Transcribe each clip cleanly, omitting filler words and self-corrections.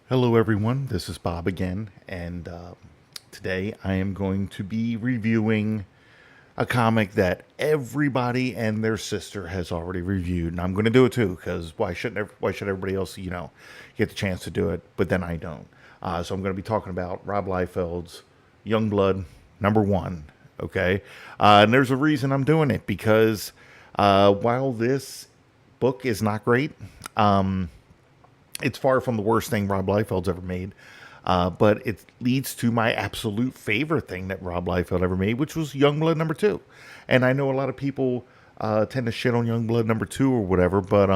Hello, everyone. This is Bob again, and today I am going to be reviewing a comic that everybody and their sister has already reviewed, and I'm going to do it too because why should everybody else get the chance to do it, but then I don't. So I'm going to be talking about Rob Liefeld's Youngblood #1. Okay, and there's a reason I'm doing it because while this book is not great, it's far from the worst thing Rob Liefeld's ever made. But it leads to my absolute favorite thing that Rob Liefeld ever made, which was Youngblood #2. And I know a lot of people tend to shit on Youngblood #2 or whatever, but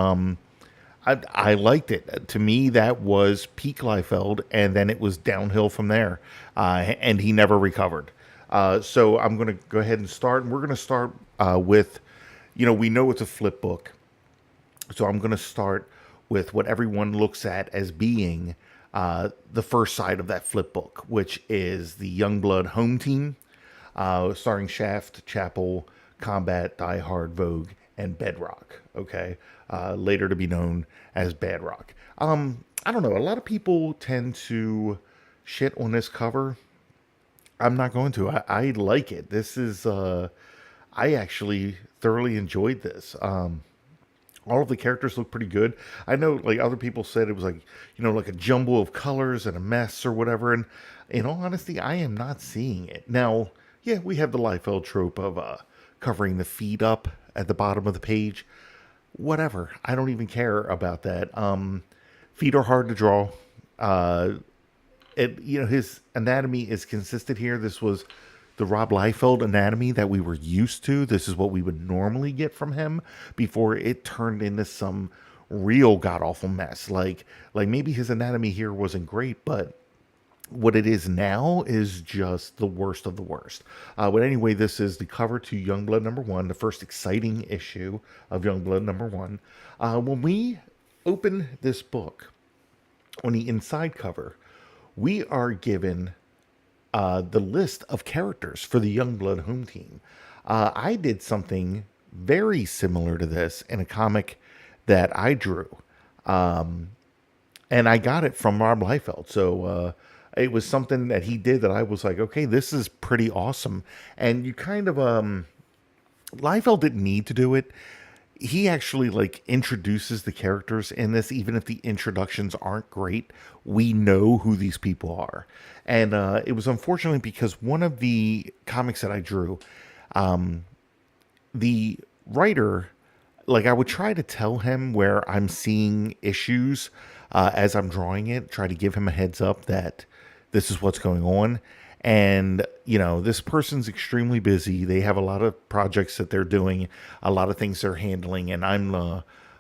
I liked it. To me, that was peak Liefeld, and then it was downhill from there, and he never recovered. So I'm going to go ahead and start. And we're going to start with, we know it's a flip book, so I'm going to start with what everyone looks at as being the first side of that flip book, which is the Youngblood home team, starring Shaft, Chapel, Combat, Die Hard, Vogue, and Bedrock. Okay, later to be known as Bedrock. I don't know. A lot of people tend to shit on this cover. I'm not going to. I like it. This is. I actually thoroughly enjoyed this. All of the characters look pretty good. I know, like other people said, it was like like a jumble of colors and a mess or whatever. And in all honesty, I am not seeing it now. Yeah, we have the Liefeld trope of covering the feet up at the bottom of the page. Whatever. I don't even care about that. Feet are hard to draw. Uh, his anatomy is consistent here. This was the Rob Liefeld anatomy that we were used to. This is what we would normally get from him before it turned into some real god awful mess. Like maybe his anatomy here wasn't great, but what it is now is just the worst of the worst. But anyway, this is the cover to Youngblood #1, the first exciting issue of Youngblood #1. When we open this book, on the inside cover, we are given the list of characters for the Youngblood home team. I did something very similar to this in a comic that I drew, and I got it from Rob Liefeld. So it was something that he did that I was like, okay, this is pretty awesome. And you kind of Liefeld didn't need to do it. He actually like introduces the characters in this, even if the introductions aren't great. We know who these people are, and it was unfortunately because one of the comics that I drew, the writer, like I would try to tell him where I'm seeing issues as I'm drawing it, try to give him a heads up that this is what's going on. And, this person's extremely busy. They have a lot of projects that they're doing, a lot of things they're handling. And I'm,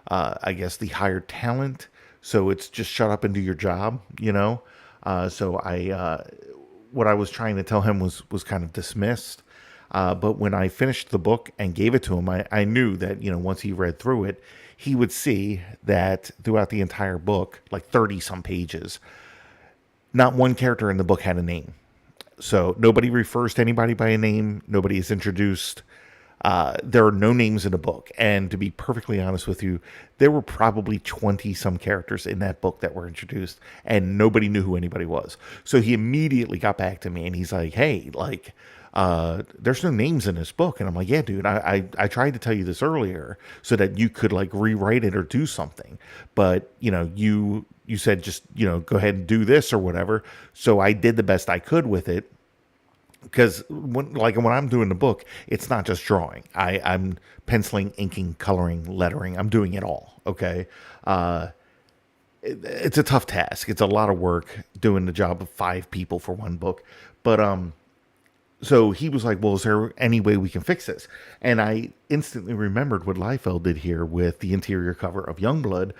I guess, the hired talent. So it's just shut up and do your job. What I was trying to tell him was kind of dismissed. But when I finished the book and gave it to him, I knew that, once he read through it, he would see that throughout the entire book, like 30 some pages, not one character in the book had a name. So nobody refers to anybody by a name. Nobody is introduced. There are no names in the book. And to be perfectly honest with you, there were probably 20 some characters in that book that were introduced, and nobody knew who anybody was. So he immediately got back to me and he's like, hey, like, there's no names in this book. And I'm like, yeah, dude, I tried to tell you this earlier so that you could like rewrite it or do something. But, you said just, go ahead and do this or whatever. So I did the best I could with it because when I'm doing the book, it's not just drawing. I'm penciling, inking, coloring, lettering. I'm doing it all. Okay. It's a tough task. It's a lot of work doing the job of 5 people for one book. But so he was like, well, is there any way we can fix this? And I instantly remembered what Liefeld did here with the interior cover of Youngblood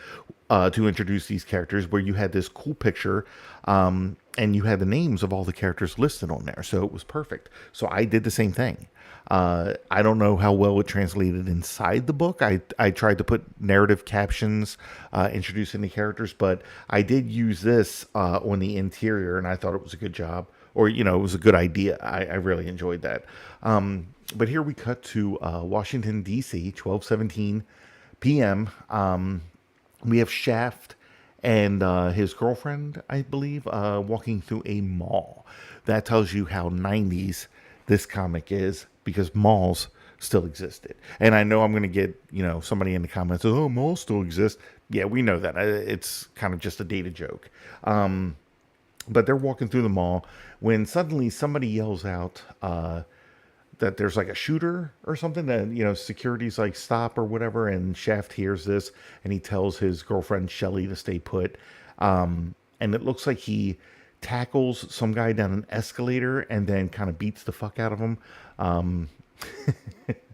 to introduce these characters, where you had this cool picture and you had the names of all the characters listed on there. So it was perfect. So I did the same thing. I don't know how well it translated inside the book. I tried to put narrative captions introducing the characters, but I did use this on the interior, and I thought it was a good job. Or, it was a good idea. I really enjoyed that. But here we cut to Washington, D.C., 12:17 p.m. We have Shaft and his girlfriend, I believe, walking through a mall. That tells you how 90s this comic is because malls still existed. And I know I'm going to get, somebody in the comments, oh, malls still exist. Yeah, we know that. It's kind of just a dated joke. But they're walking through the mall when suddenly somebody yells out, that there's like a shooter or something that security's like stop or whatever, and Shaft hears this and he tells his girlfriend Shelly to stay put, and it looks like he tackles some guy down an escalator and then kind of beats the fuck out of him,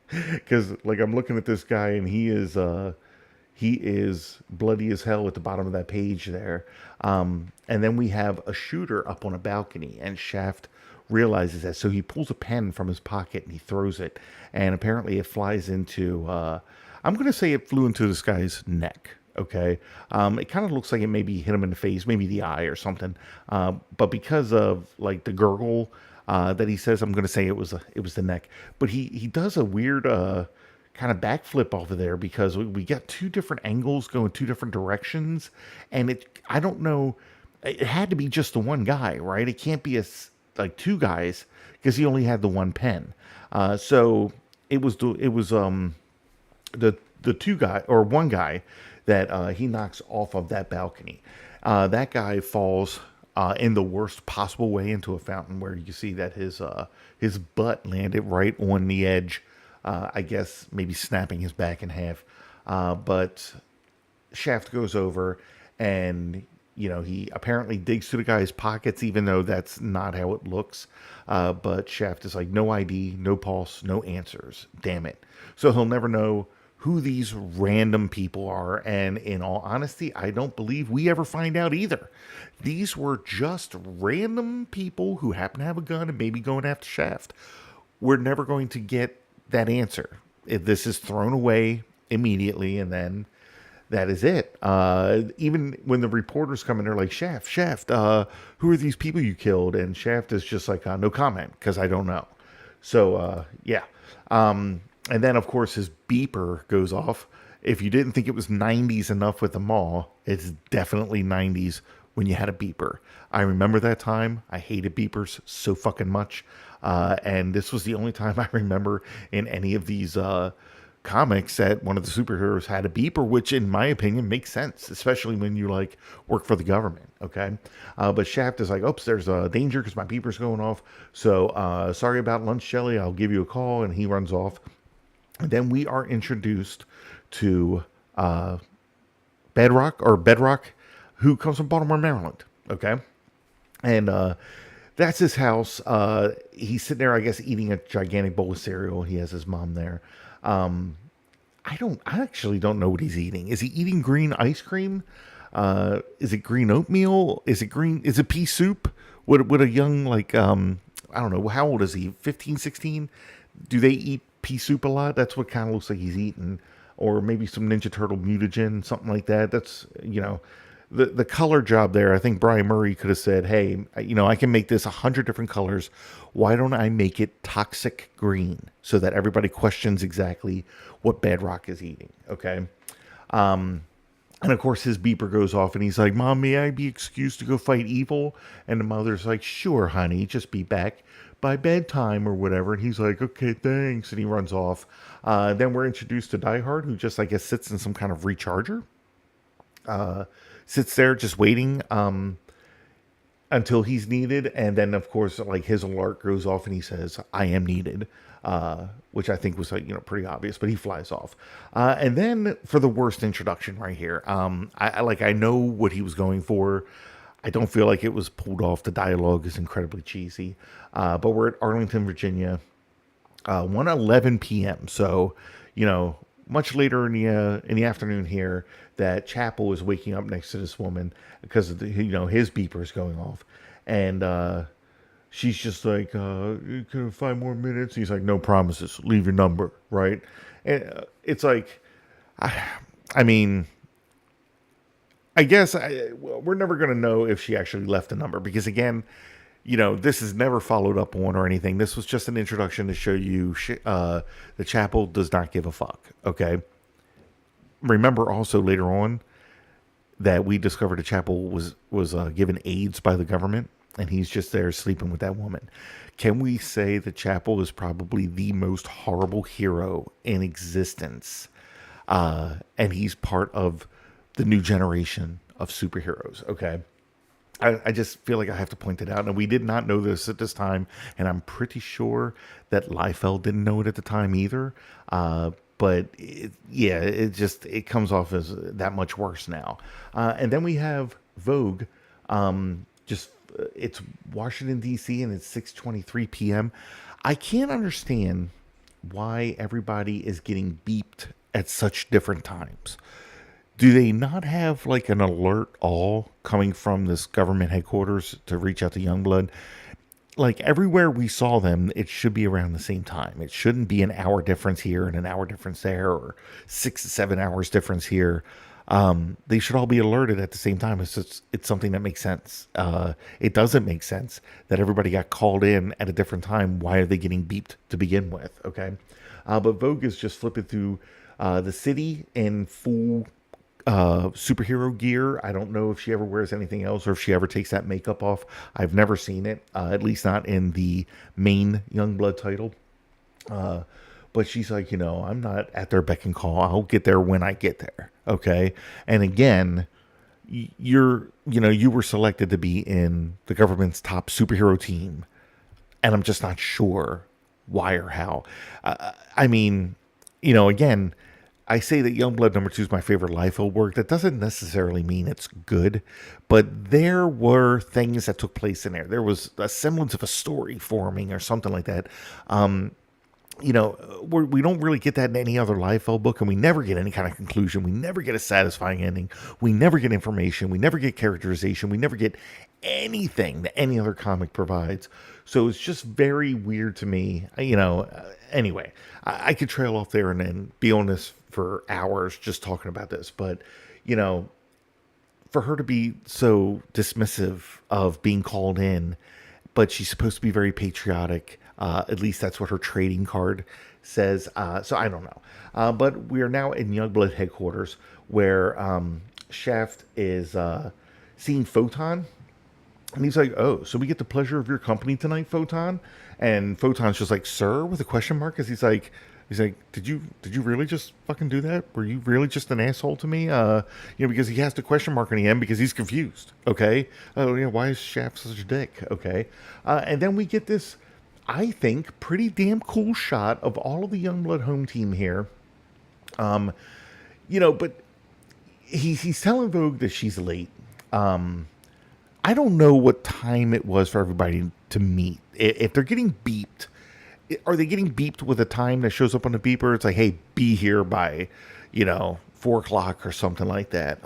because like I'm looking at this guy and he is bloody as hell at the bottom of that page there. And then we have a shooter up on a balcony, and Shaft realizes that. So he pulls a pen from his pocket and he throws it. And apparently it flies into, I'm going to say it flew into this guy's neck. Okay. It kind of looks like it maybe hit him in the face, maybe the eye or something. But because of like the gurgle that he says, I'm going to say it was the neck. But he does a weird, kind of backflip off of there because we got two different angles going two different directions, and I don't know, it had to be just the one guy, right? It can't be like two guys because he only had the one pen. So it was the two guy or one guy that he knocks off of that balcony. That guy falls in the worst possible way into a fountain where you see that his butt landed right on the edge. I guess maybe snapping his back in half. But Shaft goes over and, he apparently digs through the guy's pockets, even though that's not how it looks. But Shaft is like, no ID, no pulse, no answers. Damn it. So he'll never know who these random people are. And in all honesty, I don't believe we ever find out either. These were just random people who happen to have a gun and maybe going after Shaft. We're never going to get that answer. If this is thrown away immediately, and then that is it. Even when the reporters come in, they're like, Shaft, who are these people you killed? And Shaft is just like, no comment, because I don't know. So, yeah. And then, of course, his beeper goes off. If you didn't think it was 90s enough with the mall, it's definitely 90s when you had a beeper. I remember that time. I hated beepers so fucking much. And this was the only time I remember in any of these comics that one of the superheroes had a beeper, which in my opinion makes sense, especially when you like work for the government. Okay. But Shaft is like, oops, there's a danger because my beeper's going off. So sorry about lunch, Shelly. I'll give you a call. And he runs off. And then we are introduced to Bedrock, who comes from Baltimore, Maryland. Okay. And that's his house. He's sitting there, I guess, eating a gigantic bowl of cereal. He has his mom there. I actually don't know what he's eating. Is he eating green ice cream? Is it green oatmeal? Is it pea soup? Would a young, like, I don't know, how old is he? 15, 16? Do they eat pea soup a lot? That's what kind of looks like he's eating. Or maybe some Ninja Turtle mutagen, something like that. That's, the color job there. I think Brian Murray could have said, hey, I can make this 100 different colors. Why don't I make it toxic green so that everybody questions exactly what Bedrock is eating? Okay. And of course his beeper goes off and he's like, Mom, may I be excused to go fight evil? And the mother's like, sure, honey, just be back by bedtime or whatever. And he's like, okay, thanks. And he runs off. Then we're introduced to Die Hard, who just, I guess, sits in some kind of recharger. Sits there just waiting until he's needed. And then, of course, like his alert goes off and he says, I am needed, which I think was, like, pretty obvious, but he flies off. And then for the worst introduction right here, I know what he was going for. I don't feel like it was pulled off. The dialogue is incredibly cheesy. But we're at Arlington, Virginia, 1:11 p.m. So, much later in the afternoon here, that Chapel is waking up next to this woman because of his beeper is going off, and she's just like, "Can I 5 more minutes?" He's like, "No promises. Leave your number." Right? And it's like, I mean, I guess we're never gonna know if she actually left a number because again, this is never followed up on or anything. This was just an introduction to show you the Chapel does not give a fuck. Okay. Remember also later on, that we discovered that Chapel was given AIDS by the government, and he's just there sleeping with that woman. Can we say that Chapel is probably the most horrible hero in existence? And he's part of the new generation of superheroes. Okay. I just feel like I have to point it out. And we did not know this at this time. And I'm pretty sure that Liefeld didn't know it at the time either. But yeah, it comes off as that much worse now. And then we have Vogue. It's Washington, D.C., and it's 6:23 p.m. I can't understand why everybody is getting beeped at such different times. Do they not have like an alert all coming from this government headquarters to reach out to Youngblood? Like everywhere we saw them, it should be around the same time. It shouldn't be an hour difference here and an hour difference there, or 6 to 7 hours difference here. They should all be alerted at the same time. It's something that makes sense. It doesn't make sense that everybody got called in at a different time. Why are they getting beeped to begin with? Okay, but Vogue is just flipping through the city in full superhero gear. I don't know if she ever wears anything else or if she ever takes that makeup off. I've never seen it, at least not in the main Youngblood title. But she's like, I'm not at their beck and call. I'll get there when I get there. Okay. And again, you were selected to be in the government's top superhero team. And I'm just not sure why or how. I mean, again, I say that Youngblood #2 is my favorite Liefeld work. That doesn't necessarily mean it's good, but there were things that took place in there. There was a semblance of a story forming or something like that. We don't really get that in any other Liefeld book, and we never get any kind of conclusion. We never get a satisfying ending. We never get information. We never get characterization. We never get anything that any other comic provides. So it's just very weird to me. Anyway, I could trail off there and then be on this for hours just talking about this. But, for her to be so dismissive of being called in, but she's supposed to be very patriotic. At least that's what her trading card says. So I don't know. But we are now in Youngblood headquarters where Shaft is seeing Photon. And he's like, oh, so we get the pleasure of your company tonight, Photon? And Photon's just like, sir, with a question mark, because he's like, did you really just fucking do that? Were you really just an asshole to me? Because he has the question mark in the end because he's confused. Okay. Oh yeah, why is Shaft such a dick? Okay. And then we get this, I think, pretty damn cool shot of all of the Youngblood home team here. But he's telling Vogue that she's late. I don't know what time it was for everybody to meet. If they're getting beeped, are they getting beeped with a time that shows up on the beeper? It's like, hey, be here by, 4 o'clock or something like that.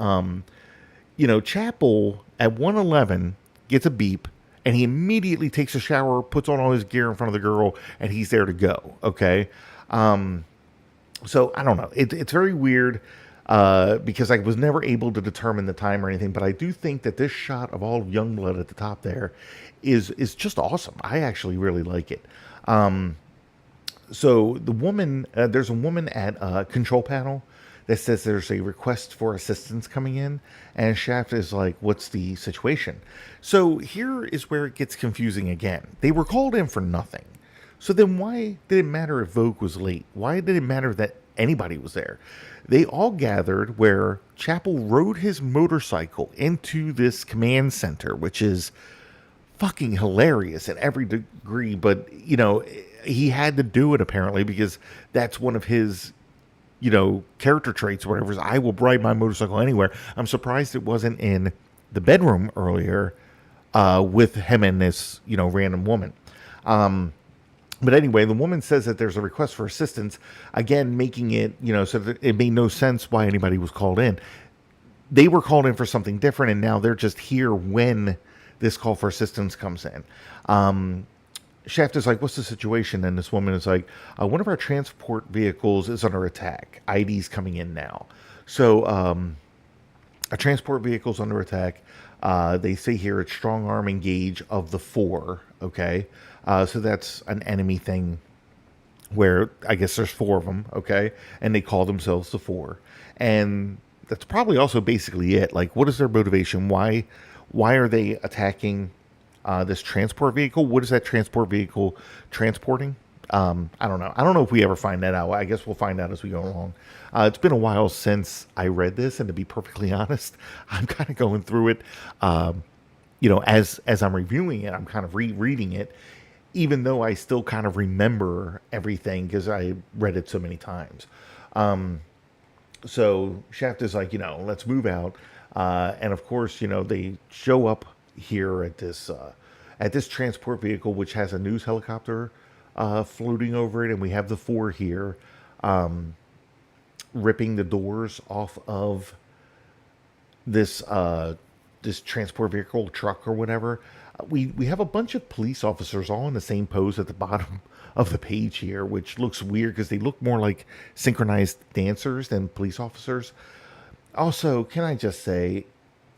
Chapel at 1:11 gets a beep, and he immediately takes a shower, puts on all his gear in front of the girl, and he's there to go. Okay. So I don't know. It's very weird. Because I was never able to determine the time or anything, but I do think that this shot of all of Youngblood at the top there is just awesome. I actually really like it. So the woman, there's a woman at a control panel that says there's a request for assistance coming in, and Shaft is like, what's the situation? So here is where it gets confusing again. They were called in for nothing. So then why did it matter if Vogue was late? Why did it matter that anybody was there? They all gathered where Chapel rode his motorcycle into this command center, which is fucking hilarious at every degree. But, he had to do it apparently because that's one of his, character traits or whatever. Is I will ride my motorcycle anywhere. I'm surprised it wasn't in the bedroom earlier with him and this, random woman. But anyway, the woman says that there's a request for assistance, again, making it, so that it made no sense why anybody was called in. They were called in for something different, and now they're just here when this call for assistance comes in. Shaft is like, what's the situation? And this woman is like, one of our transport vehicles is under attack. ID's coming in now. So a transport vehicle's under attack. They say here it's strong arm engage of the 4, okay? So that's an enemy thing where I guess there's 4 of them, okay? And they call themselves the 4. And that's probably also basically it. Like, what is their motivation? Why are they attacking this transport vehicle? What is that transport vehicle transporting? I don't know. I don't know if we ever find that out. I guess we'll find out as we go along. It's been a while since I read this, and to be perfectly honest, I'm kind of going through it. As I'm reviewing it, I'm kind of rereading it, even though I still kind of remember everything because I read it so many times. So Shaft is like, let's move out, and of course, they show up here at this transport vehicle, which has a news helicopter floating over it, and we have the four here ripping the doors off of this transport vehicle truck or whatever. We have a bunch of police officers all in the same pose at the bottom of the page here, which looks weird because they look more like synchronized dancers than police officers. Also, can I just say,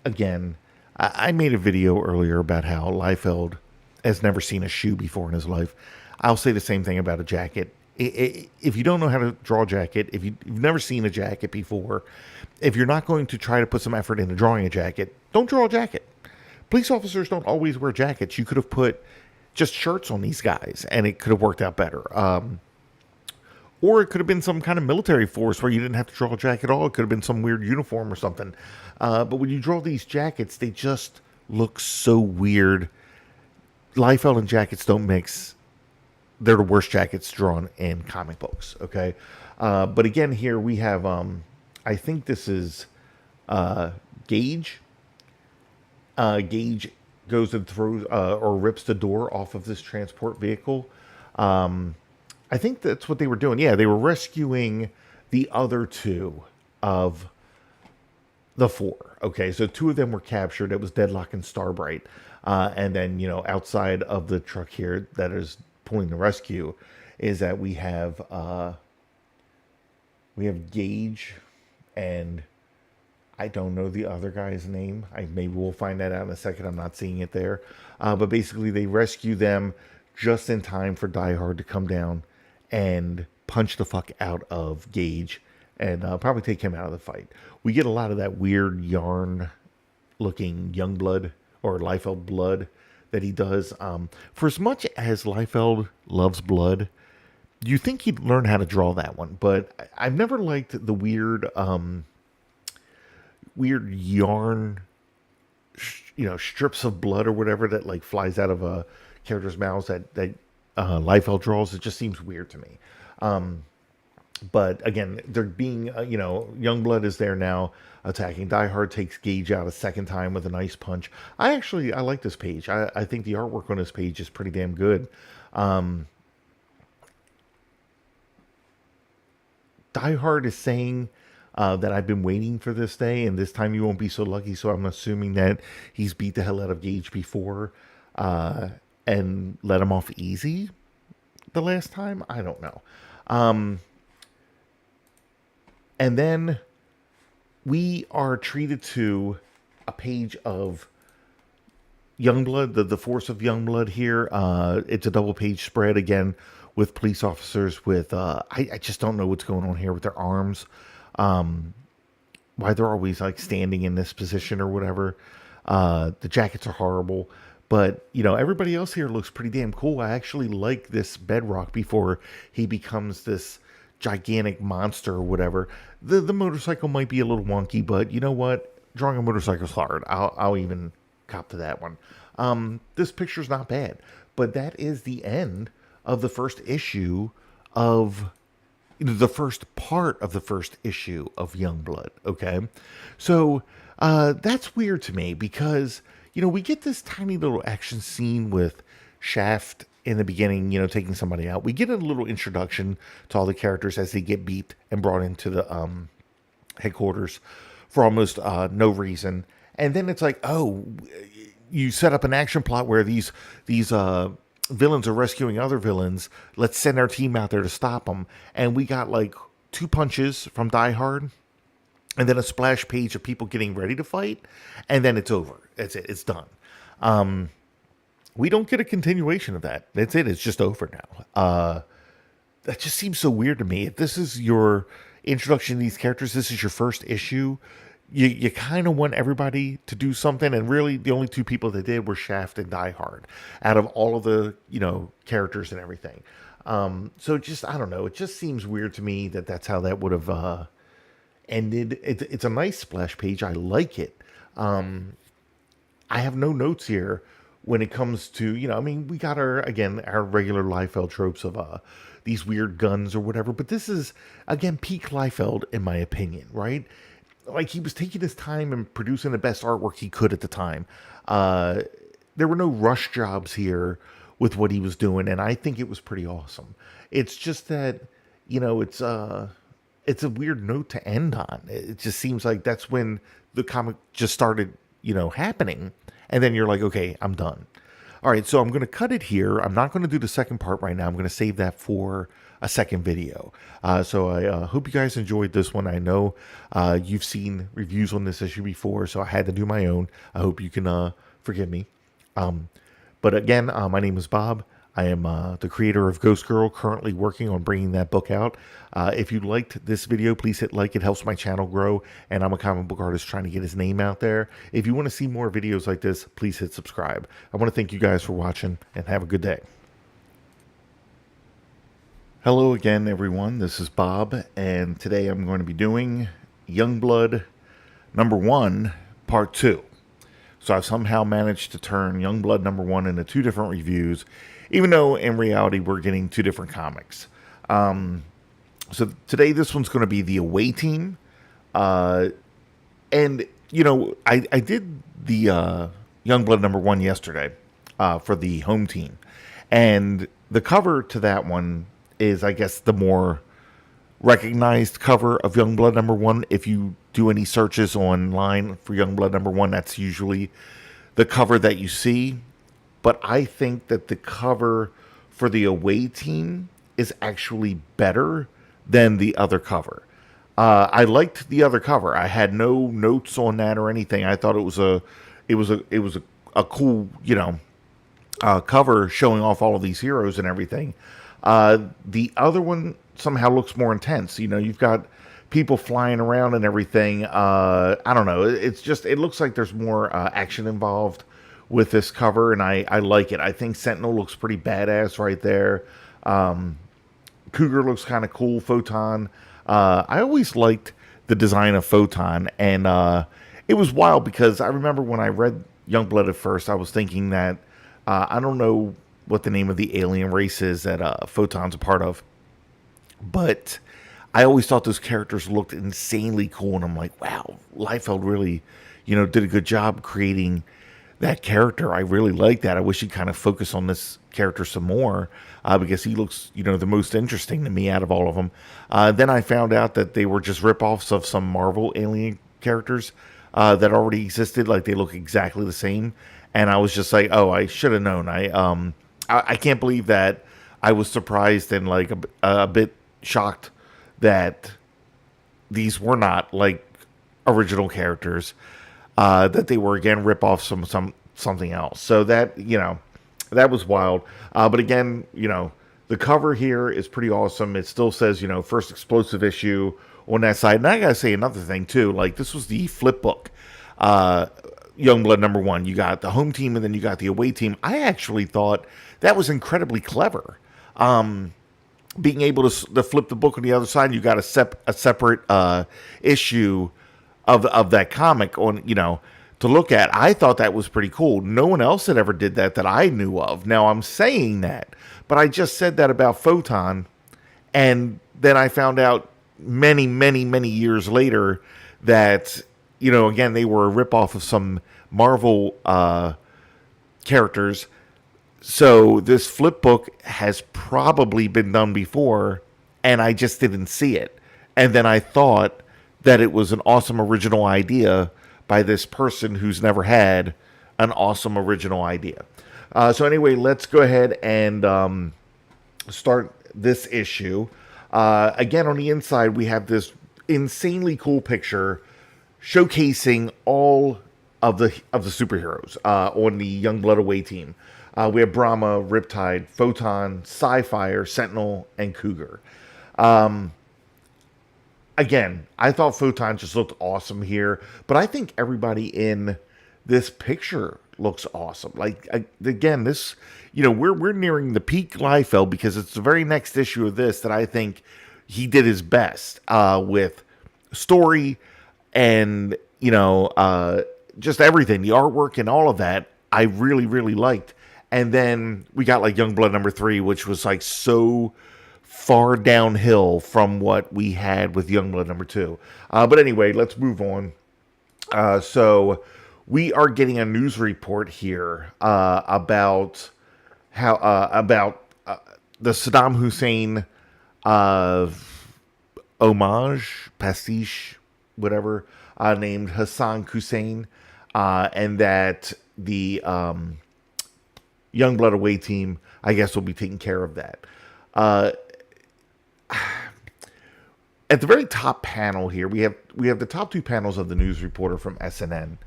again, I made a video earlier about how Liefeld has never seen a shoe before in his life. I'll say the same thing about a jacket. If you don't know how to draw a jacket, if you've never seen a jacket before, if you're not going to try to put some effort into drawing a jacket, don't draw a jacket. Police officers don't always wear jackets. You could have put just shirts on these guys, and it could have worked out better. Or it could have been some kind of military force where you didn't have to draw a jacket at all. It could have been some weird uniform or something. But when you draw these jackets, they just look so weird. Liefeld and jackets don't mix. They're the worst jackets drawn in comic books, okay? But again, here we have, I think this is Gage. Gage goes and throws or rips the door off of this transport vehicle. I think that's what they were doing. Yeah, they were rescuing the other two of the four. Okay, so two of them were captured. It was Deadlock and Starbright. And then, outside of the truck here that is pulling the rescue is that we have Gage, and I don't know the other guy's name. Maybe we'll find that out in a second. I'm not seeing it there. But basically, they rescue them just in time for Die Hard to come down and punch the fuck out of Gage and probably take him out of the fight. We get a lot of that weird yarn-looking Youngblood or Liefeld blood that he does. For as much as Liefeld loves blood, you think he'd learn how to draw that one. But I've never liked the weird yarn, strips of blood or whatever that like flies out of a character's mouth that Liefeld draws. It just seems weird to me. But again, they're being, Youngblood is there now attacking. Die Hard takes Gage out a second time with a nice punch. I like this page. I think the artwork on this page is pretty damn good. Die Hard is saying that I've been waiting for this day, and this time you won't be so lucky. So I'm assuming that he's beat the hell out of Gage before and let him off easy the last time. I don't know. And then we are treated to a page of Youngblood, the force of Youngblood here. It's a double page spread again with police officers with, I just don't know what's going on here with their arms. Why they're always like standing in this position or whatever. The jackets are horrible. But, everybody else here looks pretty damn cool. I actually like this Bedrock before he becomes this gigantic monster or whatever. The motorcycle might be a little wonky, but you know what? Drawing a motorcycle is hard. I'll even cop to that one. This picture's not bad, but that is the end of the first issue of the first part of the first issue of Youngblood. Okay, so that's weird to me because we get this tiny little action scene with Shaft in the beginning, taking somebody out. We get a little introduction to all the characters as they get beat and brought into the headquarters for almost no reason. And then it's like, oh, you set up an action plot where these villains are rescuing other villains. Let's send our team out there to stop them. And we got like 2 punches from Die Hard, and then a splash page of people getting ready to fight, and then it's over. That's it. It's done. We don't get a continuation of that. That's it. It's just over now. That just seems so weird to me. If this is your introduction to these characters, this is your first issue. You kind of want everybody to do something, and really the only two people that did were Shaft and Die Hard out of all of the characters and everything. So just I don't know. It just seems weird to me that that's how that would have ended. It's a nice splash page. I like it. I have no notes here when it comes to, I mean, we got our regular Liefeld tropes of these weird guns or whatever, but this is, again, peak Liefeld, in my opinion, right? Like, he was taking his time and producing the best artwork he could at the time. There were no rush jobs here with what he was doing, and I think it was pretty awesome. It's just that, it's a weird note to end on. It just seems like that's when the comic just started, happening. And then you're like, okay, I'm done. All right, so I'm going to cut it here. I'm not going to do the second part right now. I'm going to save that for a second video. So I hope you guys enjoyed this one. I know you've seen reviews on this issue before, so I had to do my own. I hope you can forgive me. But again, my name is Bob. I am the creator of Ghost Girl, currently working on bringing that book out. If you liked this video, please hit like. It helps my channel grow, and I'm a comic book artist trying to get his name out there. If you want to see more videos like this, please hit subscribe. I want to thank you guys for watching, and have a good day. Hello again, everyone. This is Bob, and today I'm going to be doing Youngblood #1, Part 2. So I've somehow managed to turn Youngblood #1 into two different reviews, even though in reality we're getting two different comics. So today this one's going to be the away team. And, I did the Youngblood #1 yesterday for the home team. And the cover to that one is, I guess, the more recognized cover of Youngblood #1. If you do any searches online for Youngblood #1, that's usually the cover that you see. But I think that the cover for the away team is actually better than the other cover. I liked the other cover. I had no notes on that or anything. I thought it was a cool, cover showing off all of these heroes and everything. The other one somehow looks more intense. You've got people flying around and everything. I don't know. It looks like there's more action involved with this cover, and I like it. I think Sentinel looks pretty badass right there. Cougar looks kind of cool. Photon. I always liked the design of Photon, and it was wild because I remember when I read Youngblood at first, I was thinking that I don't know what the name of the alien race is that Photon's a part of, but I always thought those characters looked insanely cool, and I'm like, wow, Liefeld really, did a good job creating that character. I really like that. I wish he'd kind of focus on this character some more because he looks, the most interesting to me out of all of them. Then I found out that they were just ripoffs of some Marvel alien characters that already existed. Like, they look exactly the same. And I was just like, oh, I should have known. I can't believe that I was surprised and like a bit shocked that these were not like original characters. That they were, again, rip-offs from something else. So that, that was wild. But again, the cover here is pretty awesome. It still says, first explosive issue on that side. And I gotta say another thing, too. Like, this was the flip book. Youngblood #1. You got the home team, and then you got the away team. I actually thought that was incredibly clever. Being able to flip the book on the other side, you got a separate issue of that comic on, to look at. I thought that was pretty cool. No one else had ever did that I knew of. Now, I'm saying that, but I just said that about Photon, and then I found out many, many, many years later that, again, they were a ripoff of some Marvel characters. So this flip book has probably been done before, and I just didn't see it. And then I thought that it was an awesome original idea by this person who's never had an awesome original idea. So anyway, let's go ahead and start this issue. Again, on the inside, we have this insanely cool picture showcasing all of the superheroes on the Youngblood away team. We have Brahma, Riptide, Photon, Sci-Fire, Sentinel, and Cougar. again, I thought Photon just looked awesome here, but I think everybody in this picture looks awesome. Like again, this we're nearing the peak Liefeld because it's the very next issue of this that I think he did his best with story and just everything, the artwork and all of that. I really really liked. And then we got like Youngblood #3, which was like so far downhill from what we had with Youngblood #2. But anyway, let's move on. So we are getting a news report here about how the Saddam Hussein homage, pastiche, whatever, named Hassan Hussein, and that the Youngblood away team, I guess, will be taking care of that. At the very top panel here, we have the top two panels of the news reporter from SNN,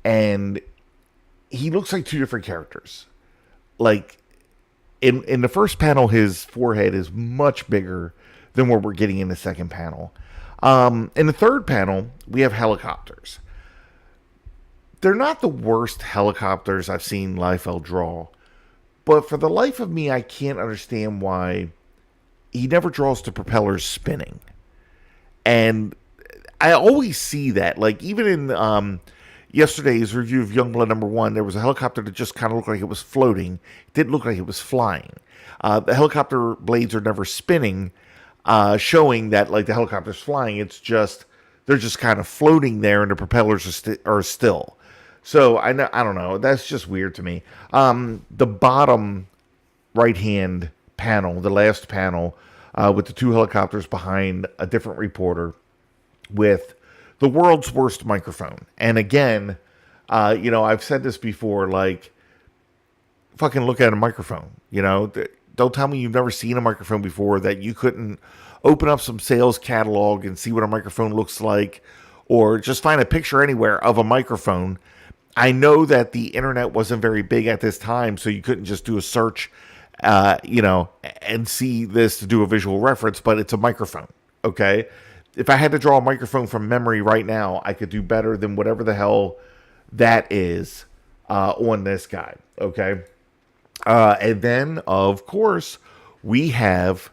and he looks like two different characters. Like in the first panel, his forehead is much bigger than what we're getting in the second panel. In the third panel, we have helicopters. They're not the worst helicopters I've seen Liefeld draw, but for the life of me, I can't understand why he never draws the propellers spinning. And I always see that. Like, even in yesterday's review of Youngblood #1, there was a helicopter that just kind of looked like it was floating. It didn't look like it was flying. The helicopter blades are never spinning, showing that, like, the helicopter's flying. It's just, they're just kind of floating there, and the propellers are still. So, I don't know. That's just weird to me. The bottom right-hand panel, the last panel, with the two helicopters behind a different reporter with the world's worst microphone. And again, I've said this before, like, fucking look at a microphone. Don't tell me you've never seen a microphone before, that you couldn't open up some sales catalog and see what a microphone looks like, or just find a picture anywhere of a microphone. I know that the internet wasn't very big at this time, so you couldn't just do a search and see this to do a visual reference, but it's a microphone, okay? If I had to draw a microphone from memory right now, I could do better than whatever the hell that is on this guy, okay? And then, of course, we have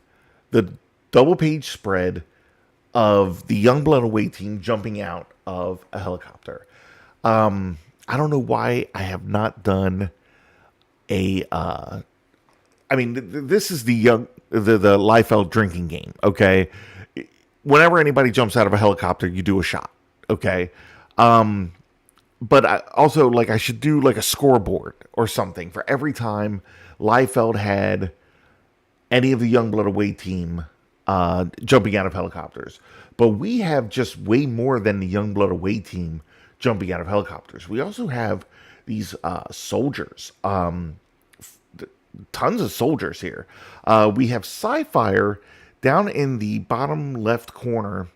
the double-page spread of the Youngblood away team jumping out of a helicopter. I don't know why I have not done a... this is the Liefeld drinking game, okay? Whenever anybody jumps out of a helicopter, you do a shot, okay? But I should do like a scoreboard or something for every time Liefeld had any of the Youngblood away team jumping out of helicopters. But we have just way more than the Youngblood away team jumping out of helicopters. We also have these soldiers, tons of soldiers here. We have Sci-Fire down in the bottom left corner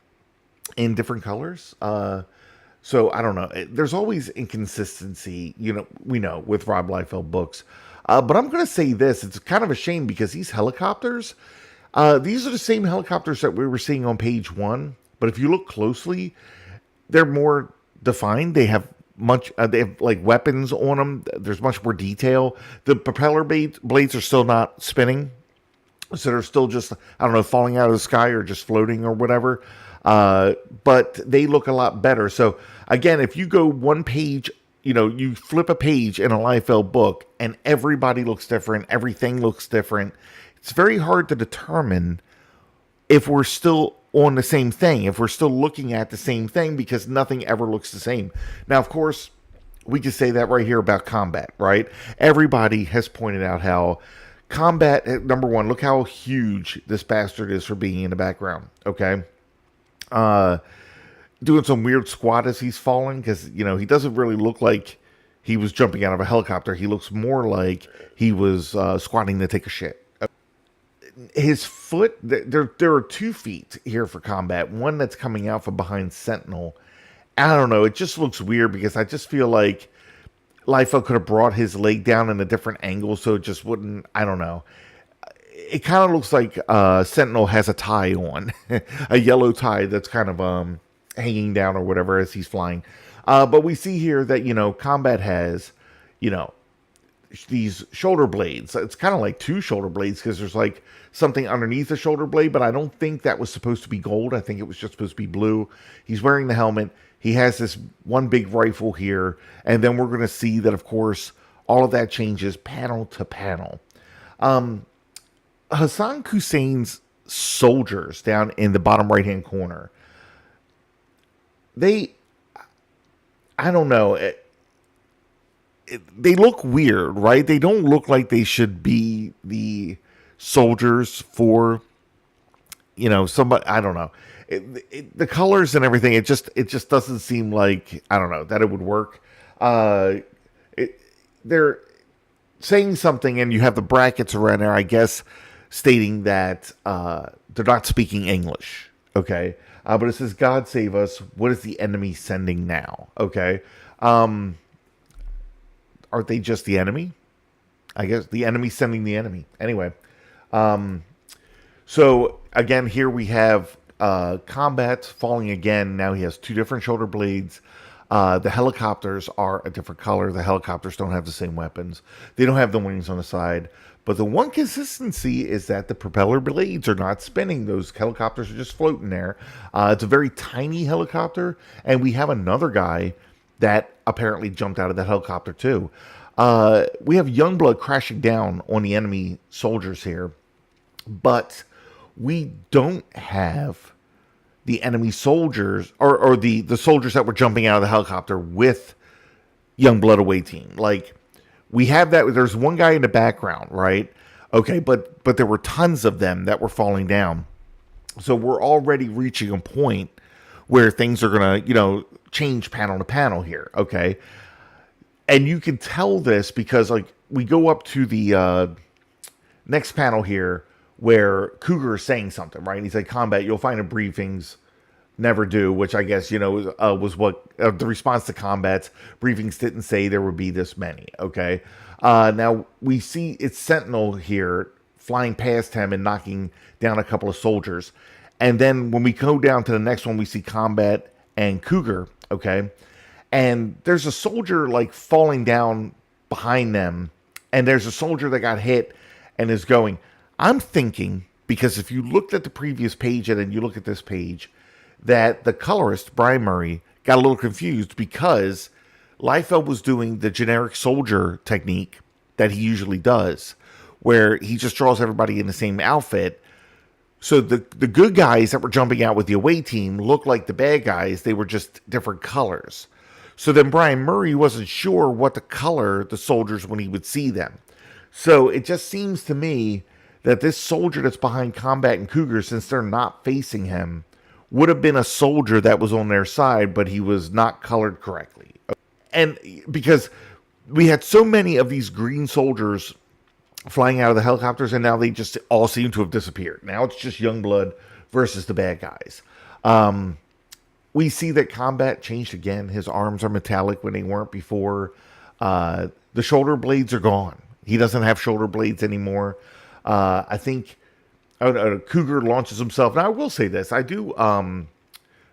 in different colors. So I don't know. There's always inconsistency, we know, with Rob Liefeld books. But I'm going to say this. It's kind of a shame because these helicopters, these are the same helicopters that we were seeing on page 1. But if you look closely, they're more defined. They have like weapons on them. There's much more detail. The propeller blades are still not spinning. So they're still just, I don't know, falling out of the sky or just floating or whatever. But they look a lot better. So again, if you go one page, you flip a page in a Liefeld book and everybody looks different. Everything looks different. It's very hard to determine if we're still on the same thing, if we're still looking at the same thing, because nothing ever looks the same. Now, of course, we can say that right here about Combat, right? Everybody has pointed out how Combat, number one, look how huge this bastard is for being in the background, okay? Doing some weird squat as he's falling, because, he doesn't really look like he was jumping out of a helicopter. He looks more like he was squatting to take a shit. His foot, there are 2 feet here for Combat. One that's coming out from behind Sentinel. I don't know. It just looks weird because I just feel like Liefeld could have brought his leg down in a different angle so it just wouldn't, I don't know. it kind of looks like Sentinel has a tie on, a yellow tie that's kind of hanging down or whatever as he's flying. But we see here that Combat has, you know, these shoulder blades. It's kind of like two shoulder blades because there's like something underneath the shoulder blade, but I don't think that was supposed to be gold. I think it was just supposed to be blue. He's wearing the helmet. He has this one big rifle here, and then we're going to see that, of course, all of that changes panel to panel. Hassan Hussein's soldiers down in the bottom right hand corner, they, I don't know, they look weird, right? They don't look like they should be the soldiers for, somebody. I don't know. The colors and everything. It just doesn't seem like, I don't know, that it would work. They're saying something, and you have the brackets around there, I guess, stating that they're not speaking English. Okay, but it says, "God save us. What is the enemy sending now?" Okay. Aren't they just the enemy? I guess the enemy sending the enemy. Anyway, so again, here we have Combat falling again. Now he has two different shoulder blades. The helicopters are a different color. The helicopters don't have the same weapons. They don't have the wings on the side. But the one consistency is that the propeller blades are not spinning. Those helicopters are just floating there. It's a very tiny helicopter. And we have another guy that apparently jumped out of that helicopter too. We have Youngblood crashing down on the enemy soldiers here. But we don't have the enemy soldiers or the soldiers that were jumping out of the helicopter with Youngblood away team. Like, we have that. There's one guy in the background, right? Okay, but there were tons of them that were falling down. So we're already reaching a point where things are going to, change panel to panel here, okay? And you can tell this because, like, we go up to the next panel here where Cougar is saying something, right? He's like, "Combat, you'll find in briefings, never do," which I guess, was what the response to Combat's briefings didn't say there would be this many, okay? Now, we see it's Sentinel here flying past him and knocking down a couple of soldiers. And then when we go down to the next one, we see Combat and Cougar, okay? And there's a soldier, like, falling down behind them. And there's a soldier that got hit and is going. I'm thinking, because if you looked at the previous page and then you look at this page, that the colorist, Brian Murray, got a little confused because Liefeld was doing the generic soldier technique that he usually does, where he just draws everybody in the same outfit. So the good guys that were jumping out with the away team looked like the bad guys. They were just different colors. So then Brian Murray wasn't sure what to color the soldiers when he would see them. So it just seems to me that this soldier that's behind Combat and Cougar, since they're not facing him, would have been a soldier that was on their side, but he was not colored correctly. And because we had so many of these green soldiers flying out of the helicopters, and now they just all seem to have disappeared. Now it's just Youngblood versus the bad guys. We see that Combat changed again. His arms are metallic when they weren't before. The shoulder blades are gone. He doesn't have shoulder blades anymore. I think Cougar launches himself. Now, I will say this. I do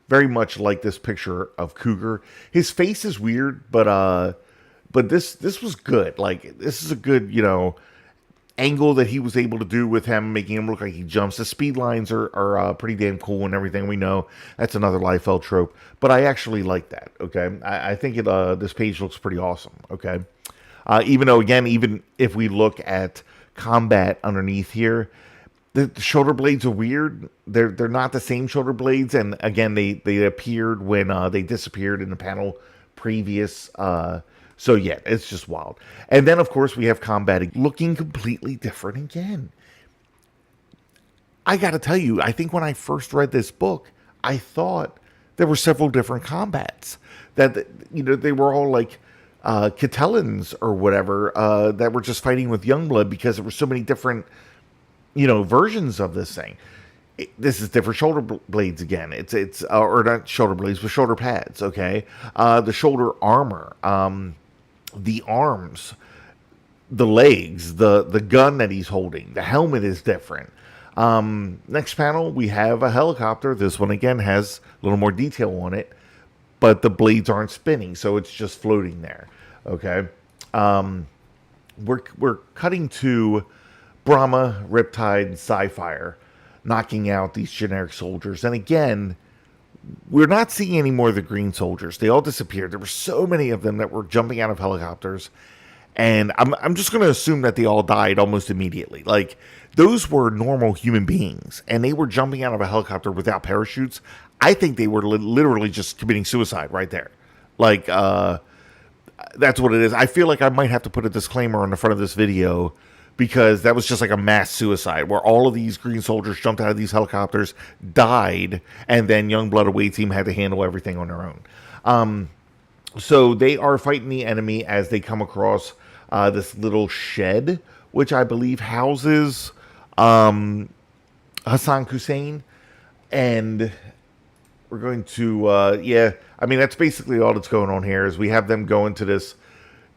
very much like this picture of Cougar. His face is weird, but this was good. Like, this is a good, angle that he was able to do with him, making him look like he jumps. The speed lines are pretty damn cool and everything. We know that's another Liefeld trope, but I actually like that, okay? I think this page looks pretty awesome, okay? Even though, again, even if we look at Combat underneath here, the shoulder blades are weird. They're not the same shoulder blades, and again, they appeared when they disappeared in the panel previous. So yeah, it's just wild. And then, of course, we have Combat looking completely different again. I got to tell you, I think when I first read this book, I thought there were several different Combats. That, they were all like Catellans or whatever that were just fighting with Youngblood because there were so many different, versions of this thing. This is different shoulder blades again. It's or not shoulder blades, but shoulder pads. Okay, the shoulder armor, the arms, the legs, the gun that he's holding, the helmet is different. Next panel, we have a helicopter. This one again has a little more detail on it, but the blades aren't spinning, so it's just floating there. Okay, we're cutting to Brahma, Riptide, and Sci-Fire knocking out these generic soldiers, and again, we're not seeing any more of the green soldiers. They all disappeared. There were so many of them that were jumping out of helicopters. And I'm just going to assume that they all died almost immediately. Like, those were normal human beings, and they were jumping out of a helicopter without parachutes. I think they were literally just committing suicide right there. Like, that's what it is. I feel like I might have to put a disclaimer on the front of this video because that was just like a mass suicide where all of these green soldiers jumped out of these helicopters, died, and then Youngblood away team had to handle everything on their own. So they are fighting the enemy as they come across this little shed, which I believe houses Hassan Hussein. And we're going to, I mean, that's basically all that's going on here is we have them go into this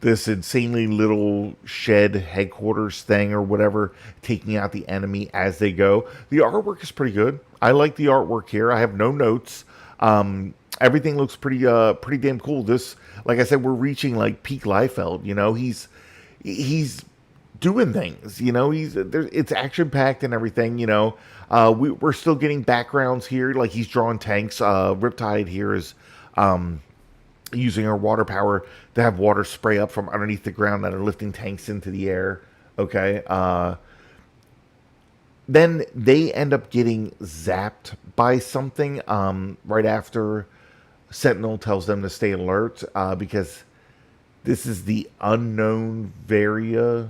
insanely little shed headquarters thing or whatever, taking out the enemy as they go. The artwork is pretty good. I like the artwork here. I have no notes. Everything looks pretty damn cool. This, like I said, we're reaching like peak Liefeld. You know, he's doing things. You know, it's action packed and everything. You know, we're still getting backgrounds here. Like he's drawing tanks. Riptide here is using her water power to have water spray up from underneath the ground that are lifting tanks into the air. Okay. Then they end up getting zapped by something right after Sentinel tells them to stay alert because this is the unknown Varia.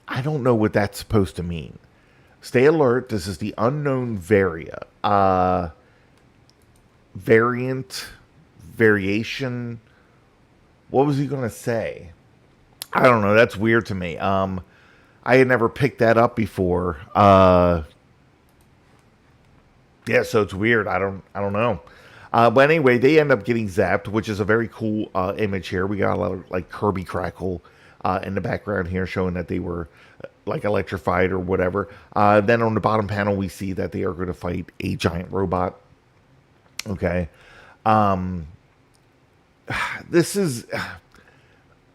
I don't know what that's supposed to mean. Stay alert. This is the unknown Varia. Variation. What was he going to say? I don't know. That's weird to me. I had never picked that up before. Yeah, so it's weird. I don't know. But anyway, they end up getting zapped, which is a very cool image here. We got a lot of like Kirby crackle in the background here, showing that they were like electrified or whatever. Then on the bottom panel, we see that they are going to fight a giant robot. Okay. This is.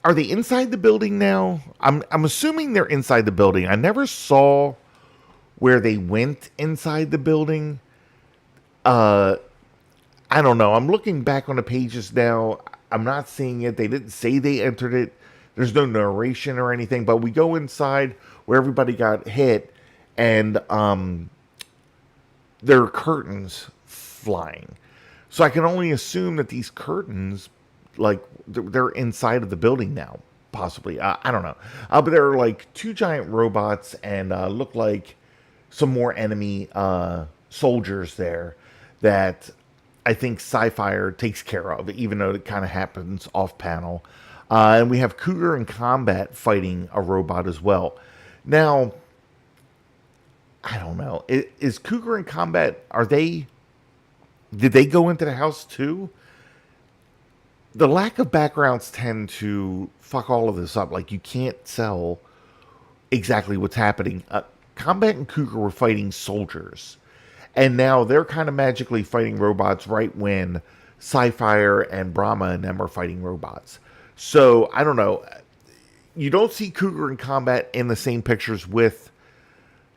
Are they inside the building now? I'm assuming they're inside the building. I never saw where they went inside the building. I don't know. I'm looking back on the pages now. I'm not seeing it. They didn't say they entered it. There's no narration or anything, but we go inside where everybody got hit, and there are curtains flying. So I can only assume that these curtains, like, they're inside of the building now, possibly. I don't know. But there are like two giant robots and look like some more enemy soldiers there that I think Sci-Fire takes care of, even though it kind of happens off panel. And we have Cougar in combat fighting a robot as well. Now, I don't know. Is Cougar in combat, did they go into the house too? The lack of backgrounds tend to fuck all of this up. Like, you can't tell exactly what's happening. Combat and Cougar were fighting soldiers. And now they're kind of magically fighting robots right when Sci-Fire and Brahma and them are fighting robots. So, I don't know. You don't see Cougar in combat in the same pictures with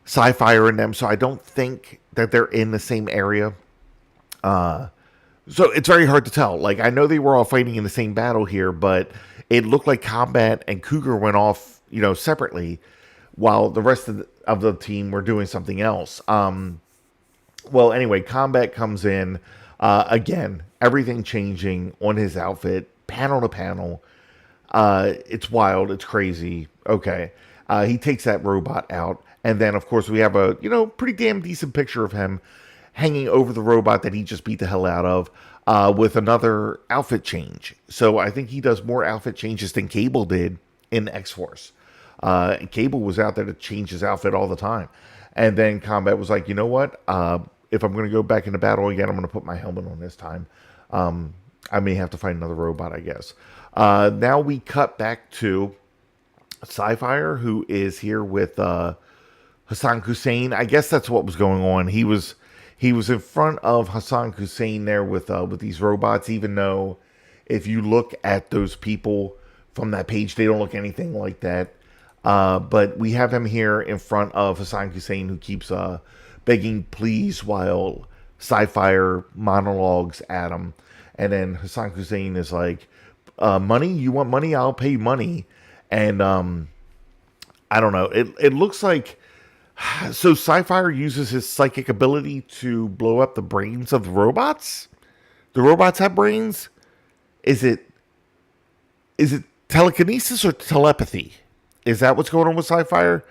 Sci-Fire and them, so I don't think that they're in the same area. So it's very hard to tell. Like, I know they were all fighting in the same battle here, but it looked like Combat and Cougar went off, separately, while the rest of the team were doing something else. Well, anyway, Combat comes in, again, everything changing on his outfit, panel to panel. It's wild. It's crazy. Okay. He takes that robot out. And then, of course, we have a, pretty damn decent picture of him hanging over the robot that he just beat the hell out of with another outfit change. So I think he does more outfit changes than Cable did in X-Force. Cable was out there to change his outfit all the time. And then Combat was like, you know what? If I'm going to go back into battle again, I'm going to put my helmet on this time. I may have to find another robot, I guess. Now we cut back to Sci-Fire, who is here with Hassan Hussein. I guess that's what was going on. He was in front of Hassan Hussein there with these robots. Even though if you look at those people from that page, they don't look anything like that. But we have him here in front of Hassan Hussein, who keeps begging please while Sci-Fire monologues at him. And then Hassan Hussein is like, money? You want money? I'll pay you money. And I don't know. It looks like... So Sci-Fire uses his psychic ability to blow up the brains of the robots? The robots have brains? Is it telekinesis or telepathy? Is that what's going on with Sci-Fire?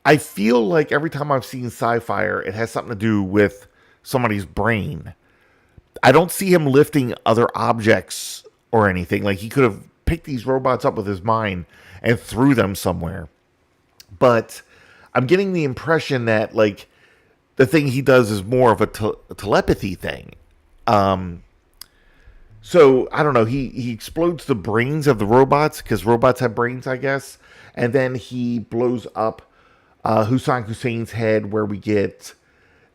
I feel like every time I've seen Sci-Fire, it has something to do with somebody's brain. I don't see him lifting other objects or anything. Like, he could have picked these robots up with his mind and threw them somewhere. But I'm getting the impression that, like, the thing he does is more of a telepathy thing. So, I don't know. He explodes the brains of the robots, because robots have brains, I guess. And then he blows up Hassan Hussein's head, where we get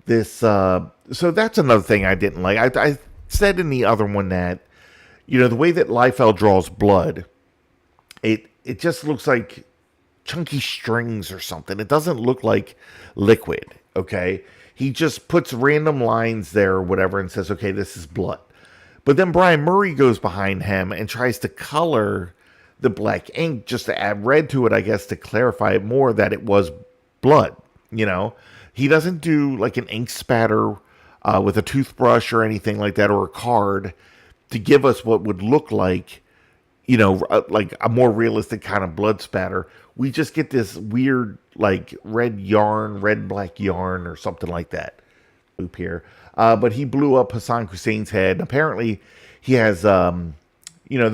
this. So that's another thing I didn't like. I said in the other one that, the way that Liefeld draws blood, it just looks like chunky strings or something. It doesn't look like liquid, okay? He just puts random lines there or whatever and says, okay, this is blood. But then Brian Murray goes behind him and tries to color the black ink just to add red to it, I guess, to clarify it more that it was blood, He doesn't do like an ink spatter with a toothbrush or anything like that, or a card to give us what would look like, like a more realistic kind of blood spatter. We just get this weird, like, red-black yarn or something like that loop here. But he blew up Hassan Hussein's head. Apparently, he has, the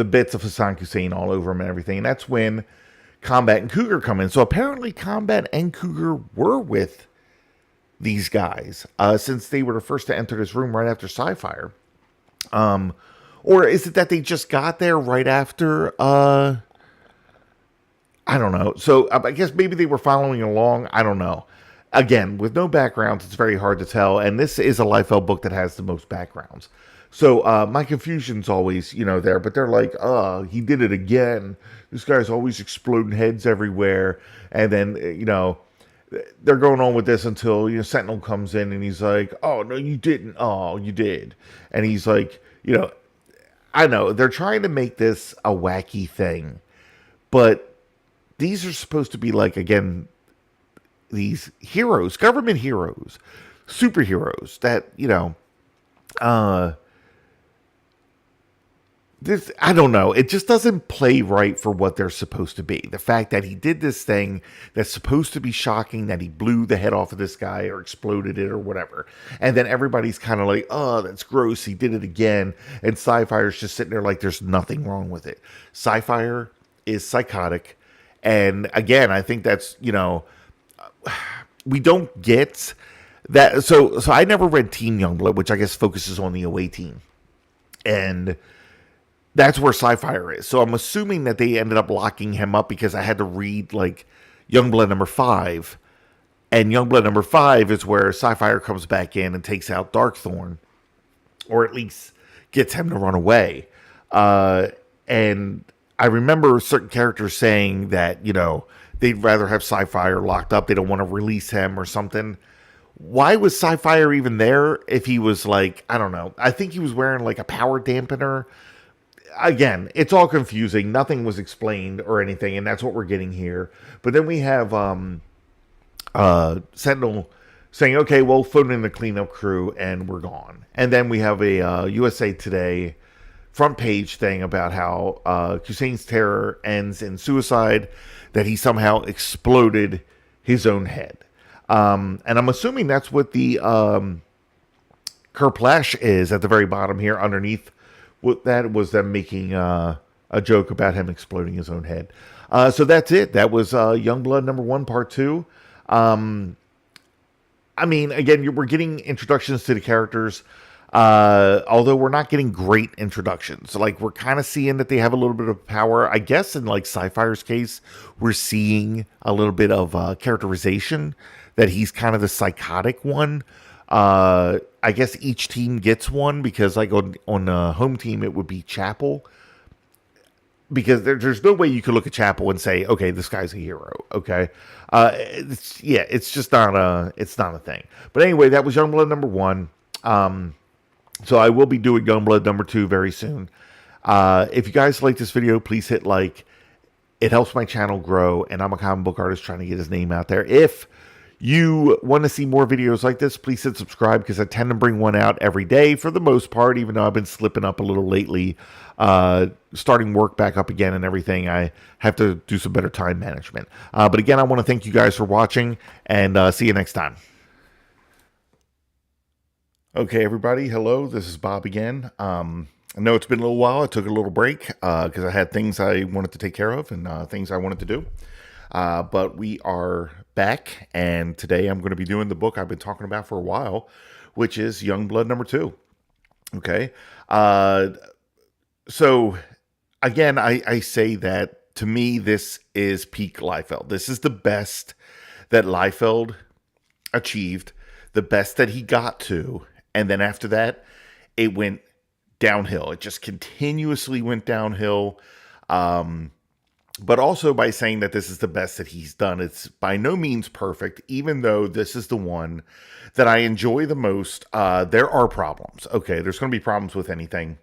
bits of Hassan Hussein all over him and everything. And that's when Combat and Cougar come in. So apparently, Combat and Cougar were with these guys, since they were the first to enter this room right after Sci-Fire. Or is it that they just got there right after... I don't know. So I guess maybe they were following along. I don't know. Again, with no backgrounds, it's very hard to tell. And this is a Liefeld book that has the most backgrounds. So my confusion's always, there. But they're like, he did it again. This guy's always exploding heads everywhere. And then, they're going on with this until, Sentinel comes in and he's like, oh, no, you didn't. Oh, you did. And he's like, I know. They're trying to make this a wacky thing. But these are supposed to be like, again, these heroes, government heroes, superheroes that, this, I don't know. It just doesn't play right for what they're supposed to be. The fact that he did this thing that's supposed to be shocking, that he blew the head off of this guy or exploded it or whatever. And then everybody's kind of like, oh, that's gross. He did it again. And Sci-Fire's just sitting there like there's nothing wrong with it. Sci-Fire is psychotic. And again, I think that's, we don't get that. So I never read Team Youngblood, which I guess focuses on the away team. And that's where Sci-Fire is. So I'm assuming that they ended up locking him up because I had to read like Youngblood number 5. And Youngblood number 5 is where Sci-Fire comes back in and takes out Darkthorn. Or at least gets him to run away. And I remember certain characters saying that, they'd rather have Sci-Fire locked up. They don't want to release him or something. Why was Sci-Fire even there if he was like, I don't know. I think he was wearing like a power dampener. Again, it's all confusing. Nothing was explained or anything, and that's what we're getting here. But then we have Sentinel saying, okay, we'll phone in the cleanup crew, and we're gone. And then we have a USA Today front page thing about how Hussein's terror ends in suicide, that he somehow exploded his own head. And I'm assuming that's what the Kerplash is at the very bottom here underneath. What that was them making a joke about him exploding his own head. So that's it. That was Youngblood number 1, part 2. I mean, again, we're getting introductions to the characters. Although we're not getting great introductions. Like, we're kind of seeing that they have a little bit of power. I guess in like Sci-Fire's case, we're seeing a little bit of characterization that he's kind of the psychotic one. I guess each team gets one because like on the home team it would be Chapel, because there's no way you could look at Chapel and say, okay, this guy's a hero. Okay, it's just not a thing. But anyway, that was Youngblood number one. So I will be doing Youngblood number two very soon. If you guys like this video, please hit like. It helps my channel grow, and I'm a comic book artist trying to get his name out there. If you want to see more videos like this, please hit subscribe, because I tend to bring one out every day for the most part, even though I've been slipping up a little lately. Starting work back up again and everything, I have to do some better time management. But again, I want to thank you guys for watching, and see you next time. Okay, everybody, hello, this is Bob again. I know it's been a little while. I took a little break because I had things I wanted to take care of and things I wanted to do. But we are back, and today I'm going to be doing the book I've been talking about for a while, which is Youngblood number two. Okay. So, again, I say that to me, this is peak Liefeld. This is the best that Liefeld achieved, the best that he got to. And then after that, it went downhill. It just continuously went downhill. But also by saying that this is the best that he's done, it's by no means perfect, even though this is the one that I enjoy the most. There are problems. Okay, there's going to be problems with anything.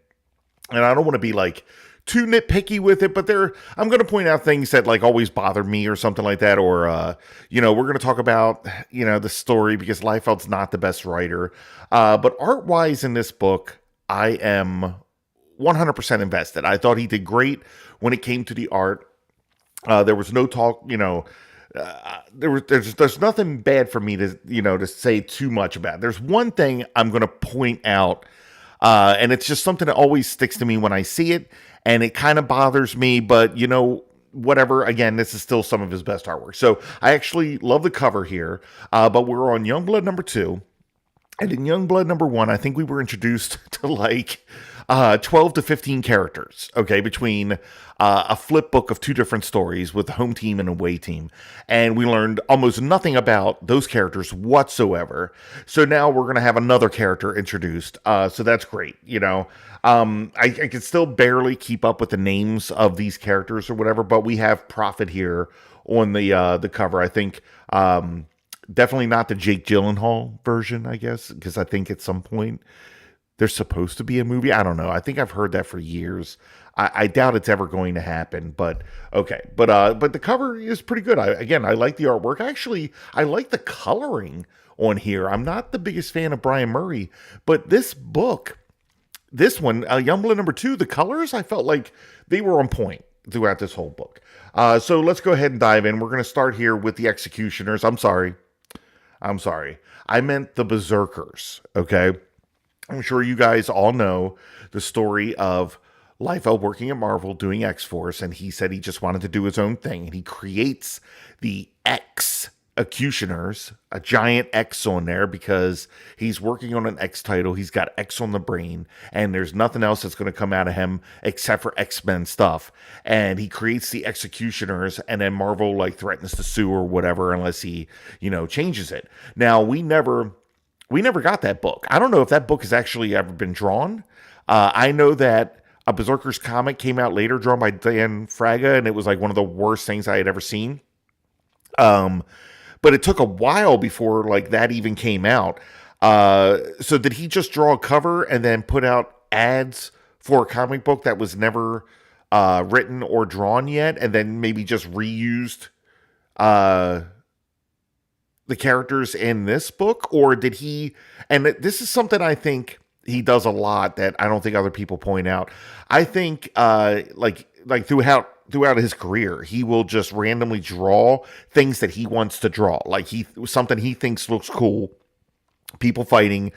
And I don't want to be like too nitpicky with it, but I'm going to point out things that like always bother me or something like that. Or, we're going to talk about, the story, because Liefeld's not the best writer. But art-wise in this book, I am 100% invested. I thought he did great when it came to the art. There was no talk, there's nothing bad for me to say too much about. There's one thing I'm going to point out, and it's just something that always sticks to me when I see it, and it kind of bothers me, but whatever. Again, this is still some of his best artwork. So I actually love the cover here, but we're on Youngblood number two. And in Youngblood number one, I think we were introduced to like 12 to 15 characters, okay, between a flip book of two different stories with the home team and away team. And we learned almost nothing about those characters whatsoever. So now we're going to have another character introduced. So that's great. I can still barely keep up with the names of these characters or whatever, but we have Prophet here on the cover. I think definitely not the Jake Gyllenhaal version, I guess, because I think at some point there's supposed to be a movie. I don't know. I think I've heard that for years. I doubt it's ever going to happen, but okay. But the cover is pretty good. I like the artwork. Actually, I like the coloring on here. I'm not the biggest fan of Brian Murray, but this book, this one, Youngblood number two, the colors, I felt like they were on point throughout this whole book. So let's go ahead and dive in. We're going to start here with the Executioners. I'm sorry. I meant the Berserkers, okay? I'm sure you guys all know the story of Liefeld working at Marvel doing X-Force, and he said he just wanted to do his own thing, and he creates the Executioners, a giant X on there, because he's working on an X title. He's got X on the brain, and there's nothing else that's going to come out of him except for X-Men stuff. And he creates the Executioners, and then Marvel like threatens to sue or whatever unless he, changes it. Now, we never got that book. I don't know if that book has actually ever been drawn. I know that a Berserkers comic came out later, drawn by Dan Fraga, and it was like one of the worst things I had ever seen. But it took a while before like that even came out. So did he just draw a cover and then put out ads for a comic book that was never written or drawn yet, and then maybe just reused the characters in this book? Or did he, and this is something I think he does a lot that I don't think other people point out. I think like throughout his career, he will just randomly draw things that he wants to draw. Like something he thinks looks cool, people fighting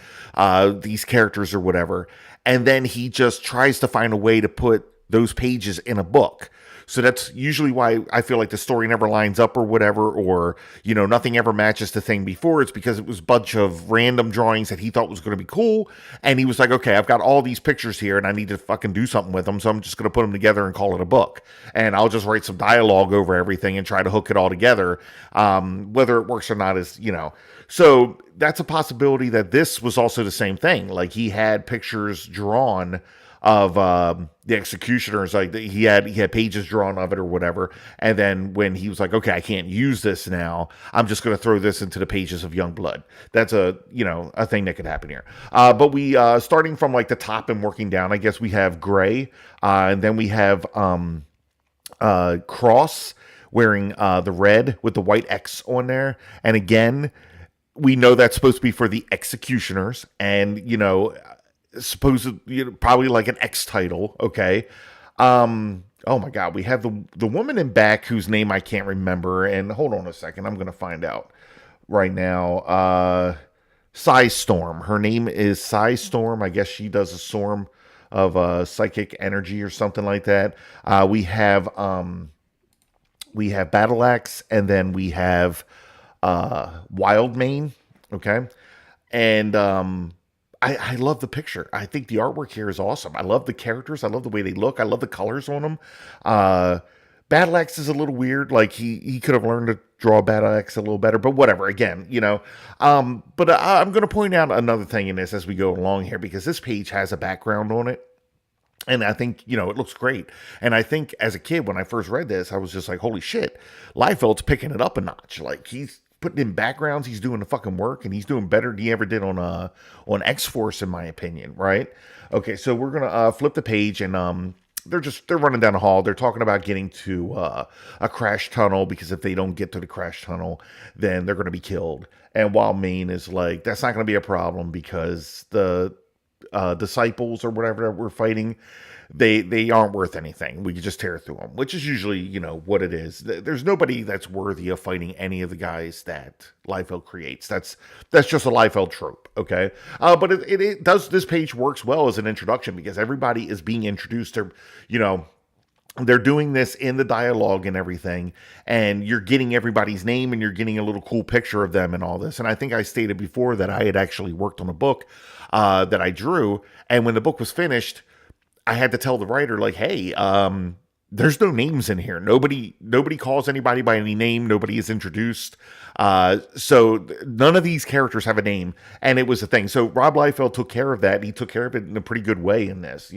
these characters or whatever, and then he just tries to find a way to put those pages in a book. So that's usually why I feel like the story never lines up or whatever, or, nothing ever matches the thing before. It's because it was a bunch of random drawings that he thought was going to be cool. And he was like, okay, I've got all these pictures here and I need to fucking do something with them. So I'm just going to put them together and call it a book. And I'll just write some dialogue over everything and try to hook it all together. Whether it works or not is. So that's a possibility that this was also the same thing. Like he had pictures drawn of the executioners, like he had pages drawn of it or whatever, and then when he was like, okay, I can't use this now, I'm just going to throw this into the pages of Youngblood. That's a thing that could happen here. But we starting from like the top and working down, I guess we have Gray, and then we have Cross wearing the red with the white X on there, and again, we know that's supposed to be for the executioners, and supposed probably like an X title. Okay. Oh my God, we have the woman in back whose name I can't remember, and hold on a second, I'm gonna find out right now. Psy Storm. Her name is Psy Storm. I guess she does a storm of psychic energy or something like that. We have Battle Axe, and then we have Wildmane. Okay. And I love the picture. I think the artwork here is awesome. I love the characters. I love the way they look. I love the colors on them. Battle Axe is a little weird. Like he could have learned to draw Battle Axe a little better, but whatever. Again, But I'm going to point out another thing in this as we go along here, because this page has a background on it. And I think, it looks great. And I think as a kid, when I first read this, I was just like, holy shit, Liefeld's picking it up a notch. Like he's putting in backgrounds, he's doing the fucking work, and he's doing better than he ever did on X-Force, in my opinion, right? Okay, so we're gonna flip the page, and they're running down the hall. They're talking about getting to a crash tunnel, because if they don't get to the crash tunnel, then they're gonna be killed. And Wildmane is like, that's not gonna be a problem, because the disciples or whatever that we're fighting, they aren't worth anything. We could just tear through them, which is usually what it is. There's nobody that's worthy of fighting any of the guys that Liefeld creates. That's just a Liefeld trope. Okay. But it does, this page works well as an introduction, because everybody is being introduced to, they're doing this in the dialogue and everything, and you're getting everybody's name, and you're getting a little cool picture of them and all this. And I think I stated before that I had actually worked on a book that I drew, and when the book was finished, I had to tell the writer, like, hey, there's no names in here. Nobody calls anybody by any name. Nobody is introduced. So none of these characters have a name, and it was a thing. So Rob Liefeld took care of that, and he took care of it in a pretty good way in this,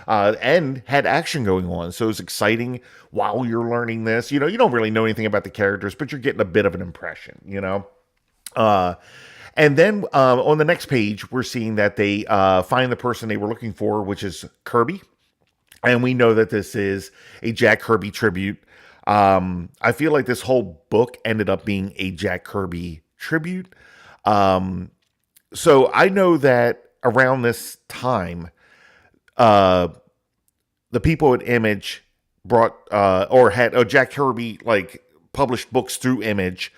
and had action going on. So it was exciting while you're learning this. You don't really know anything about the characters, but you're getting a bit of an impression, And then on the next page, we're seeing that they find the person they were looking for, which is Kirby. And we know that this is a Jack Kirby tribute. I feel like this whole book ended up being a Jack Kirby tribute. So I know that around this time, the people at Image brought or had Jack Kirby like published books through Image,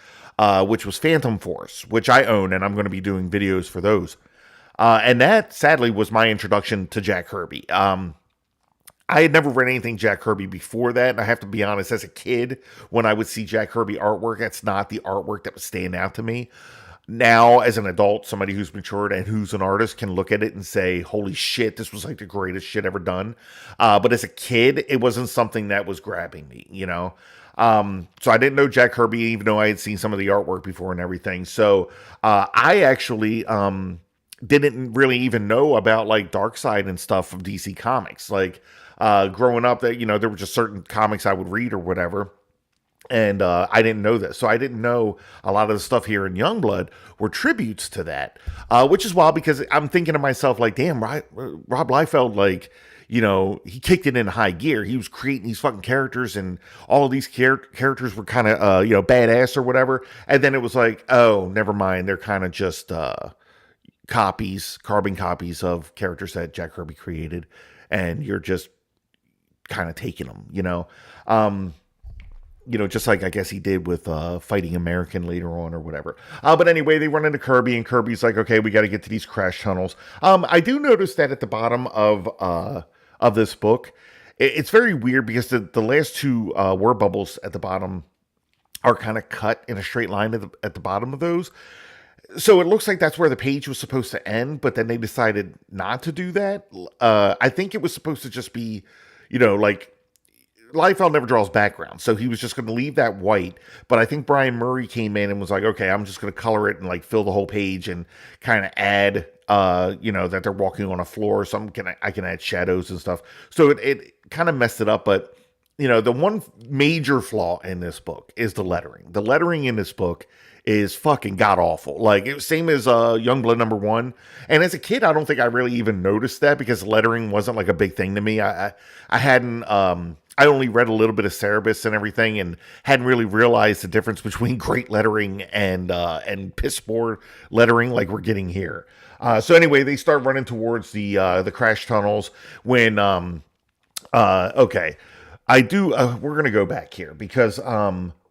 which was Phantom Force, which I own, and I'm going to be doing videos for those. And that, sadly, was my introduction to Jack Kirby. I had never read anything Jack Kirby before that, and I have to be honest, as a kid, when I would see Jack Kirby artwork, that's not the artwork that was standing out to me. Now, as an adult, somebody who's matured and who's an artist can look at it and say, holy shit, this was like the greatest shit ever done. But as a kid, it wasn't something that was grabbing me, So I didn't know Jack Kirby, even though I had seen some of the artwork before and everything. So I actually didn't really even know about like Darkseid and stuff from DC Comics. Like growing up, that there were just certain comics I would read or whatever. And I didn't know this. So I didn't know a lot of the stuff here in Youngblood were tributes to that, which is wild, because I'm thinking to myself, like, damn, Rob Liefeld, like, he kicked it in high gear. He was creating these fucking characters, and all of these characters were kind of, badass or whatever. And then it was like, oh, never mind. They're kind of just carbon copies of characters that Jack Kirby created. And you're just kind of taking them, just like I guess he did with Fighting American later on or whatever. But anyway, they run into Kirby, and Kirby's like, okay, we got to get to these crash tunnels. I do notice that at the bottom of this book, it's very weird because the last two word bubbles at the bottom are kind of cut in a straight line at the bottom of those. So it looks like that's where the page was supposed to end, but then they decided not to do that. I think it was supposed to just be, like Liefeld never draws background, so he was just going to leave that white. But I think Brian Murray came in and was like, okay, I'm just going to color it and like fill the whole page and kind of add, that they're walking on a floor. So I can add shadows and stuff. So it kind of messed it up. But the one major flaw in this book is the lettering. The lettering in this book is fucking god awful. Like it was same as Youngblood #1. And as a kid, I don't think I really even noticed that because lettering wasn't like a big thing to me. I hadn't I only read a little bit of Cerebus and everything and hadn't really realized the difference between great lettering and piss poor lettering like we're getting here. So anyway, they start running towards the crash tunnels when okay. We're going to go back here because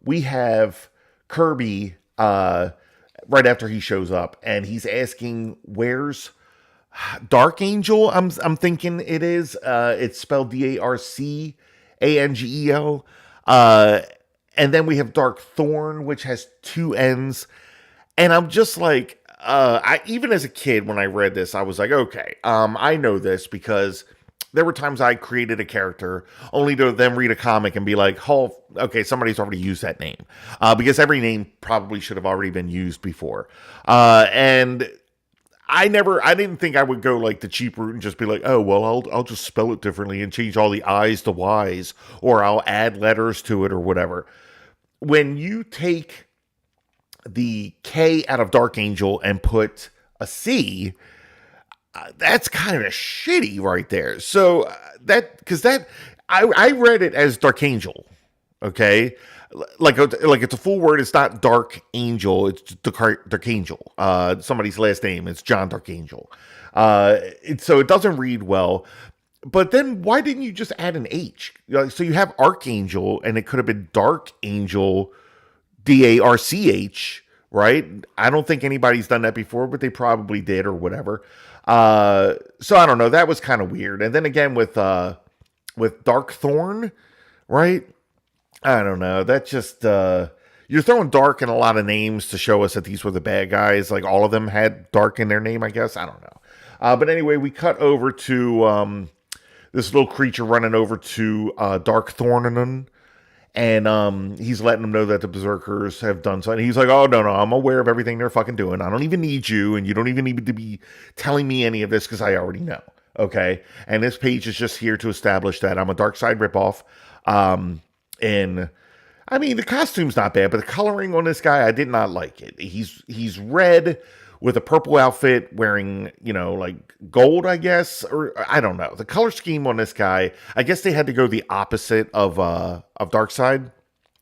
we have Kirby right after he shows up and he's asking, where's Dark Angel? I'm thinking it is. It's spelled DarkAngel. And then we have Dark Thorn, which has two N's. And I'm just like, even as a kid, when I read this, I was like, okay, I know this because there were times I created a character only to then read a comic and be like, oh, okay, somebody's already used that name. Because every name probably should have already been used before. And I didn't think I would go like the cheap route and just be like, oh, well, I'll just spell it differently and change all the I's to Y's, or I'll add letters to it or whatever. When you take the K out of Dark Angel and put a C, that's kind of shitty right there. So I read it as Dark Angel, okay? Like it's a full word. It's not Dark Angel. It's Dark Angel. Somebody's last name. It's John Dark Angel. So it doesn't read well. But then why didn't you just add an H? So you have Archangel, and it could have been Dark Angel, DARCH, right? I don't think anybody's done that before, but they probably did or whatever. So I don't know. That was kind of weird. And then again with Dark Thorn, right? I don't know. That just you're throwing dark in a lot of names to show us that these were the bad guys. Like all of them had dark in their name, I guess. I don't know. But anyway, we cut over to this little creature running over to Dark Thornanon. And he's letting them know that the Berserkers have done something. He's like, oh, no, I'm aware of everything they're fucking doing. I don't even need you, and you don't even need to be telling me any of this because I already know. Okay? And this page is just here to establish that I'm a Dark Side ripoff. And I mean, the costume's not bad, but the coloring on this guy, I did not like it. He's red with a purple outfit, wearing, like gold, I guess, or I don't know. The color scheme on this guy, I guess they had to go the opposite of Darkseid,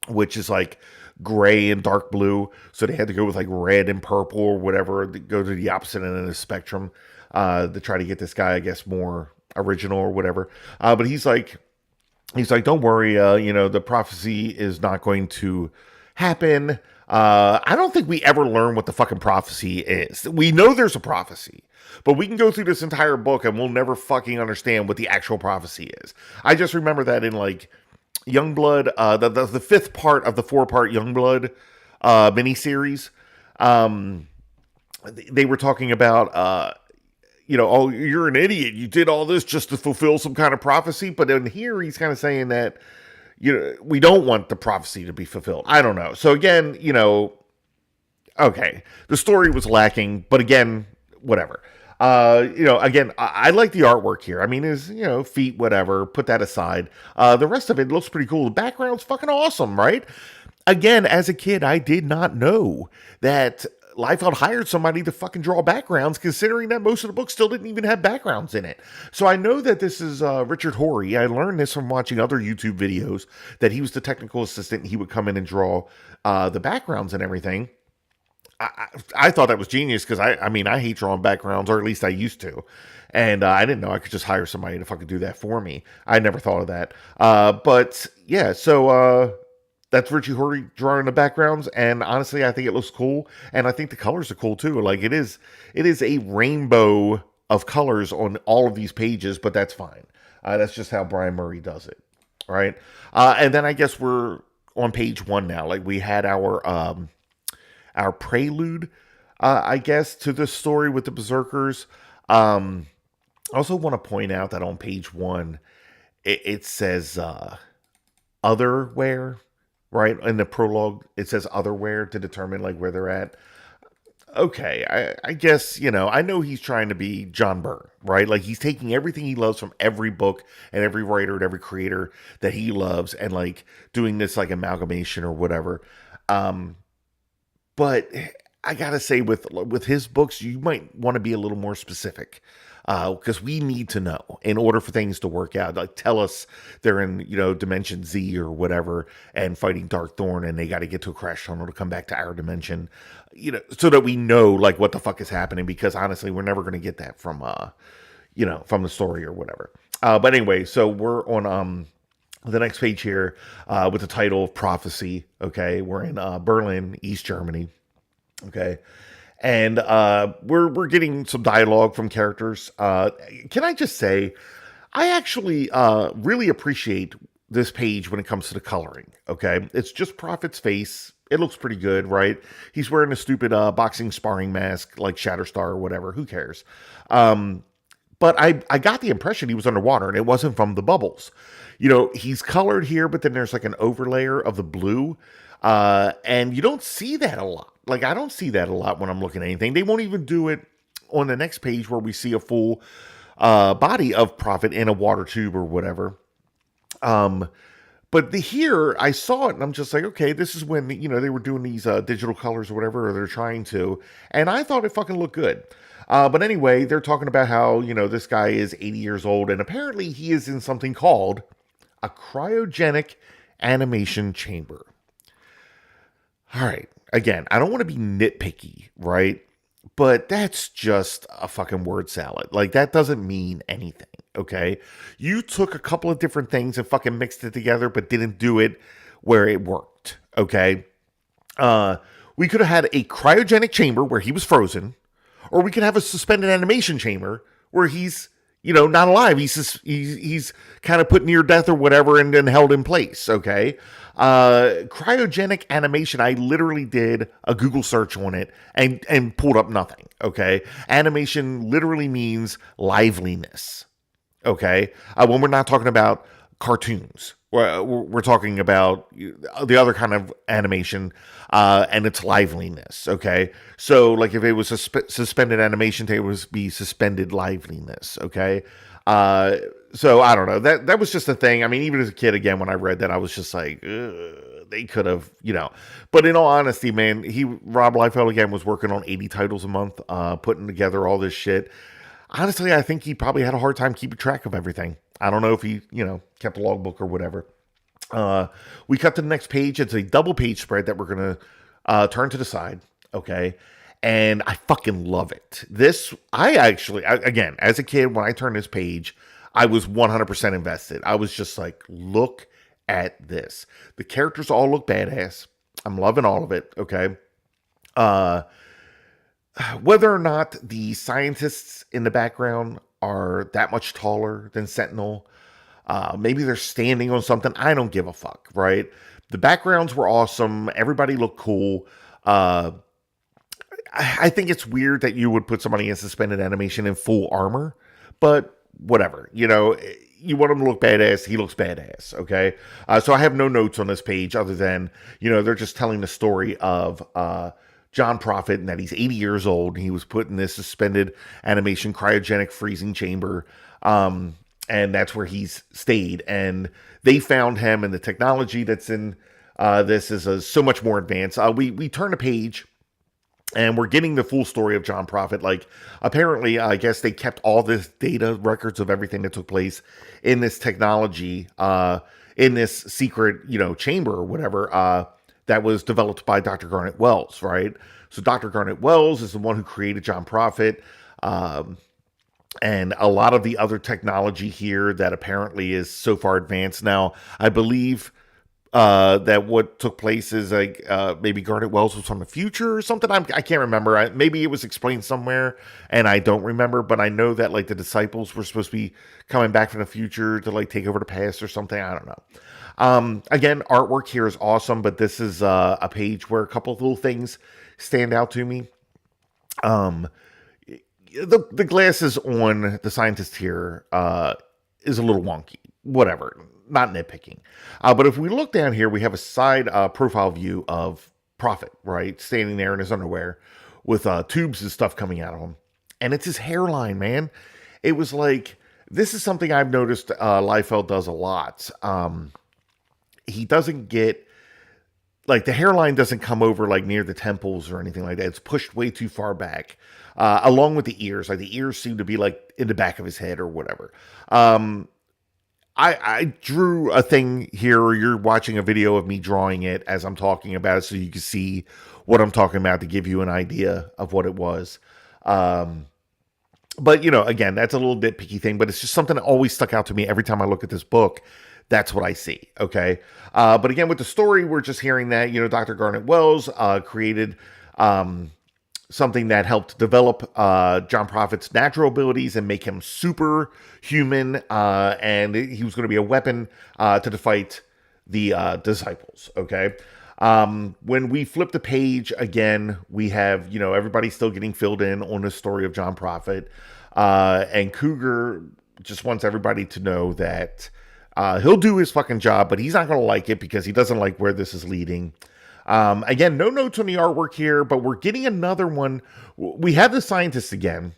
which is like gray and dark blue. So they had to go with like red and purple or whatever, go to the opposite end of the spectrum to try to get this guy, I guess, more original or whatever. But he's like, don't worry, the prophecy is not going to happen. I don't think we ever learn what the fucking prophecy is. We know there's a prophecy, but we can go through this entire book and we'll never fucking understand what the actual prophecy is. I just remember that in like Youngblood, the fifth part of the 4-part Youngblood miniseries, they were talking about, oh, you're an idiot. You did all this just to fulfill some kind of prophecy. But in here, he's kind of saying that, we don't want the prophecy to be fulfilled. I don't know. So again, okay, the story was lacking, but again, whatever. Again, I like the artwork here. I mean, his, feet, whatever, put that aside. The rest of it looks pretty cool. The background's fucking awesome, right? Again, as a kid, I did not know that Liefeld hired somebody to fucking draw backgrounds, considering that most of the books still didn't even have backgrounds in it. So I know that this is Richard Horry. I learned this from watching other YouTube videos, that he was the technical assistant and he would come in and draw the backgrounds and everything. I thought that was genius because I hate drawing backgrounds, or at least I used to. And I didn't know I could just hire somebody to fucking do that for me. I never thought of that. But yeah, so that's Richie Horry drawing the backgrounds, and honestly, I think it looks cool, and I think the colors are cool too. Like it is a rainbow of colors on all of these pages, but that's fine. That's just how Brian Murray does it, right? And then I guess we're on page one now. Like we had our prelude, I guess, to this story with the Berserkers. I also want to point out that on page one, it says otherwhere, right? In the prologue, it says otherwhere to determine like where they're at. Okay, I guess, I know he's trying to be John Byrne, right? Like he's taking everything he loves from every book and every writer and every creator that he loves and like doing this like amalgamation or whatever. Um, but I gotta say, with his books, you might want to be a little more specific, because we need to know in order for things to work out. Like, tell us they're in Dimension Z or whatever and fighting Dark Thorn, and they got to get to a crash tunnel to come back to our dimension, so that we know like what the fuck is happening. Because honestly, we're never gonna get that from the story or whatever. But anyway, so we're on the next page here, with the title of Prophecy. Okay, we're in Berlin, East Germany. Okay, and we're getting some dialogue from characters. Can I just say, I actually really appreciate this page when it comes to the coloring. Okay, it's just Prophet's face. It looks pretty good, right? He's wearing a stupid boxing sparring mask like Shatterstar or whatever. Who cares? But I got the impression he was underwater and it wasn't from the bubbles. He's colored here, but then there's like an overlayer of the blue. And you don't see that a lot. Like, I don't see that a lot when I'm looking at anything. They won't even do it on the next page where we see a full body of Prophet in a water tube or whatever. But here I saw it and I'm just like, okay, this is when, they were doing these digital colors or whatever, or they're trying to. And I thought it fucking looked good. But anyway, they're talking about how, this guy is 80 years old and apparently he is in something called a cryogenic animation chamber. All right. Again, I don't want to be nitpicky, right? But that's just a fucking word salad. Like, that doesn't mean anything, okay? You took a couple of different things and fucking mixed it together, but didn't do it where it worked, okay? We could have had a cryogenic chamber where he was frozen, or we could have a suspended animation chamber where he's, not alive. He's kind of put near death or whatever and then held in place, okay? Cryogenic animation, I literally did a Google search on it and pulled up nothing, okay? Animation literally means liveliness, okay? When we're not talking about cartoons, we're talking about the other kind of animation, and its liveliness, okay? So, like, if it was suspended animation, it would be suspended liveliness, okay? So I don't know. That was just a thing. I mean, even as a kid, again, when I read that, I was just like, they could have, But in all honesty, man, Rob Liefeld again was working on 80 titles a month, putting together all this shit. Honestly, I think he probably had a hard time keeping track of everything. I don't know if he, kept a logbook or whatever. We cut to the next page. It's a double page spread that we're gonna turn to the side. Okay. And I fucking love it. Again, as a kid, when I turned this page, I was 100% invested. I was just like, look at this. The characters all look badass. I'm loving all of it. Okay. Whether or not the scientists in the background are that much taller than Sentinel, maybe they're standing on something, I don't give a fuck, right? The backgrounds were awesome. Everybody looked cool. I think it's weird that you would put somebody in suspended animation in full armor, but whatever. You want him to look badass, he looks badass, okay? So I have no notes on this page other than, they're just telling the story of John Prophet and that he's 80 years old. And he was put in this suspended animation cryogenic freezing chamber, and that's where he's stayed. And they found him, and the technology that's in this is so much more advanced. We turn a page, and we're getting the full story of John Prophet. Like, apparently, I guess they kept all this data, records of everything that took place in this technology, in this secret, chamber or whatever, that was developed by Dr. Garnet Wells, right? So Dr. Garnet Wells is the one who created John Prophet, and a lot of the other technology here that apparently is so far advanced now. I believe that what took place is like maybe Garnet Wells was from the future or something. I can't remember. Maybe it was explained somewhere and I don't remember, but I know that like the disciples were supposed to be coming back from the future to like take over the past or something. I don't know. Again, artwork here is awesome, but this is a page where a couple of little things stand out to me. Um, the glasses on the scientist here is a little wonky. Whatever, not nitpicking. But if we look down here, we have a side profile view of Prophet, right, standing there in his underwear with tubes and stuff coming out of him, and it's his hairline, man. It was like this is something I've noticed Liefeld does a lot. He doesn't get like the hairline doesn't come over like near the temples or anything like that. It's pushed way too far back, along with the ears. Like the ears seem to be like in the back of his head or whatever. I drew a thing here, or you're watching a video of me drawing it as I'm talking about it, so you can see what I'm talking about to give you an idea of what it was. But you know, again, that's a little nitpicky thing, but it's just something that always stuck out to me every time I look at this book. That's what I see. Okay. But again, with the story, we're just hearing that, you know, Dr. Garnet Wells created something that helped develop John Prophet's natural abilities and make him superhuman. And he was going to be a weapon to fight the disciples. Okay. When we flip the page again, we have, you know, everybody still getting filled in on the story of John Prophet. And Cougar just wants everybody to know that he'll do his fucking job, but he's not going to like it because he doesn't like where this is leading. Again, no notes on the artwork here, but we're getting another one. We have the scientist again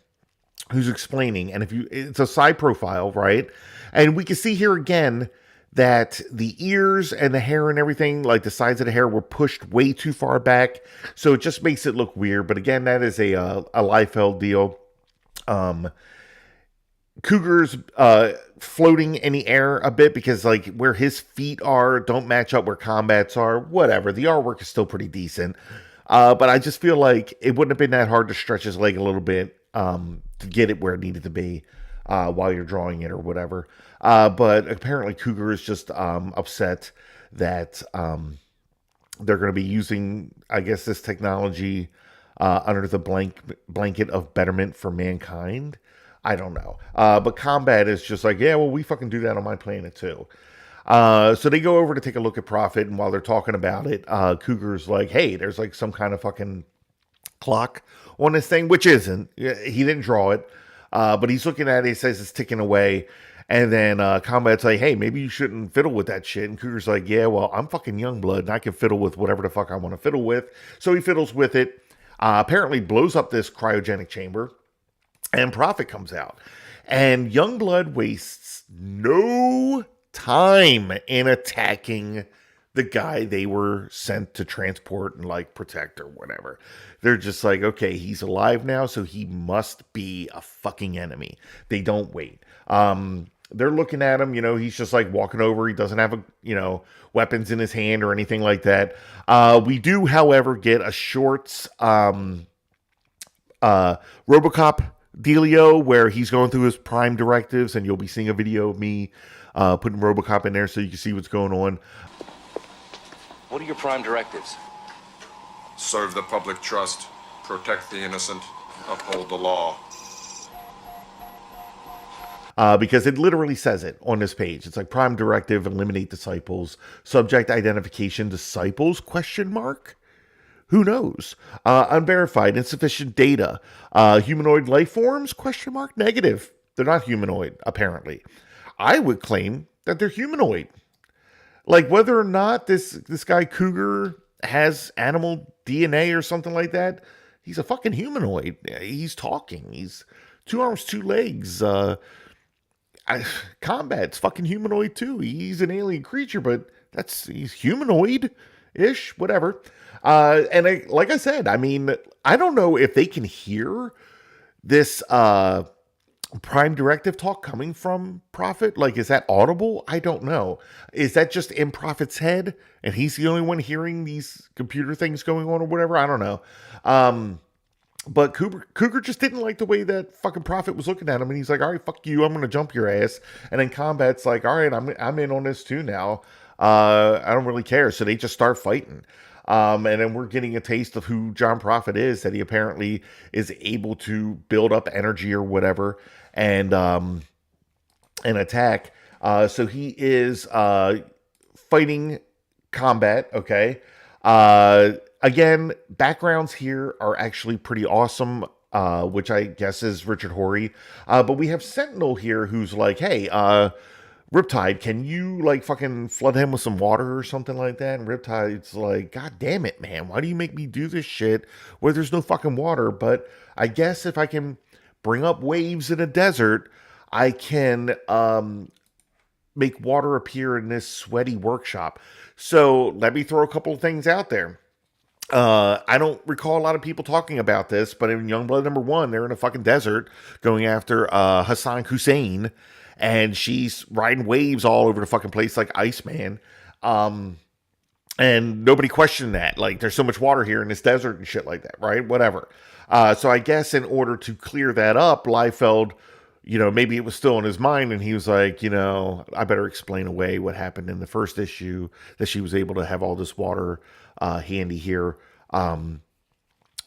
who's explaining, and it's a side profile, right? And we can see here again that the ears and the hair and everything, like the sides of the hair, were pushed way too far back, so it just makes it look weird. But again, that is a Liefeld deal. Cougar's floating in the air a bit because like where his feet are don't match up where Combat's are. Whatever, the artwork is still pretty decent, but I just feel like it wouldn't have been that hard to stretch his leg a little bit to get it where it needed to be while you're drawing it or whatever. But apparently Cougar is just upset that they're going to be using, I guess, this technology under the blanket of betterment for mankind. I don't know. But Combat is just like, yeah, well, we fucking do that on my planet too. So they go over to take a look at Prophet, and while they're talking about it, Cougar's like, hey, there's like some kind of fucking clock on this thing, which isn't. He didn't draw it, but he's looking at it, he says it's ticking away. And then Combat's like, hey, maybe you shouldn't fiddle with that shit. And Cougar's like, yeah, well, I'm fucking Youngblood, and I can fiddle with whatever the fuck I want to fiddle with. So he fiddles with it, apparently blows up this cryogenic chamber, and Prophet comes out. And Youngblood wastes no time in attacking the guy they were sent to transport and like protect or whatever. They're just like, okay, he's alive now, so he must be a fucking enemy. They don't wait. They're looking at him, you know, he's just like walking over. He doesn't have weapons in his hand or anything like that. We do, however, get a short RoboCop dealio where he's going through his prime directives, and you'll be seeing a video of me putting RoboCop in there so you can see what's going on. What are your prime directives? Serve the public trust, protect the innocent, uphold the law. Because it literally says it on this page. It's like prime directive, eliminate disciples, subject identification, disciples, question mark? Who knows? Unverified, insufficient data. Humanoid life forms, question mark, negative. They're not humanoid, apparently. I would claim that they're humanoid. Like whether or not this guy Cougar has animal DNA or something like that, he's a fucking humanoid. He's talking. He's 2 arms, 2 legs. Combat's fucking humanoid too. He's an alien creature, but he's humanoid-ish, whatever. And like I said, I mean, I don't know if they can hear this prime directive talk coming from Prophet. Like, is that audible? I don't know. Is that just in Prophet's head and he's the only one hearing these computer things going on or whatever? I don't know. But Cougar just didn't like the way that fucking Prophet was looking at him, and he's like, all right, fuck you, I'm gonna jump your ass. And then Combat's like, all right, I'm in on this too now. I don't really care. So they just start fighting. And then we're getting a taste of who John Prophet is, that he apparently is able to build up energy or whatever and attack. So he is fighting combat, okay? Again, backgrounds here are actually pretty awesome, which I guess is Richard Horry. But we have Sentinel here who's like, hey, Riptide, can you like fucking flood him with some water or something like that? And Riptide's like, God damn it, man, why do you make me do this shit where there's no fucking water? But I guess if I can bring up waves in a desert, I can make water appear in this sweaty workshop. So let me throw a couple of things out there. I don't recall a lot of people talking about this, but in Youngblood #1, they're in a fucking desert going after Hassan Hussein, and she's riding waves all over the fucking place like Iceman. And nobody questioned that. Like, there's so much water here in this desert and shit like that, right? Whatever. So I guess in order to clear that up, Liefeld, maybe it was still in his mind, and he was like, I better explain away what happened in the first issue, that she was able to have all this water handy here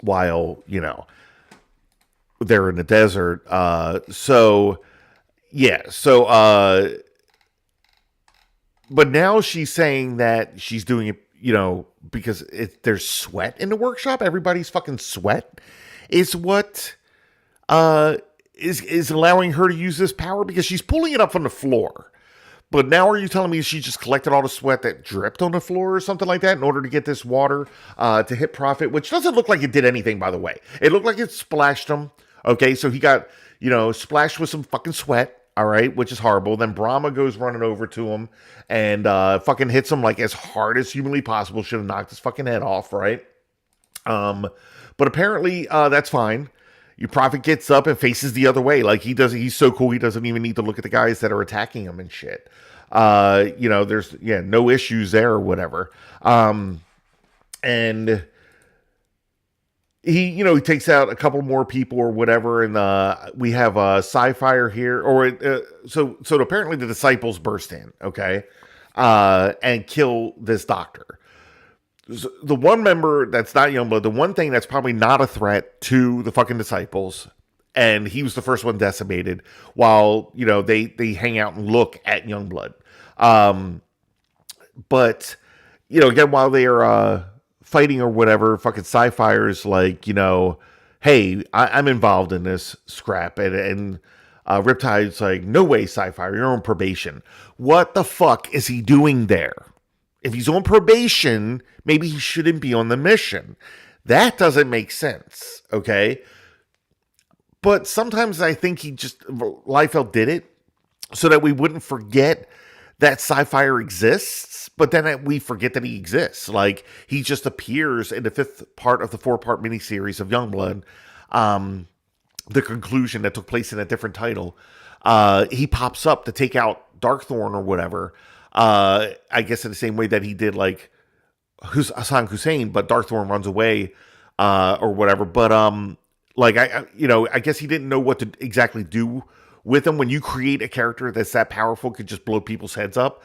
while, they're in the desert. But now she's saying that she's doing it, because there's sweat in the workshop. Everybody's fucking sweat is what is allowing her to use this power, because she's pulling it up from the floor. But now are you telling me she just collected all the sweat that dripped on the floor or something like that in order to get this water to hit Prophet, which doesn't look like it did anything, by the way. It looked like it splashed him. Okay, so he got, splashed with some fucking sweat. All right, which is horrible. Then Brahma goes running over to him and fucking hits him like as hard as humanly possible. Should have knocked his fucking head off, right? But apparently that's fine. Your Prophet gets up and faces the other way. Like he's so cool, he doesn't even need to look at the guys that are attacking him and shit. There's no issues there or whatever. And he takes out a couple more people or whatever, and we have Sci-Fire here, so apparently the disciples burst in, okay, and kill this doctor. So the one member that's not Youngblood, the one thing that's probably not a threat to the fucking disciples, and he was the first one decimated, while they hang out and look at Youngblood. But again, while they are fighting or whatever, fucking Sci-Fire's like, hey, I'm involved in this scrap, and Riptide's like, no way, Sci-Fire, you're on probation. What the fuck is he doing there? If he's on probation, maybe he shouldn't be on the mission. That doesn't make sense, okay? But sometimes I think Liefeld did it so that we wouldn't forget that Sci-Fire exists, but then we forget that he exists. Like, he just appears in the 5th part of the 4-part miniseries of Youngblood, the conclusion that took place in a different title. He pops up to take out Darkthorn or whatever, I guess in the same way that he did, like, Hassan Hussein, but Darkthorn runs away, or whatever. But, I guess he didn't know what to exactly do with him. When you create a character that's that powerful, could just blow people's heads up,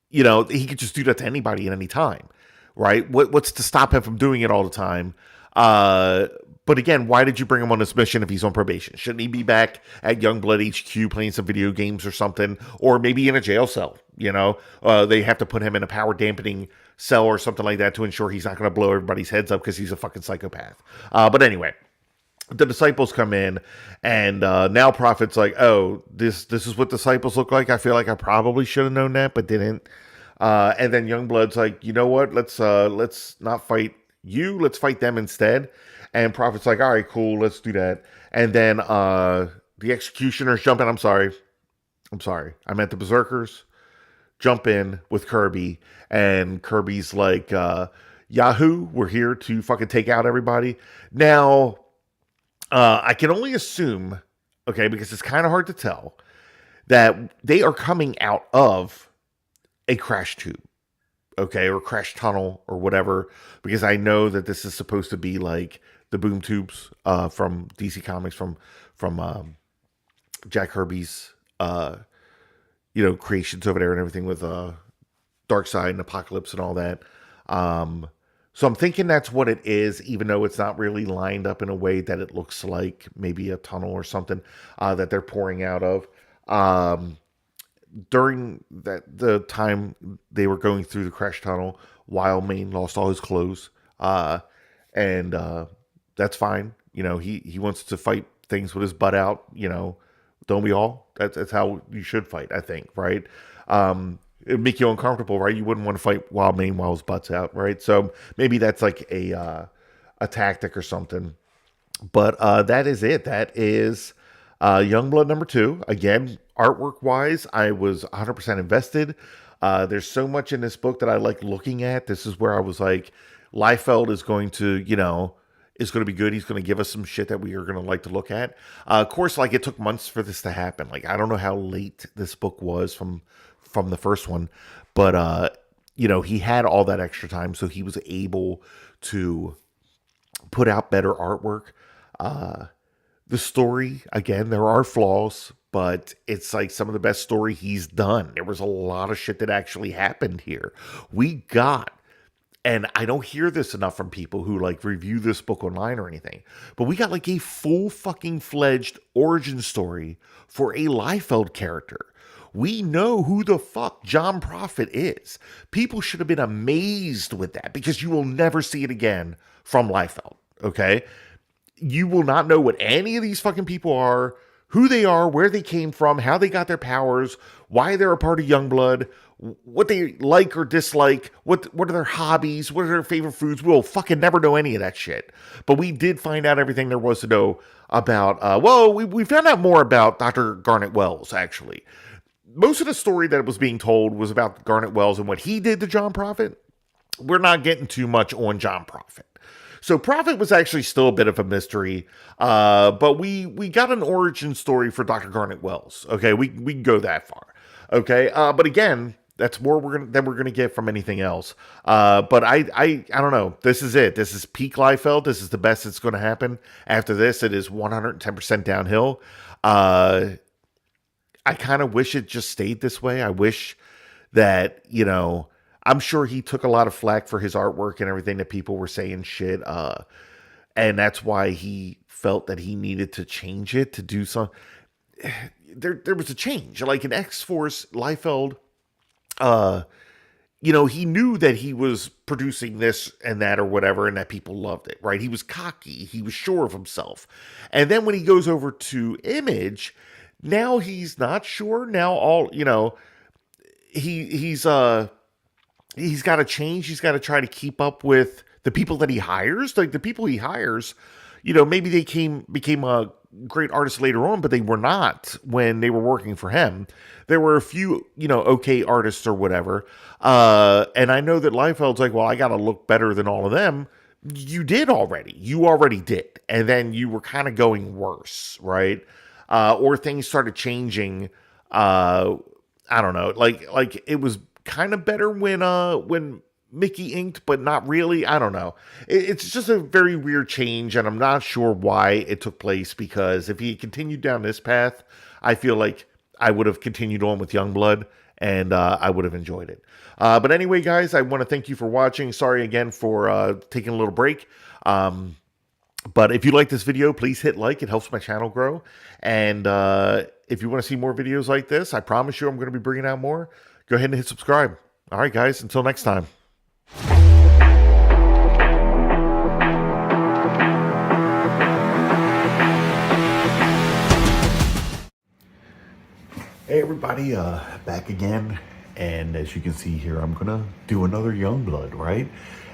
he could just do that to anybody at any time, right? What's to stop him from doing it all the time? But again, why did you bring him on this mission if he's on probation? Shouldn't he be back at Youngblood HQ playing some video games or something? Or maybe in a jail cell, They have to put him in a power dampening cell or something like that to ensure he's not going to blow everybody's heads up because he's a fucking psychopath. But anyway, the disciples come in, and now Prophet's like, oh, this is what disciples look like. I feel like I probably should have known that, but didn't. And then Youngblood's like, you know what? Let's not fight you. Let's fight them instead. And Prophet's like, all right, cool, let's do that. And then the executioners jump in. I'm sorry. I meant the berserkers jump in with Kirby, and Kirby's like, Yahoo, we're here to fucking take out everybody. Now, I can only assume, okay, because it's kind of hard to tell, that they are coming out of a crash tube, okay, or crash tunnel or whatever, because I know that this is supposed to be like the boom tubes from DC Comics, from Jack Kirby's creations over there and everything with Dark Side and Apocalypse and all that. So I'm thinking that's what it is, even though it's not really lined up in a way that it looks like maybe a tunnel or something that they're pouring out of. During the time they were going through the crash tunnel, Wildmane lost all his clothes, and that's fine. He wants to fight things with his butt out. Don't we all? That's how you should fight, I think, right? It'd make you uncomfortable, right? You wouldn't want to fight Wildmane while his butt's out, right? So maybe that's like a tactic or something. But that is it. That is Youngblood #2. Again, artwork wise, I was 100% invested. There's so much in this book that I like looking at. This is where I was like, Liefeld is going to, is going to be good. He's going to give us some shit that we are going to like to look at. Of course, like it took months for this to happen. Like I don't know how late this book was from the first one, but he had all that extra time, so he was able to put out better artwork. The story, again, there are flaws, but it's like some of the best story he's done. There was a lot of shit that actually happened here. We got, and I don't hear this enough from people who like review this book online or anything, but we got like a full fucking fledged origin story for a Liefeld character. We know who the fuck John Prophet is. People should have been amazed with that because you will never see it again from Liefeld, okay? You will not know what any of these fucking people are, who they are, where they came from, how they got their powers, why they're a part of Youngblood, what they like or dislike, what are their hobbies, what are their favorite foods. We'll fucking never know any of that shit. But we did find out everything there was to know about, we found out more about Dr. Garnet Wells, actually. Most of the story that was being told was about Garnet Wells and what he did to John Prophet. We're not getting too much on John Prophet. So Prophet was actually still a bit of a mystery, but we got an origin story for Dr. Garnet Wells. Okay, we can go that far. Okay, but again, that's more we're gonna get from anything else. But I don't know. This is it. This is peak Liefeld. This is the best that's going to happen. After this, it is 110% downhill. I kind of wish it just stayed this way. I wish that I'm sure he took a lot of flack for his artwork and everything that people were saying shit. And that's why he felt that he needed to change it to do some. There was a change. Like in X-Force, Liefeld, he knew that he was producing this and that or whatever, and that people loved it, right? He was cocky. He was sure of himself. And then when he goes over to Image, now he's not sure. Now he's got to change. He's got to try to keep up with the people that he hires. Like the people he hires, maybe they became a great artist later on, but they were not when they were working for him. There were a few, okay artists or whatever. And I know that Liefeld's like, well, I got to look better than all of them. You did already. You already did. And then you were kind of going worse, right? Or things started changing. I don't know. Like it was kind of better when Mickey inked, but not really. I don't know. It's just a very weird change, and I'm not sure why it took place, because if he continued down this path, I feel like I would have continued on with Youngblood, and I would have enjoyed it. But anyway, guys, I want to thank you for watching. Sorry again for taking a little break. But if you like this video, please hit like. It helps my channel grow. And if you want to see more videos like this, I promise you I'm going to be bringing out more. Go ahead and hit subscribe. All right, guys, until next time. Hey, everybody, back again. And as you can see here, I'm going to do another Youngblood, right?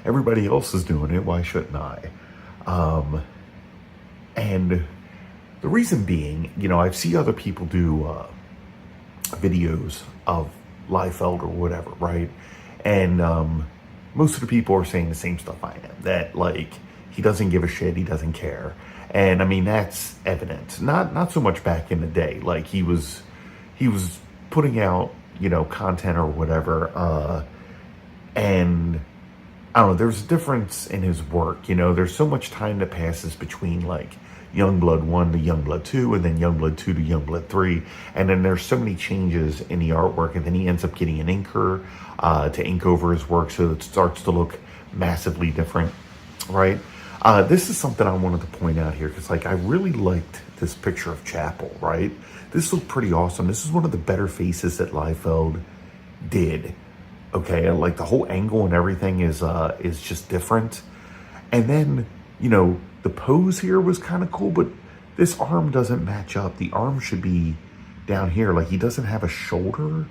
Everybody else is doing it. Why shouldn't I? And the reason being, I see other people do videos of Liefeld or whatever, right? And most of the people are saying the same stuff I am, that like he doesn't give a shit, he doesn't care. And I mean, that's evident. Not so much back in the day. Like he was putting out, content or whatever, and I don't know, there's a difference in his work. You know, there's so much time that passes between like Youngblood 1 to Youngblood 2, and then Youngblood 2 to Youngblood 3. And then there's so many changes in the artwork, and then he ends up getting an inker to ink over his work so it starts to look massively different, right? This is something I wanted to point out here because, like, I really liked this picture of Chapel, right? This looked pretty awesome. This is one of the better faces that Liefeld did. Okay, like the whole angle and everything is just different. And then, you know, the pose here was kind of cool, but this arm doesn't match up. The arm should be down here. Like, he doesn't have a shoulder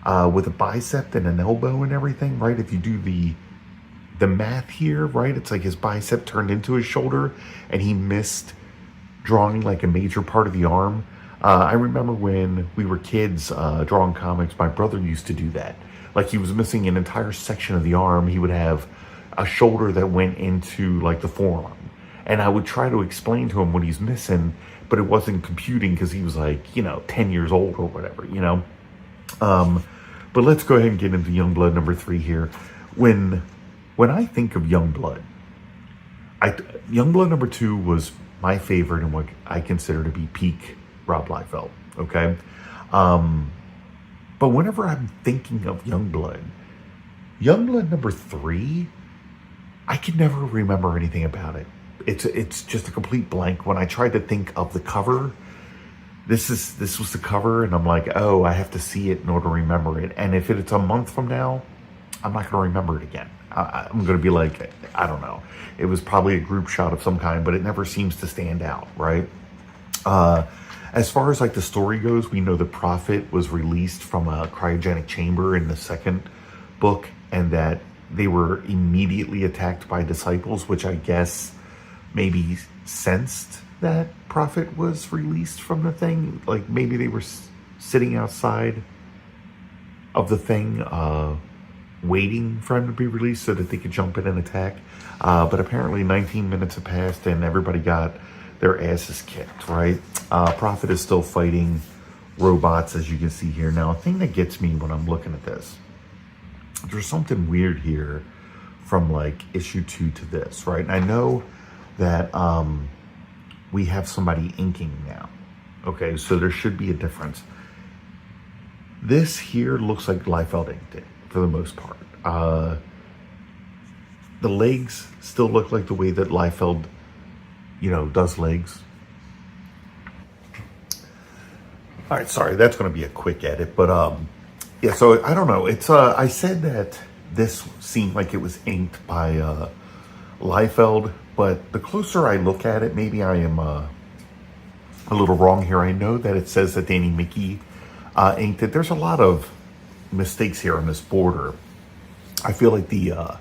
with a bicep and an elbow and everything, right? If you do the math here, right, it's like his bicep turned into his shoulder and he missed drawing like a major part of the arm. I remember when we were kids drawing comics, my brother used to do that. Like, he was missing an entire section of the arm. He would have a shoulder that went into like the forearm. And I would try to explain to him what he's missing, but it wasn't computing because he was like, you know, 10 years old or whatever, you know. But let's go ahead and get into Youngblood number 3 here. When I think of Youngblood, Youngblood number 2 was my favorite and what I consider to be peak Rob Liefeld, okay? But whenever I'm thinking of Youngblood number 3, I can never remember anything about it. It's just a complete blank. When I tried to think of the cover, this was the cover, and I'm like, oh, I have to see it in order to remember it. And if it's a month from now, I'm not going to remember it again. I'm going to be like, I don't know. It was probably a group shot of some kind, but it never seems to stand out, right? As far as like the story goes, we know the Prophet was released from a cryogenic chamber in the second book, and that they were immediately attacked by disciples, which I guess maybe sensed that Prophet was released from the thing. Like, maybe they were sitting outside of the thing, waiting for him to be released so that they could jump in and attack. But apparently 19 minutes have passed and everybody got their asses kicked, right? Prophet is still fighting robots, as you can see here. Now, a thing that gets me when I'm looking at this, there's something weird here from like issue 2 to this, right? And I know that we have somebody inking now. Okay, so there should be a difference. This here looks like Liefeld inked it for the most part. The legs still look like the way that Liefeld, you know, does legs. All right, sorry, that's going to be a quick edit, but yeah. So I don't know. It's I said that this seemed like it was inked by Liefeld, but the closer I look at it, maybe I am a little wrong here. I know that it says that Danny Mickey inked it. There's a lot of mistakes here on this border. I feel like the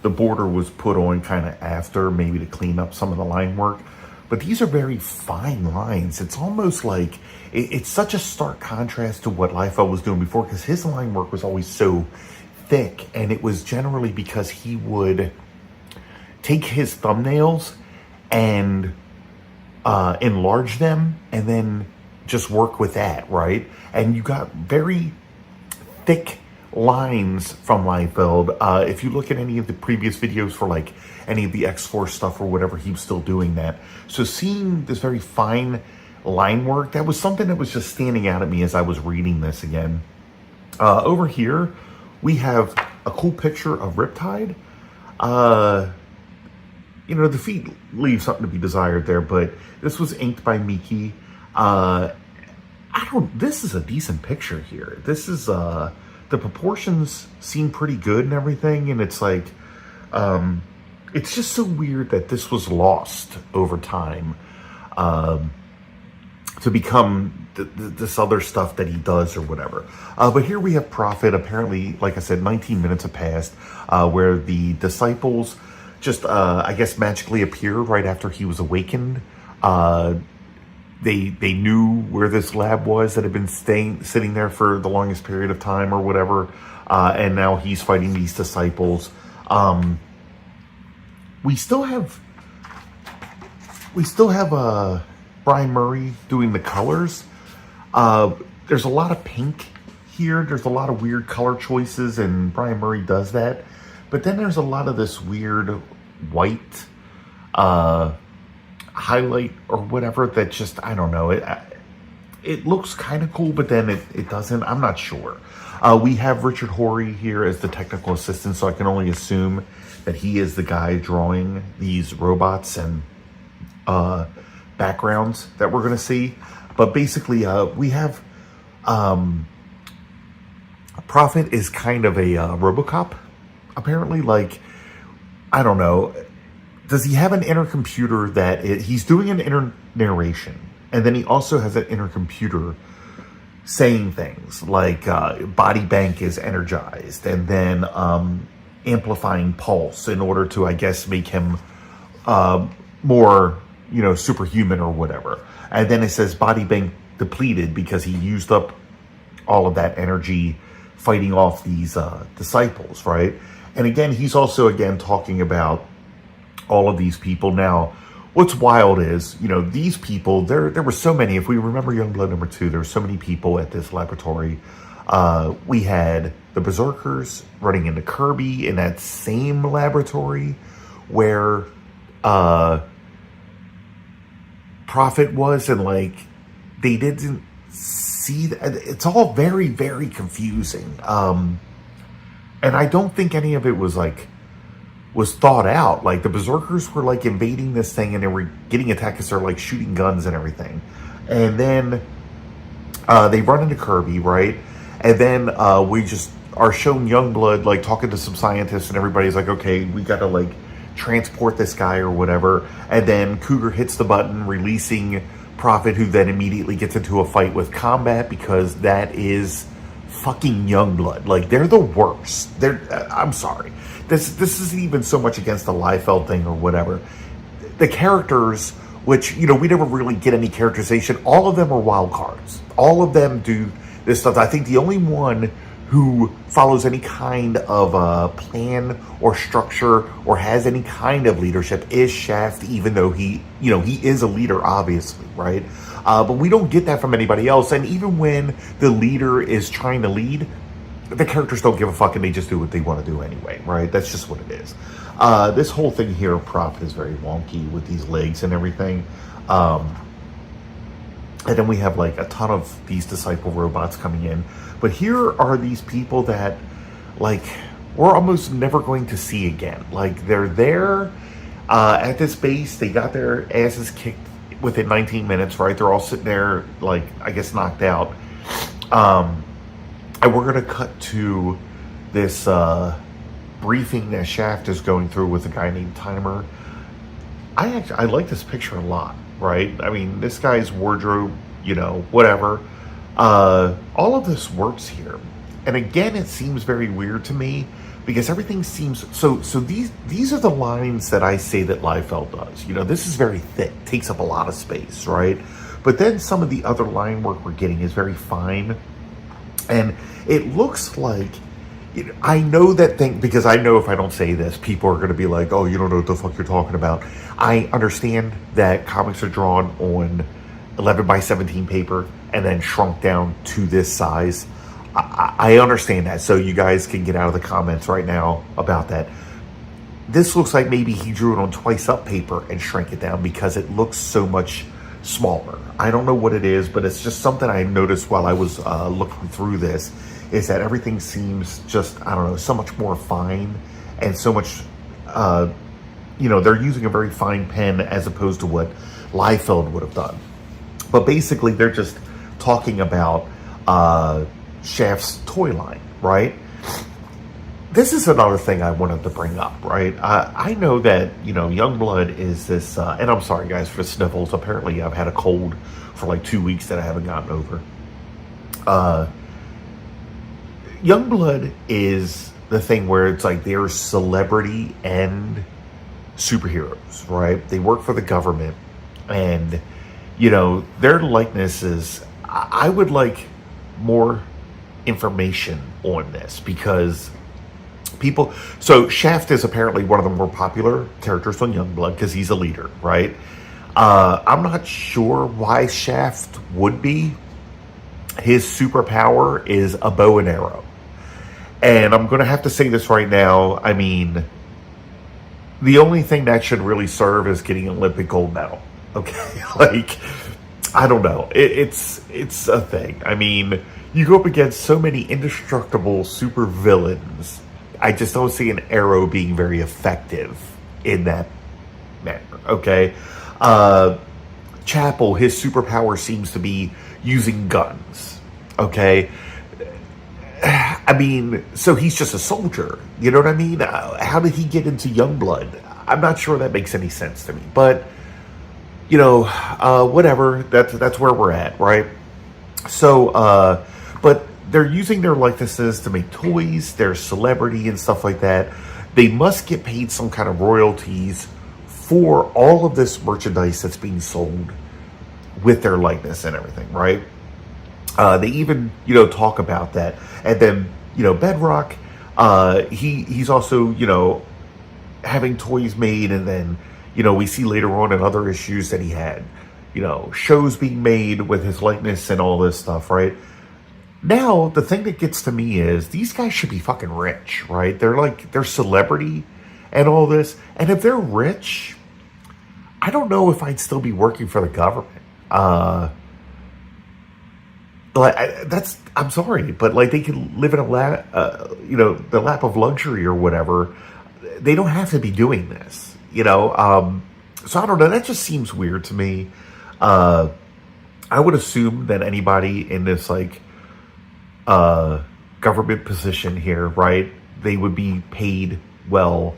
border was put on kind of after, maybe to clean up some of the line work. But these are very fine lines. It's almost like it's such a stark contrast to what Liefeld was doing before, because his line work was always so thick, and it was generally because he would take his thumbnails and enlarge them and then just work with that, right? And you got very thick lines from Liefeld. If you look at any of the previous videos for like any of the X-Force stuff or whatever, he was still doing that. So seeing this very fine line work, that was something that was just standing out at me as I was reading this again. Over here, we have a cool picture of Riptide. You know, the feet leave something to be desired there, but this was inked by Miki. This is a decent picture here. This is, the proportions seem pretty good and everything, and it's like, it's just so weird that this was lost over time to become this other stuff that he does or whatever. But here we have Prophet. Apparently, like I said, 19 minutes have passed, where the disciples just, I guess, magically appeared right after he was awakened. They knew where this lab was that had been sitting there for the longest period of time or whatever, and now he's fighting these disciples. We still have Brian Murray doing the colors. There's a lot of pink here. There's a lot of weird color choices, and Brian Murray does that. But then there's a lot of this weird white highlight or whatever that just, I don't know, it looks kind of cool, but then it doesn't. I'm not sure. We have Richard Horry here as the technical assistant, so I can only assume that he is the guy drawing these robots and backgrounds that we're going to see. But basically, we have Prophet is kind of a RoboCop, apparently. Like, I don't know. Does he have an inner computer that he's doing an inner narration, and then he also has an inner computer saying things like body bank is energized, and then amplifying pulse in order to, I guess, make him more, superhuman or whatever. And then it says body bank depleted because he used up all of that energy fighting off these disciples, right? And again, he's also talking about all of these people. Now, what's wild is, these people, there were so many. If we remember Youngblood number 2, there were so many people at this laboratory. We had the Berserkers running into Kirby in that same laboratory where Prophet was, and they didn't see that. It's all very, very confusing. And I don't think any of it was thought out. Like, the Berserkers were invading this thing, and they were getting attacked because they're shooting guns and everything. And then they run into Kirby, right? And then we just are shown Youngblood talking to some scientists, and everybody's like, okay, we gotta transport this guy or whatever. And then Cougar hits the button, releasing Prophet, who then immediately gets into a fight with Combat, because that is fucking Youngblood. They're the worst. I'm sorry. This isn't even so much against the Liefeld thing or whatever. The characters, which, we never really get any characterization, all of them are wild cards. All of them do this stuff. I think the only one who follows any kind of plan or structure or has any kind of leadership is Shaft, even though he is a leader, obviously, right? But we don't get that from anybody else. And even when the leader is trying to lead, the characters don't give a fuck, and they just do what they want to do anyway, right? That's just what it is. This whole thing here, Prophet, is very wonky with these legs and everything. And then we have a ton of these disciple robots coming in. But here are these people that we're almost never going to see again. They're there at this base. They got their asses kicked within 19 minutes, right? They're all sitting there, I guess, knocked out. And we're going to cut to this briefing that Shaft is going through with a guy named Timer. I like this picture a lot, right? I mean, this guy's wardrobe, whatever. All of this works here. And again, it seems very weird to me because everything seems so these are the lines that I say that Liefeld does. This is very thick, takes up a lot of space, right? But then some of the other line work we're getting is very fine. And it looks like, I know that thing, because I know if I don't say this, people are going to be like, oh, you don't know what the fuck you're talking about. I understand that comics are drawn on 11 by 17 paper and then shrunk down to this size. I understand that, so you guys can get out of the comments right now about that. This looks like maybe he drew it on twice up paper and shrank it down because it looks so much smaller. I don't know what it is, but it's just something I noticed while I was looking through this, is that everything seems just, I don't know, so much more fine and so much, they're using a very fine pen as opposed to what Liefeld would have done. But basically, they're just talking about Shaft's toy line, right? This is another thing I wanted to bring up, right? I know that, Youngblood is this, and I'm sorry, guys, for sniffles. Apparently, I've had a cold for 2 weeks that I haven't gotten over. Youngblood is the thing where it's they're celebrity and superheroes, right? They work for the government, and, their likeness is, I would like more information on this because so Shaft is apparently one of the more popular characters on Youngblood because he's a leader, right? I'm not sure why Shaft would be. His superpower is a bow and arrow. And I'm going to have to say this right now. I mean, the only thing that should really serve is getting an Olympic gold medal. Okay, like I don't know. It's a thing. I mean, you go up against so many indestructible super villains. I just don't see an arrow being very effective in that manner. Okay, Chapel, his superpower seems to be using guns. Okay, I mean, so he's just a soldier. You know what I mean? How did he get into Youngblood? I'm not sure that makes any sense to me. But whatever. That's where we're at, right? So, but they're using their likenesses to make toys, their celebrity and stuff like that. They must get paid some kind of royalties for all of this merchandise that's being sold with their likeness and everything, right? They even, talk about that. And then, Bedrock, he's also, having toys made. And then, we see later on in other issues that he had, shows being made with his likeness and all this stuff, right? Now, the thing that gets to me is these guys should be fucking rich, right? They're celebrity and all this. And if they're rich, I don't know if I'd still be working for the government. I'm sorry, but like they can live in the lap of luxury or whatever. They don't have to be doing this, So I don't know. That just seems weird to me. I would assume that anybody in this government position here, right? They would be paid well,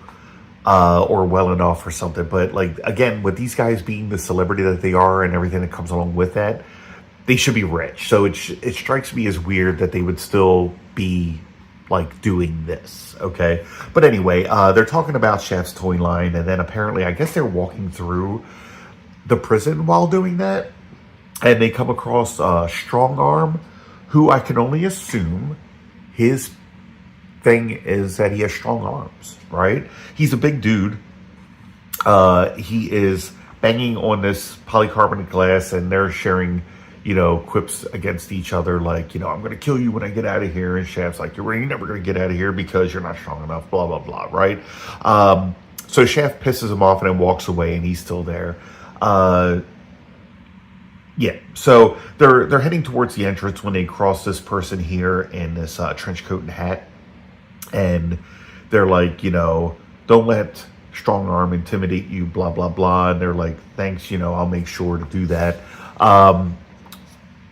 or well enough or something. But like again, with these guys being the celebrity that they are and everything that comes along with that, they should be rich. So it strikes me as weird that they would still be like doing this. Okay, but anyway, they're talking about Chef's toy line, and then apparently, I guess they're walking through the prison while doing that, and they come across Strong Arm, who I can only assume his thing is that he has strong arms, right? He's a big dude. He is banging on this polycarbonate glass, and they're sharing, quips against each other, like, I'm going to kill you when I get out of here. And Shaft's like, you're never going to get out of here because you're not strong enough, blah, blah, blah, right? So Shaft pisses him off and then walks away, and he's still there. Yeah, so they're heading towards the entrance when they cross this person here in this trench coat and hat. And they're like, don't let Strong Arm intimidate you, blah, blah, blah. And they're like, thanks, I'll make sure to do that.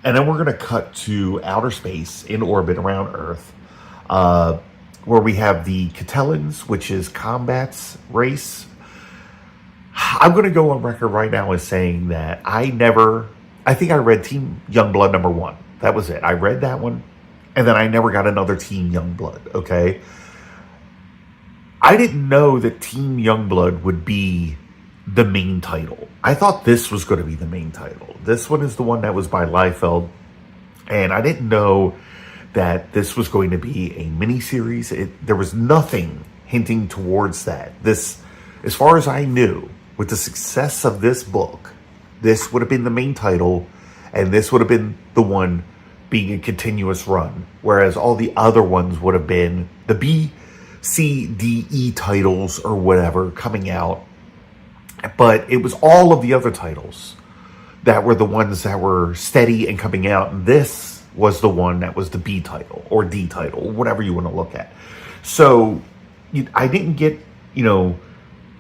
And then we're going to cut to outer space in orbit around Earth, where we have the Catellans, which is Combat's race. I'm going to go on record right now as saying that I think I read Team Youngblood #1. That was it. I read that one, and then I never got another Team Youngblood, okay? I didn't know that Team Youngblood would be the main title. I thought this was going to be the main title. This one is the one that was by Liefeld, and I didn't know that this was going to be a miniseries. There was nothing hinting towards that. This, as far as I knew, with the success of this book, this would have been the main title, and this would have been the one being a continuous run, whereas all the other ones would have been the B, C, D, E titles or whatever coming out. But it was all of the other titles that were the ones that were steady and coming out, and this was the one that was the B title or D title, whatever you want to look at. So I didn't get,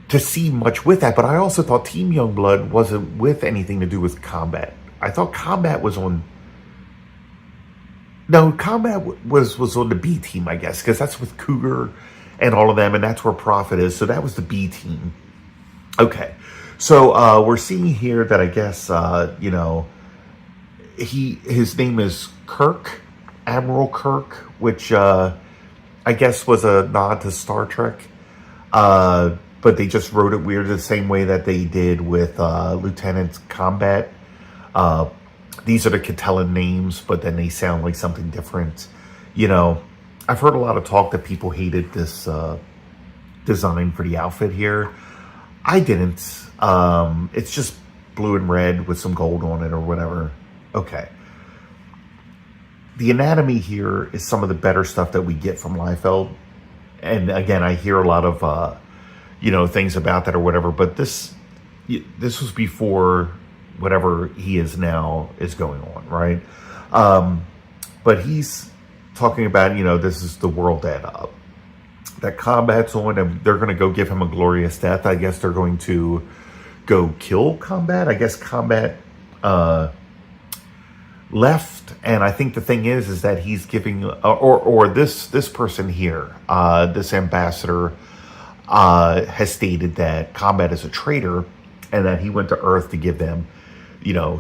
to see much with that, but I also thought Team Youngblood wasn't with anything to do with Combat. I thought Combat was on... No, Combat was on the B team, I guess, because that's with Cougar and all of them, and that's where Prophet is, so that was the B team. Okay, so we're seeing here that I guess, his name is Kirk, Admiral Kirk, which I guess was a nod to Star Trek. But they just wrote it weird the same way that they did with Lieutenant Combat. These are the Catellan names, but then they sound like something different. I've heard a lot of talk that people hated this design for the outfit here. I didn't. It's just blue and red with some gold on it or whatever. Okay. the anatomy here is some of the better stuff that we get from Liefeld. And again, I hear a lot of things about that or whatever, but this was before whatever he is now is going on, right? But he's talking about, this is the world that combat's on, and they're going to go give him a glorious death. I guess they're going to go kill Combat. I guess Combat left, and I think the thing is that he's giving, or this person here, this ambassador, has stated that Combat is a traitor, and that he went to Earth to give them,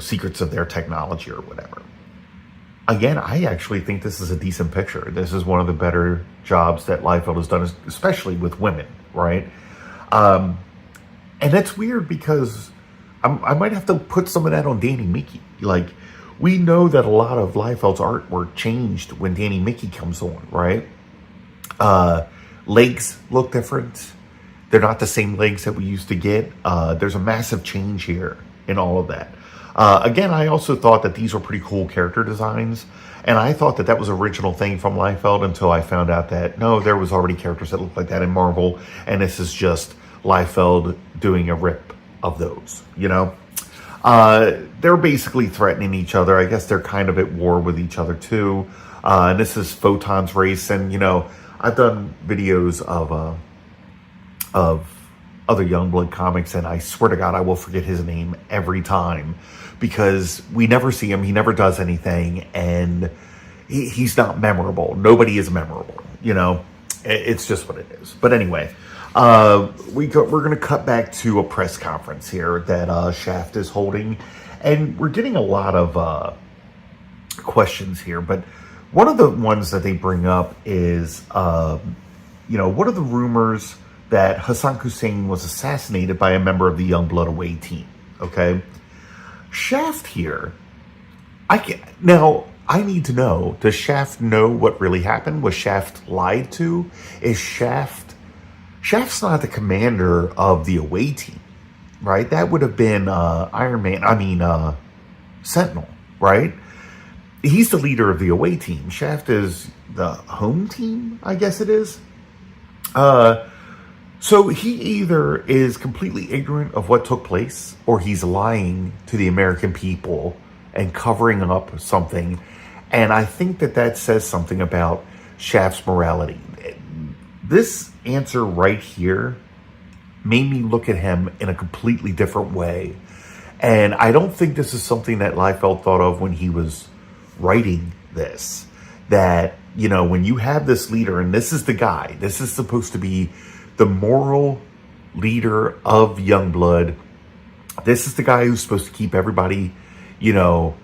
secrets of their technology or whatever. Again, I actually think this is a decent picture. This is one of the better jobs that Liefeld has done, especially with women, right? And that's weird because I might have to put some of that on Danny Mickey. Like, we know that a lot of Liefeld's artwork changed when Danny Mickey comes on, right? Legs look different. They're not the same legs that we used to get. There's a massive change here in all of that. Again, I also thought that these were pretty cool character designs, and I thought that was an original thing from Liefeld until I found out that, no, there was already characters that looked like that in Marvel, and this is just Liefeld doing a rip of those, They're basically threatening each other. I guess they're kind of at war with each other, too. And this is Photon's race, and, I've done videos of other Youngblood comics, and I swear to God, I will forget his name every time because we never see him. He never does anything, and he's not memorable. Nobody is memorable, It's just what it is. But anyway, we're going to cut back to a press conference here that Shaft is holding, and we're getting a lot of questions here. But one of the ones that they bring up is, what are the rumors that Hassan Hussein was assassinated by a member of the Youngblood away team? Okay, Shaft here. I need to know, does Shaft know what really happened? Was Shaft lied to? Is Shaft's not the commander of the away team, right? That would have been Sentinel, right? He's the leader of the away team. Shaft is the home team, I guess it is. So he either is completely ignorant of what took place, or he's lying to the American people and covering up something. And I think that says something about Shaft's morality. This answer right here made me look at him in a completely different way. And I don't think this is something that Liefeld thought of when he was writing this. That, when you have this leader, and this is the guy, this is supposed to be the moral leader of Youngblood. This is the guy who's supposed to keep everybody, in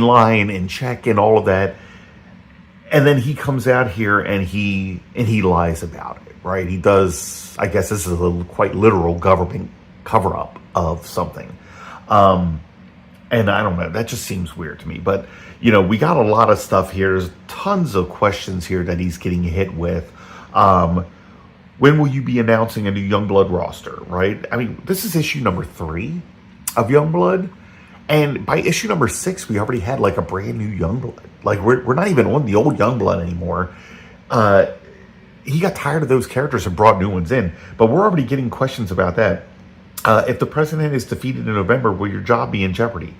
line, in check, and all of that. And then he comes out here and he lies about it, right? He does, I guess this is a quite literal government cover-up of something. And I don't know, that just seems weird to me. But, we got a lot of stuff here. There's tons of questions here that he's getting hit with. When will you be announcing a new Youngblood roster, right? I mean, this is issue number 3 of Youngblood. And by issue number 6, we already had like a brand new Youngblood. Like, we're not even on the old Youngblood anymore. He got tired of those characters and brought new ones in. But we're already getting questions about that. If the president is defeated in November, will your job be in jeopardy?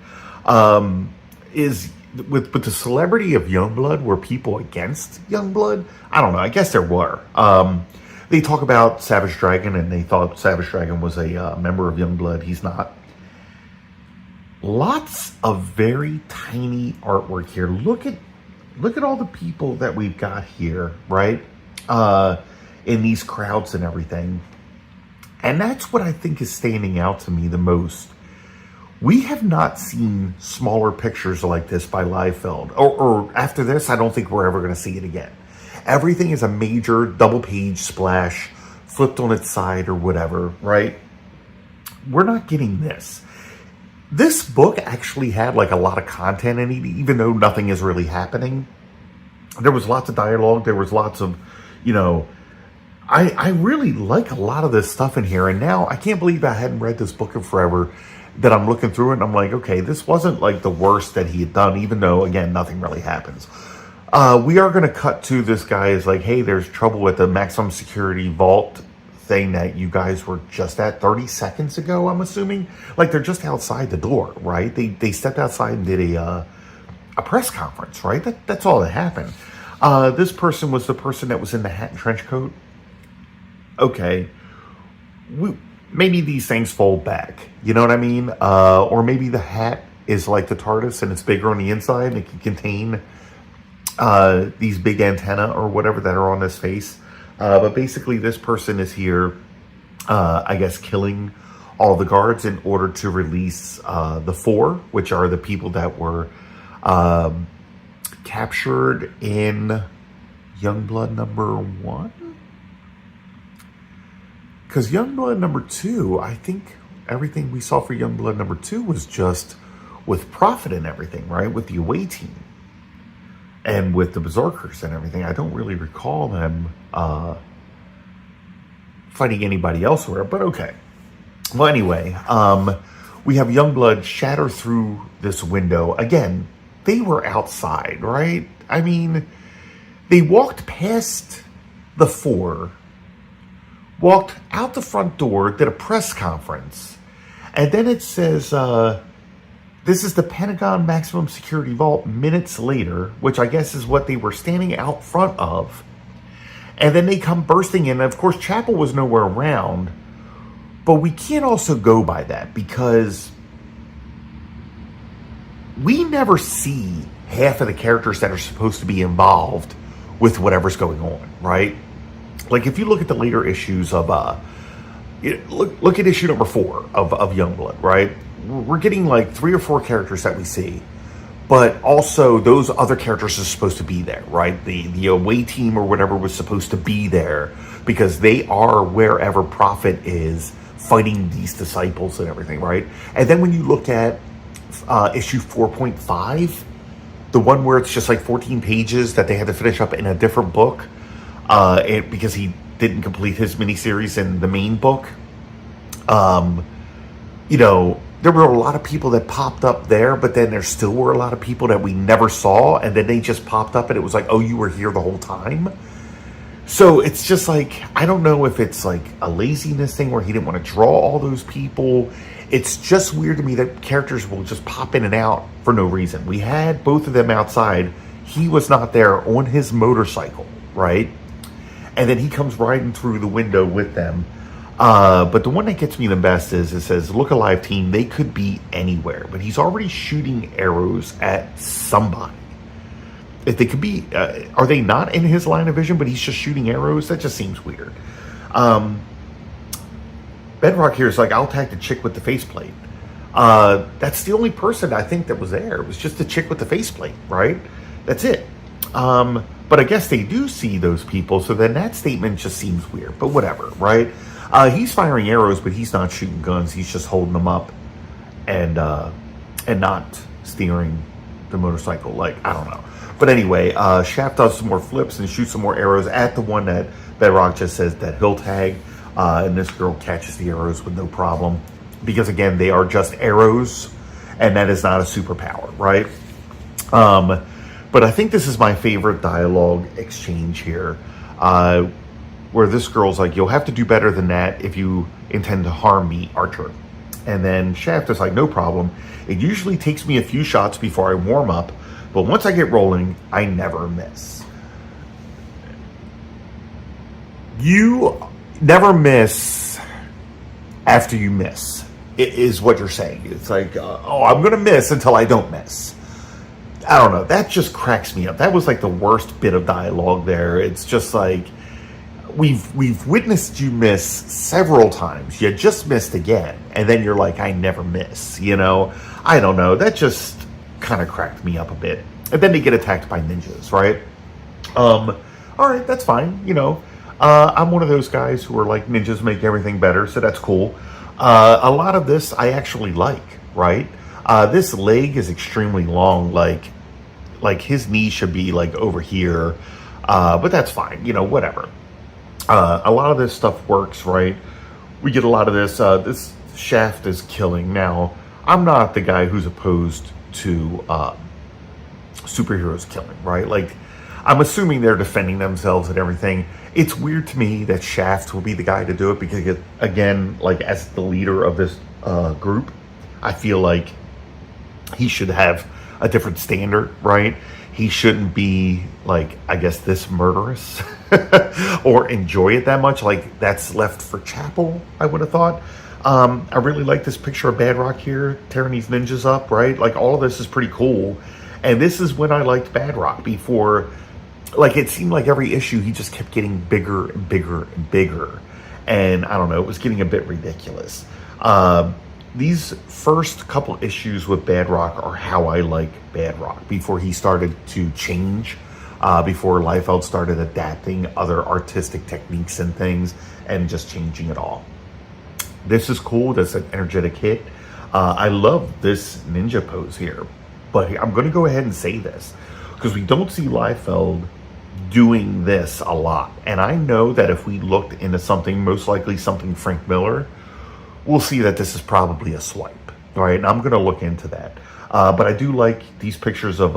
With the celebrity of Youngblood, were people against Youngblood? I don't know. I guess there were. They talk about Savage Dragon, and they thought Savage Dragon was a member of Youngblood. He's not. Lots of very tiny artwork here. Look at all the people that we've got here, right? In these crowds and everything. And that's what I think is standing out to me the most. We have not seen smaller pictures like this by Liefeld. Or after this, I don't think we're ever going to see it again. Everything is a major double-page splash, flipped on its side or whatever, right? We're not getting this. This book actually had like a lot of content in it, even though nothing is really happening. There was lots of dialogue. There was lots of, I really like a lot of this stuff in here. And now I can't believe I hadn't read this book in forever. that I'm looking through it and I'm like, okay, this wasn't like the worst that he had done, even though, again, nothing really happens. We are going to cut to this guy is like, hey, there's trouble with the maximum security vault thing that you guys were just at 30 seconds ago, I'm assuming. Like, they're just outside the door, right? They stepped outside and did a press conference, right? That's all that happened. This person was the person that was in the hat and trench coat. Okay. Maybe these things fold back. You know what I mean? Or maybe the hat is like the TARDIS and it's bigger on the inside and it can contain these big antenna or whatever that are on his face. But basically this person is here, I guess, killing all the guards in order to release the four, which are the people that were captured in Youngblood number 1. Because Youngblood number 2, I think everything we saw for Youngblood number 2 was just with Prophet and everything, right? With the away team. And with the Berserkers and everything. I don't really recall them fighting anybody elsewhere, but okay. Well, anyway, we have Youngblood shatter through this window. Again, they were outside, right? I mean, they walked past the four, walked out the front door, did a press conference, and then it says, this is the Pentagon Maximum Security Vault minutes later, which I guess is what they were standing out front of. And then they come bursting in. And of course, Chapel was nowhere around, but we can't also go by that because we never see half of the characters that are supposed to be involved with whatever's going on, right? Like, if you look at the later issues of, look at issue number 4 of Youngblood, right? We're getting like 3 or 4 characters that we see, but also those other characters are supposed to be there, right? The away team or whatever was supposed to be there because they are wherever Prophet is fighting these disciples and everything, right? And then when you look at issue 4.5, the one where it's just like 14 pages that they had to finish up in a different book, because he didn't complete his miniseries in the main book. You know, there were a lot of people that popped up there, but then there still were a lot of people that we never saw, and then they just popped up and it was like, oh, you were here the whole time? So it's just like, I don't know if it's like a laziness thing where he didn't want to draw all those people. It's just weird to me that characters will just pop in and out for no reason. We had both of them outside. He was not there on his motorcycle, right? And then he comes riding through the window with them. But the one that gets me the best is it says, look alive team, they could be anywhere. But he's already shooting arrows at somebody. If they could be, are they not in his line of vision, but he's just shooting arrows? That just seems weird. Bedrock here is like, I'll tag the chick with the faceplate. That's the only person I think that was there. It was just the chick with the faceplate, right? That's it. But I guess they do see those people, so then that statement just seems weird, but whatever, right? He's firing arrows, but he's not shooting guns. He's just holding them up and not steering the motorcycle. Like, I don't know. But anyway, Shaft does some more flips and shoots some more arrows at the one that Bedrock just says that he'll tag. And this girl catches the arrows with no problem. Because, again, they are just arrows, and that is not a superpower, right? But I think this is my favorite dialogue exchange here, where this girl's like, you'll have to do better than that if you intend to harm me, Archer. And then Shaft is like, no problem. It usually takes me a few shots before I warm up, but once I get rolling, I never miss. You never miss after you miss, is what you're saying. It's like, oh, I'm going to miss until I don't miss. I don't know. That just cracks me up. That was like the worst bit of dialogue there. It's just like, we've witnessed you miss several times. You just missed again. And then you're like, I never miss, you know? I don't know. That just kind of cracked me up a bit. And then they get attacked by ninjas, right? All right, that's fine. You know, I'm one of those guys who are like, ninjas make everything better, so that's cool. A lot of this I actually like, right? This leg is extremely long, like his knee should be like over here, but that's fine, you know, whatever. A lot of this stuff works, right? We get a lot of this. This Shaft is killing now. I'm not the guy who's opposed to superheroes killing, right? Like, I'm assuming they're defending themselves and everything. It's weird to me that Shaft will be the guy to do it because, again, like as the leader of this group, I feel like he should have a different standard, right? He shouldn't be like, I guess, this murderous or enjoy it that much. Like, that's left for Chapel, I would have thought. I really like this picture of Badrock here, tearing these ninjas up, right? Like, all of this is pretty cool. And this is when I liked Badrock before. Like, it seemed like every issue he just kept getting bigger and bigger and bigger. And I don't know, it was getting a bit ridiculous. These first couple issues with Badrock are how I like Badrock before he started to change, before Liefeld started adapting other artistic techniques and things and just changing it all. This is cool. That's an energetic hit. I love this ninja pose here, but I'm going to go ahead and say this because we don't see Liefeld doing this a lot. And I know that if we looked into something, most likely something Frank Miller, we'll see that this is probably a swipe, right? And I'm going to look into that. But I do like these pictures of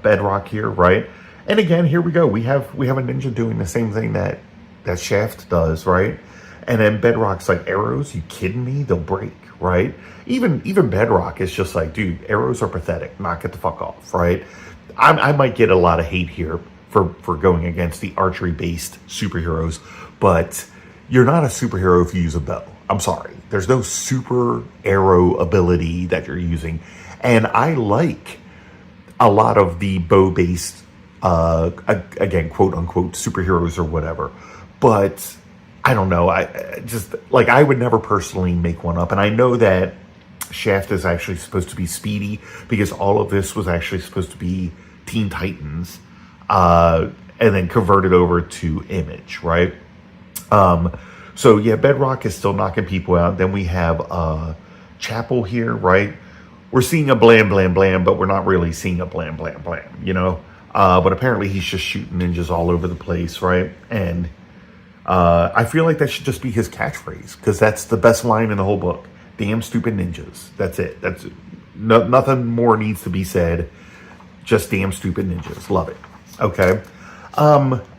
Bedrock here, right? And again, here we go. We have a ninja doing the same thing that Shaft does, right? And then Bedrock's like, arrows? You kidding me? They'll break, right? Even Bedrock is just like, dude, arrows are pathetic. Knock it the fuck off, right? I might get a lot of hate here for going against the archery-based superheroes, but you're not a superhero if you use a bow. I'm sorry. There's no super arrow ability that you're using. And I like a lot of the bow-based, again, quote-unquote, superheroes or whatever. But I don't know. I just, like, I would never personally make one up. And I know that Shaft is actually supposed to be speedy because all of this was actually supposed to be Teen Titans, and then converted over to Image, right? So yeah, Bedrock is still knocking people out. Then we have Chapel here, right? We're seeing a blam, blam, blam, but we're not really seeing a blam, blam, blam, you know? But apparently he's just shooting ninjas all over the place, right? And I feel like that should just be his catchphrase because that's the best line in the whole book. Damn stupid ninjas. That's it. That's nothing more needs to be said. Just damn stupid ninjas. Love it. Okay.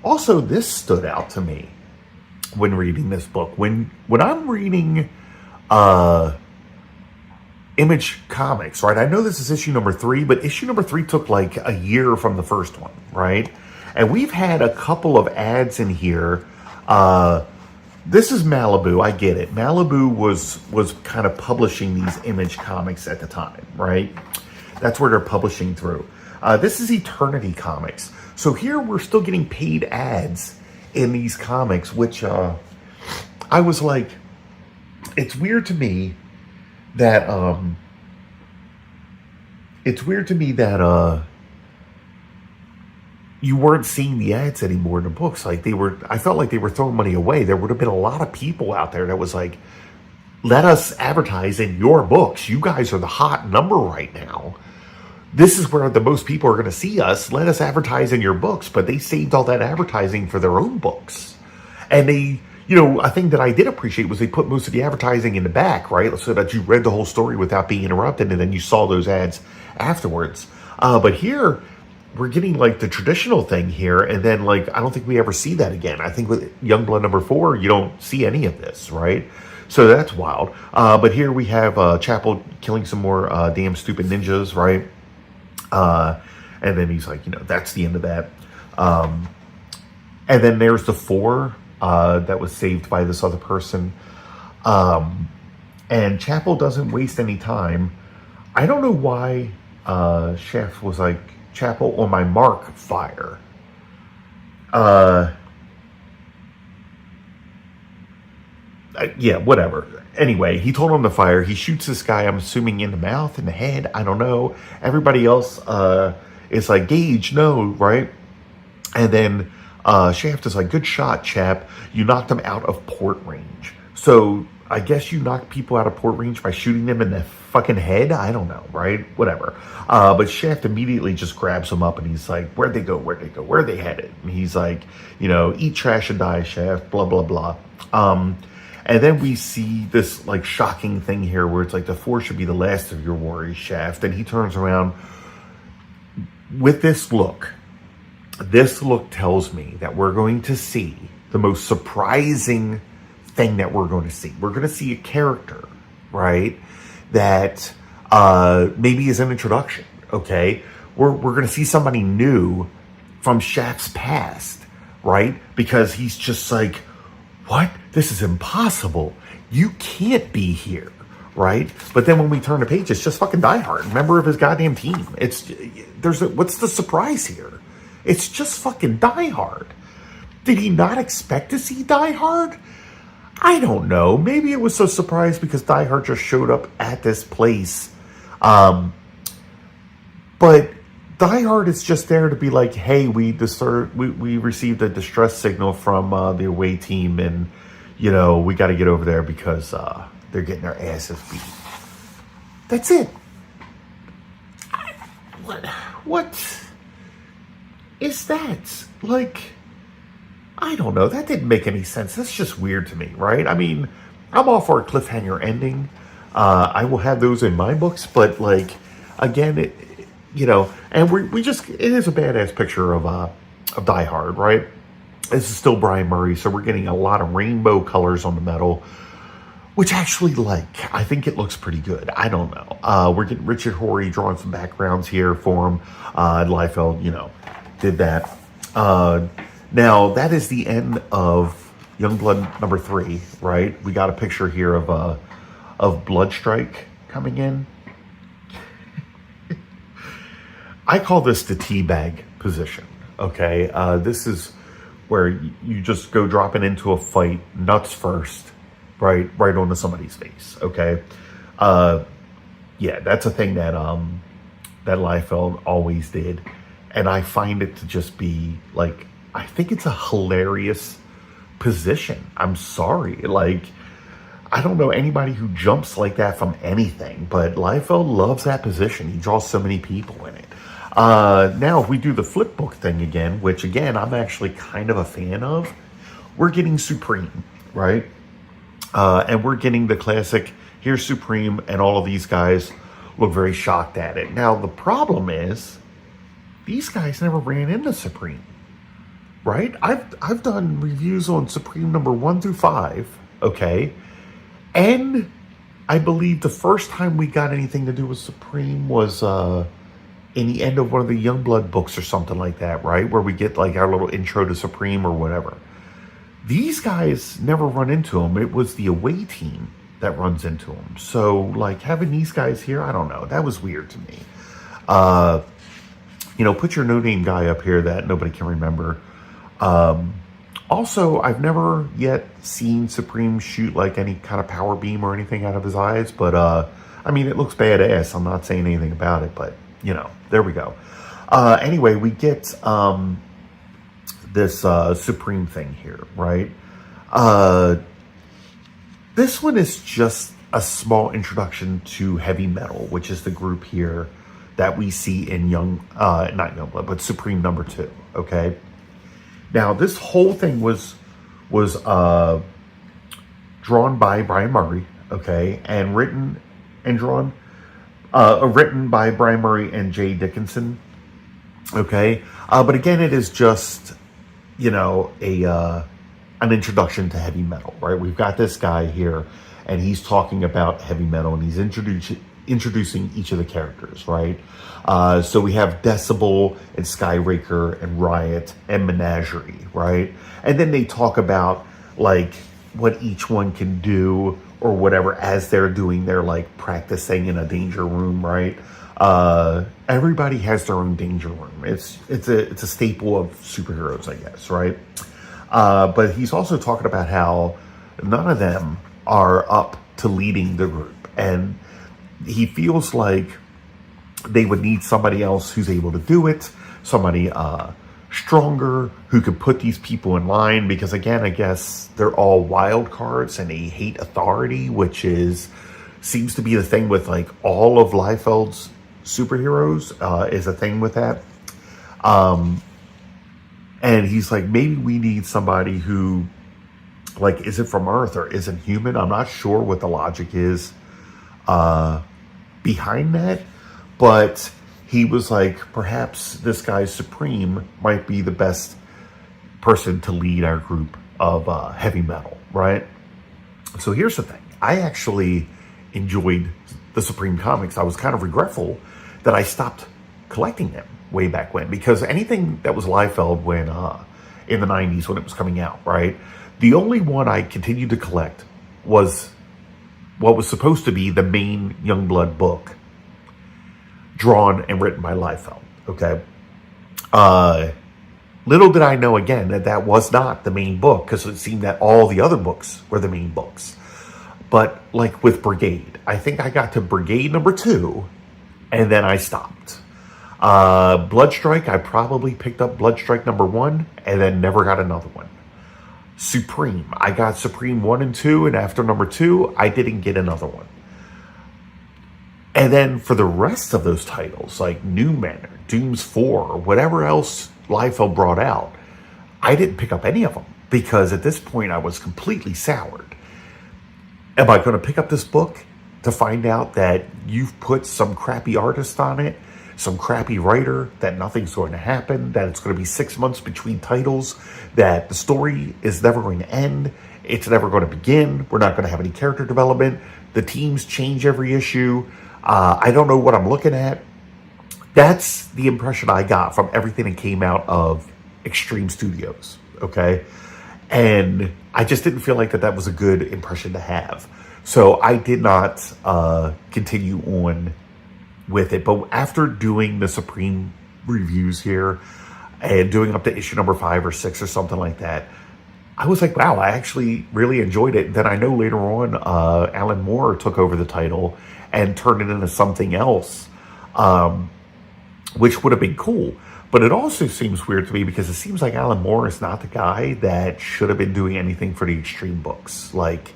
Also, this stood out to me when reading this book. When I'm reading Image Comics, right? I know this is issue number 3, but issue number 3 took like a year from the first one, right? And we've had a couple of ads in here. This is Malibu. I get it. Malibu was kind of publishing these Image Comics at the time, right? That's where they're publishing through. This is Eternity Comics. So here we're still getting paid ads in these comics, which I was like, it's weird to me that you weren't seeing the ads anymore in the books. Like I felt like they were throwing money away. There would have been a lot of people out there that was like, let us advertise in your books. You guys are the hot number right now. This is where the most people are going to see us. Let us advertise in your books. But they saved all that advertising for their own books. And they, a thing that I did appreciate was they put most of the advertising in the back, right? So that you read the whole story without being interrupted. And then you saw those ads afterwards. But here, we're getting like the traditional thing here. And then like, I don't think we ever see that again. I think with Youngblood number 4, you don't see any of this, right? So that's wild. But here we have Chapel killing some more damn stupid ninjas, right? And then he's like, that's the end of that. And then there's the 4 that was saved by this other person. And Chapel doesn't waste any time. I don't know why Shaft was like, Chapel, on my mark, fire. Yeah, whatever. Anyway, he told him to fire. He shoots this guy, I'm assuming, in the mouth, in the head. I don't know. Everybody else is like, Gage, no, right? And then Shaft is like, good shot, chap. You knocked him out of port range. So I guess you knock people out of port range by shooting them in the fucking head? I don't know, right? Whatever. But Shaft immediately just grabs him up and he's like, where'd they go? Where'd they go? Where are they headed? And he's like, eat trash and die, Shaft, blah, blah, blah. And then we see this like shocking thing here where it's like the Force should be the last of your worries, Shaft. And he turns around with this look. This look tells me that we're going to see the most surprising thing that we're going to see. We're going to see a character, right, that maybe is an introduction, okay? We're going to see somebody new from Shaft's past, right? Because he's just like, what? This is impossible. You can't be here, right? But then when we turn the page, it's just fucking Die Hard, member of his goddamn team. What's the surprise here? It's just fucking Die Hard. Did he not expect to see Die Hard? I don't know. Maybe it was so surprised because Die Hard just showed up at this place. But Die Hard is just there to be like, hey, we received a distress signal from the away team, and we got to get over there because they're getting their asses beat. That's it. What is that? Like, I don't know. That didn't make any sense. That's just weird to me, right? I mean, I'm all for a cliffhanger ending. I will have those in my books, but like, again, it is a badass picture of Die Hard, right? This is still Brian Murray, so we're getting a lot of rainbow colors on the metal, which actually, I think it looks pretty good. I don't know. We're getting Richard Horry drawing some backgrounds here for him. Liefeld, did that. Now, that is the end of Youngblood number 3, right? We got a picture here of Bloodstrike coming in. I call this the teabag position, okay? This is where you just go dropping into a fight, nuts first, right onto somebody's face, okay? Yeah, that's a thing that Liefeld always did. And I find it to just be, I think it's a hilarious position. I'm sorry. I don't know anybody who jumps like that from anything, but Liefeld loves that position. He draws so many people in it. Now, if we do the flip book thing again, which again, I'm actually kind of a fan of, we're getting Supreme, right? And we're getting the classic, here's Supreme, and all of these guys look very shocked at it. Now, the problem is, these guys never ran into Supreme, right? I've done reviews on Supreme number 1 through 5, okay? And I believe the first time we got anything to do with Supreme was in the end of one of the Youngblood books or something like that, right? Where we get our little intro to Supreme or whatever. These guys never run into him. It was the away team that runs into him. So, having these guys here, I don't know. That was weird to me. Put your no-name guy up here that nobody can remember. Also, I've never yet seen Supreme shoot any kind of power beam or anything out of his eyes, but it looks badass. I'm not saying anything about it, but there we go. Anyway, we get this Supreme thing here, right? This one is just a small introduction to heavy metal, which is the group here that we see in not Youngblood, but Supreme number 2, okay? Now, this whole thing was drawn by Brian Murray, okay, and written by Brian Murray and Jay Dickinson, okay? But again, it is just, an introduction to heavy metal, right? We've got this guy here, and he's talking about heavy metal, and he's introducing each of the characters, right? So we have Decibel and Skyraker and Riot and Menagerie, right? And then they talk about what each one can do or whatever as they're doing their practicing in a danger room, right? Everybody has their own danger room. It's a staple of superheroes, I guess, right? But he's also talking about how none of them are up to leading the group, and he feels like they would need somebody else who's able to do it, somebody stronger who could put these people in line, because again, I guess they're all wild cards and they hate authority, which seems to be the thing with all of Liefeld's superheroes, is a thing with that. And he's like, maybe we need somebody who like, is it from Earth or isn't human? I'm not sure what the logic is behind that, but he was like, perhaps this guy Supreme might be the best person to lead our group of heavy metal, right? So here's the thing. I actually enjoyed the Supreme comics. I was kind of regretful that I stopped collecting them way back when, because anything that was Liefeld when in the 90s when it was coming out, right? The only one I continued to collect was what was supposed to be the main Youngblood book, drawn and written by Liefeld, okay? Little did I know, again, that that was not the main book, because it seemed that all the other books were the main books. But like with Brigade, I think I got to Brigade number 2, and then I stopped. Bloodstrike, I probably picked up Bloodstrike number 1, and then never got another one. Supreme, I got Supreme 1 and 2, and after number 2, I didn't get another one. And then for the rest of those titles, like New Manor, Dooms 4, or whatever else Liefeld brought out, I didn't pick up any of them, because at this point I was completely soured. Am I going to pick up this book to find out that you've put some crappy artist on it, some crappy writer, that nothing's going to happen, that it's going to be 6 months between titles, that the story is never going to end, it's never going to begin, we're not going to have any character development, the teams change every issue, I don't know what I'm looking at? That's the impression I got from everything that came out of Extreme Studios, okay? And I just didn't feel like that was a good impression to have. So I did not continue on with it. But after doing the Supreme reviews here and doing up to issue number 5 or 6 or something like that, I was like, wow, I actually really enjoyed it. Then I know later on Alan Moore took over the title and turned it into something else, which would have been cool. But it also seems weird to me, because it seems like Alan Moore is not the guy that should have been doing anything for the Extreme books. Like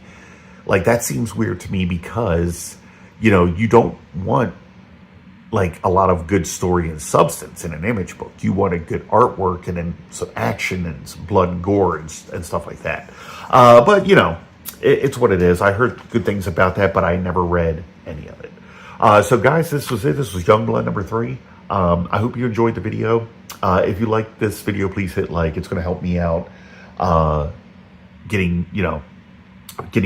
that seems weird to me, because, you know, you don't want like a lot of good story and substance in an Image book. You want a good artwork and then some action and some blood and gore and stuff like that. But, you know, it's what it is. I heard good things about that, but I never read any of it. So guys, this was it. This was Youngblood number 3. I hope you enjoyed the video. If you like this video, please hit like. It's going to help me out getting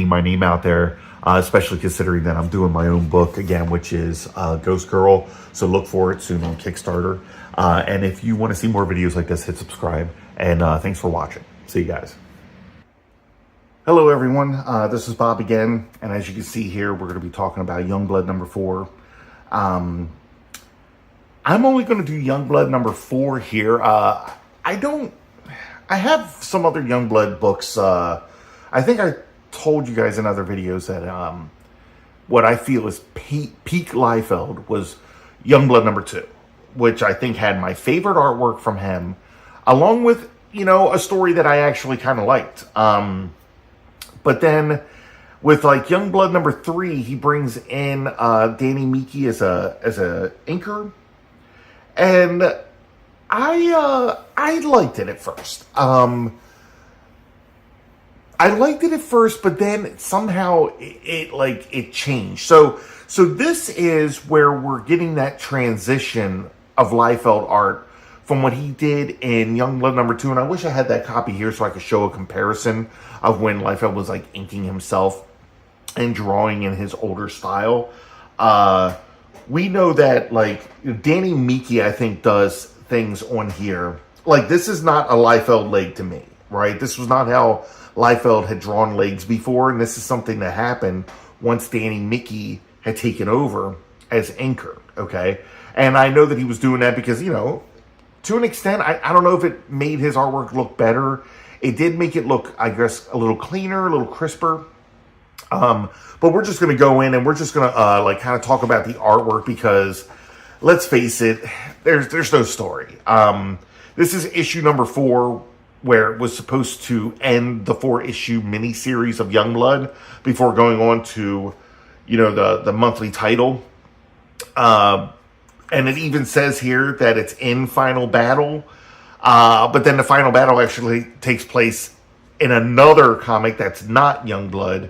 my name out there, especially considering that I'm doing my own book again, which is Ghost Girl. So look for it soon on Kickstarter. And if you want to see more videos like this, hit subscribe. And thanks for watching. See you guys. Hello, everyone. This is Bob again. And as you can see here, we're going to be talking about Youngblood number 4. I'm only going to do Youngblood number 4 here. I have some other Youngblood books. I think I told you guys in other videos that what I feel is peak Liefeld was Youngblood number 2, which I think had my favorite artwork from him, along with, you know, a story that I actually kind of liked. But then with like Youngblood number 3, he brings in Danny Miki as a inker. And I liked it at first. I liked it at first, but then somehow it changed. So this is where we're getting that transition of Liefeld art from what he did in Youngblood number 2. And I wish I had that copy here so I could show a comparison of when Liefeld was like inking himself and drawing in his older style. We know that, like, Danny Miki, I think, does things on here. Like, this is not a Liefeld leg to me, right? This was not how Liefeld had drawn legs before, and this is something that happened once Danny Miki had taken over as inker, okay? And I know that he was doing that because, you know, to an extent, I don't know if it made his artwork look better. It did make it look, I guess, a little cleaner, a little crisper. But we're just going to go in and we're just going to like kind of talk about the artwork, because let's face it, there's no story. This is issue number 4, where it was supposed to end the 4-issue miniseries of Youngblood before going on to, you know, the monthly title. And it even says here that it's in Final Battle. But then the Final Battle actually takes place in another comic that's not Youngblood,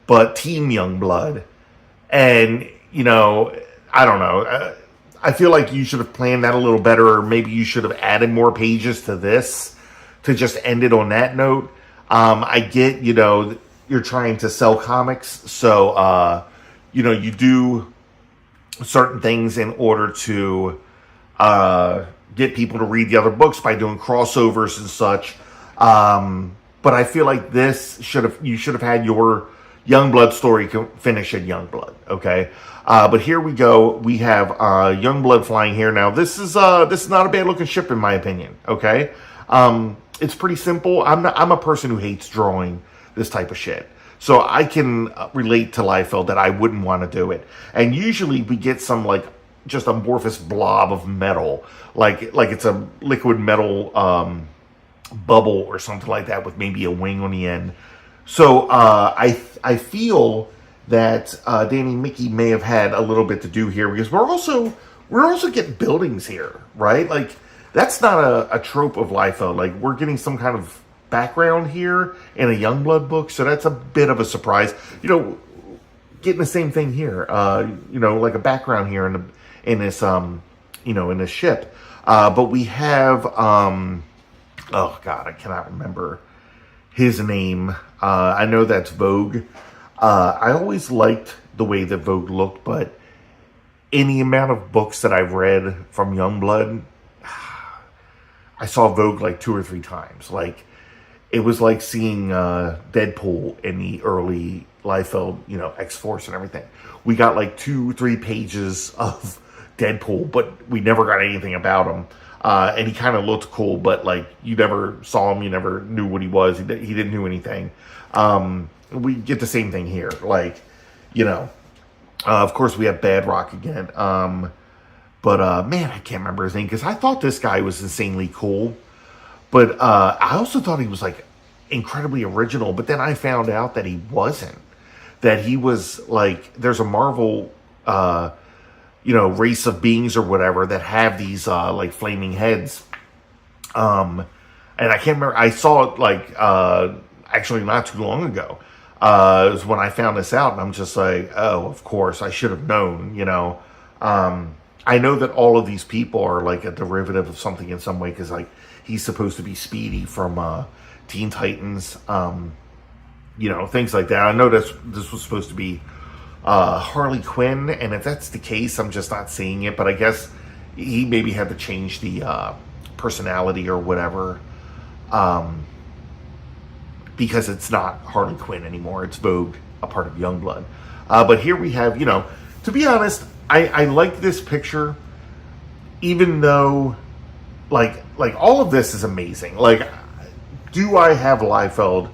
but Team Youngblood. And, I don't know. I feel like you should have planned that a little better, or maybe you should have added more pages to this to just end it on that note. I get, you're trying to sell comics, so, you do certain things in order to get people to read the other books by doing crossovers and such. But I feel like you should have had your Youngblood story finish at Youngblood. Okay, but here we go. We have Youngblood flying here now. This is not a bad looking ship in my opinion. Okay, it's pretty simple. I'm a person who hates drawing this type of shit. So I can relate to Liefeld that I wouldn't want to do it. And usually we get some like just amorphous blob of metal, like it's a liquid metal bubble or something like that with maybe a wing on the end. So I feel that Danny Mickey may have had a little bit to do here, because we're also getting buildings here, right? Like that's not a trope of Liefeld. Like we're getting some kind of background here in a Youngblood book, so that's a bit of a surprise. Getting the same thing here. Like a background here in this in this ship. But we have oh god, I cannot remember his name. I know that's Vogue. I always liked the way that Vogue looked, but in the amount of books that I've read from Youngblood, I saw Vogue like 2 or 3 times. Like it was like seeing Deadpool in the early Liefeld, X-Force and everything. We got like 2-3 pages of Deadpool, but we never got anything about him. And he kind of looked cool, but like you never saw him, you never knew what he was. He didn't do anything. We get the same thing here. Like, of course we have Bad Rock again. But man, I can't remember his name because I thought this guy was insanely cool. But I also thought he was like incredibly original. But then I found out that he wasn't. That he was like, there's a Marvel, race of beings or whatever that have these like flaming heads. And I can't remember. I saw it like actually not too long ago. It was when I found this out, and I'm just like, oh, of course, I should have known. I know that all of these people are like a derivative of something in some way, because like he's supposed to be Speedy from Teen Titans, things like that. I know this was supposed to be Harley Quinn, and if that's the case, I'm just not seeing it. But I guess he maybe had to change the personality or whatever, because it's not Harley Quinn anymore. It's Vogue, a part of Youngblood. But here we have, to be honest, I like this picture, even though, like all of this is amazing. Like, do I have Liefeld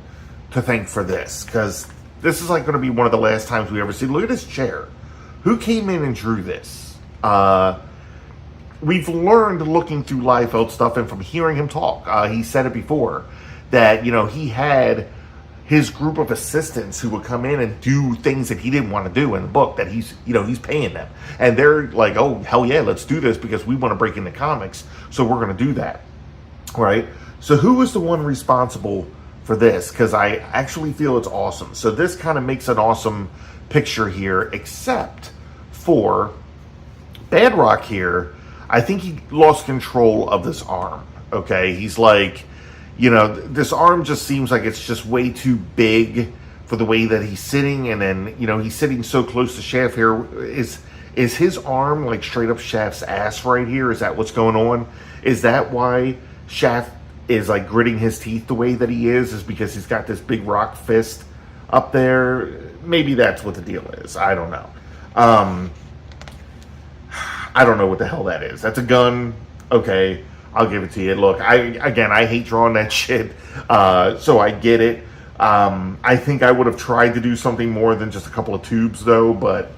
to thank for this? Because this is like going to be one of the last times we ever see. Look at this chair. Who came in and drew this? We've learned looking through Liefeld stuff and from hearing him talk. He said it before that, he had his group of assistants who would come in and do things that he didn't want to do in the book, that he's paying them. And they're like, oh, hell yeah, let's do this because we want to break into comics. So we're going to do that. Right? So who was the one responsible for this? Because I actually feel it's awesome. So this kind of makes an awesome picture here, except for Bad Rock here. I think he lost control of this arm. Okay? He's like, this arm just seems like it's just way too big for the way that he's sitting. And then, he's sitting so close to Shaft here. Is his arm like straight up Shaft's ass right here? Is that what's going on? Is that why Shaft is like gritting his teeth the way that he is because he's got this big rock fist up there? Maybe that's what the deal is. I don't know. I don't know what the hell that is. That's a gun. Okay, I'll give it to you. Look, I hate drawing that shit, so I get it. I think I would have tried to do something more than just a couple of tubes, though, but,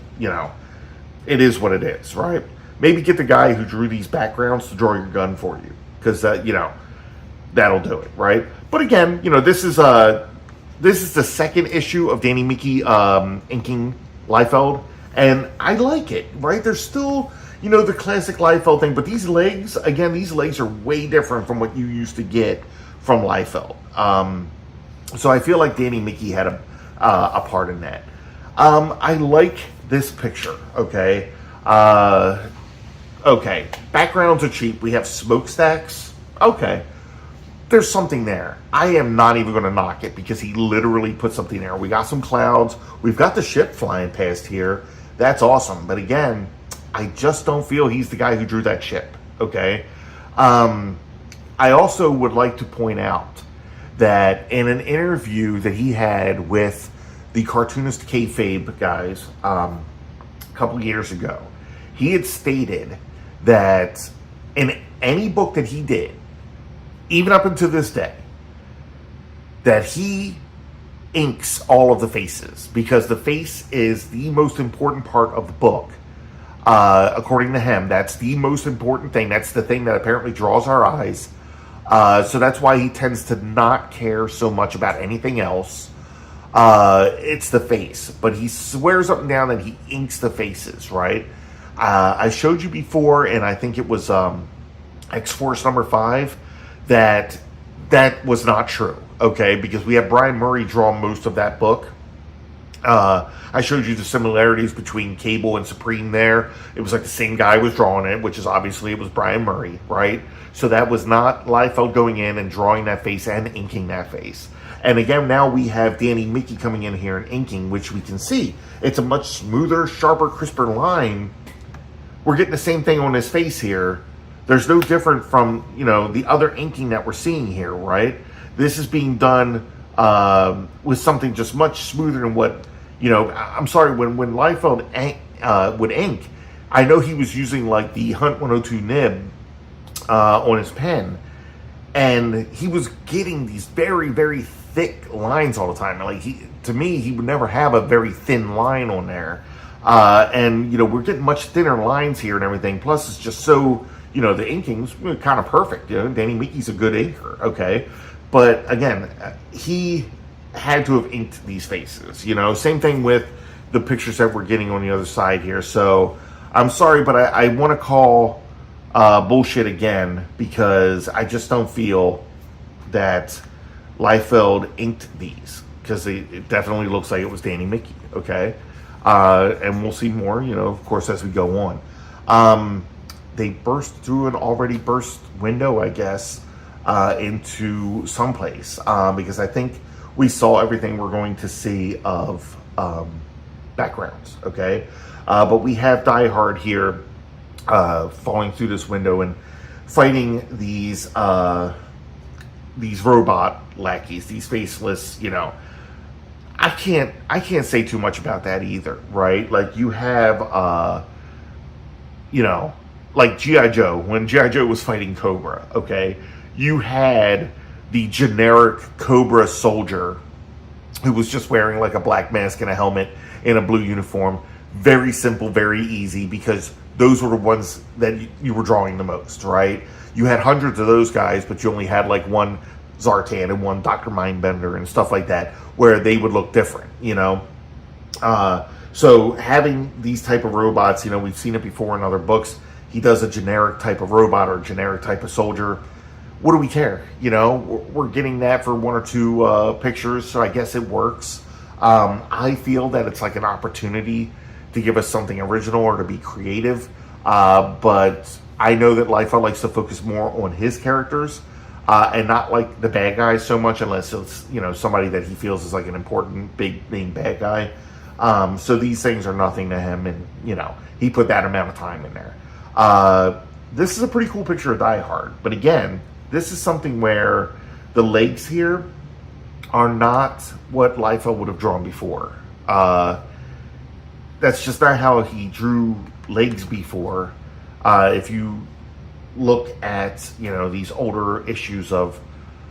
it is what it is, right? Maybe get the guy who drew these backgrounds to draw your gun for you, because, that'll do it, right? But again, this is the second issue of Danny Mickey inking Liefeld, and I like it, right? There's still, the classic Liefeld thing, but these legs are way different from what you used to get from Liefeld. So I feel like Danny Mickey had a part in that. I like this picture. Okay. Okay. Backgrounds are cheap. We have smokestacks. Okay. There's something there. I am not even going to knock it because he literally put something there. We got some clouds. We've got the ship flying past here. That's awesome. But again, I just don't feel he's the guy who drew that ship. Okay. I also would like to point out that in an interview that he had with the cartoonist kayfabe guys a couple years ago, he had stated that in any book that he did, even up until this day, that he inks all of the faces because the face is the most important part of the book. According to him, that's the most important thing. That's the thing that apparently draws our eyes. So that's why he tends to not care so much about anything else. It's the face. But he swears up and down that he inks the faces, right? I showed you before, and I think it was X-Force number 5, that was not true, okay? Because we have Brian Murray draw most of that book. I showed you the similarities between Cable and Supreme there. It was like the same guy was drawing it, which is obviously it was Brian Murray, right? So that was not Liefeld going in and drawing that face and inking that face. And again, now we have Danny Mickey coming in here and inking, which we can see. It's a much smoother, sharper, crisper line. We're getting the same thing on his face here. There's no different from, the other inking that we're seeing here, right? This is being done with something just much smoother than what, I'm sorry, when Liefeld would ink, I know he was using like the Hunt 102 nib on his pen, and he was getting these very, very thick lines all the time. Like to me, he would never have a very thin line on there. And we're getting much thinner lines here and everything. Plus, it's just so, the inking's kind of perfect. Danny Mickey's a good inker, okay? But again, he had to have inked these faces. Same thing with the pictures that we're getting on the other side here. So I'm sorry, but I want to call bullshit again because I just don't feel that Liefeld inked these, because it definitely looks like it was Danny Mickey, okay? And we'll see more, of course, as we go on. They burst through an already burst window, I guess, into someplace, because I think we saw everything we're going to see of backgrounds, okay? But we have Die Hard here falling through this window and fighting these robot lackeys, these faceless, I can't say too much about that either, right? Like you have, like G.I. Joe, when G.I. Joe was fighting Cobra, okay? You had the generic Cobra soldier who was just wearing like a black mask and a helmet in a blue uniform. Very simple, very easy, because those were the ones that you were drawing the most, right? You had hundreds of those guys, but you only had like one Zartan and one Dr. Mindbender and stuff like that, where they would look different, So having these type of robots, we've seen it before in other books. He does a generic type of robot or a generic type of soldier. What do we care? We're getting that for one or two pictures, so I guess it works. I feel that it's like an opportunity to give us something original or to be creative. But I know that Liefeld likes to focus more on his characters and not like the bad guys so much, unless it's somebody that he feels is like an important big name bad guy. So these things are nothing to him, and he put that amount of time in there. This is a pretty cool picture of Die Hard, but again, this is something where the legs here are not what Liefeld would have drawn before. That's just not how he drew legs before. If you look at these older issues of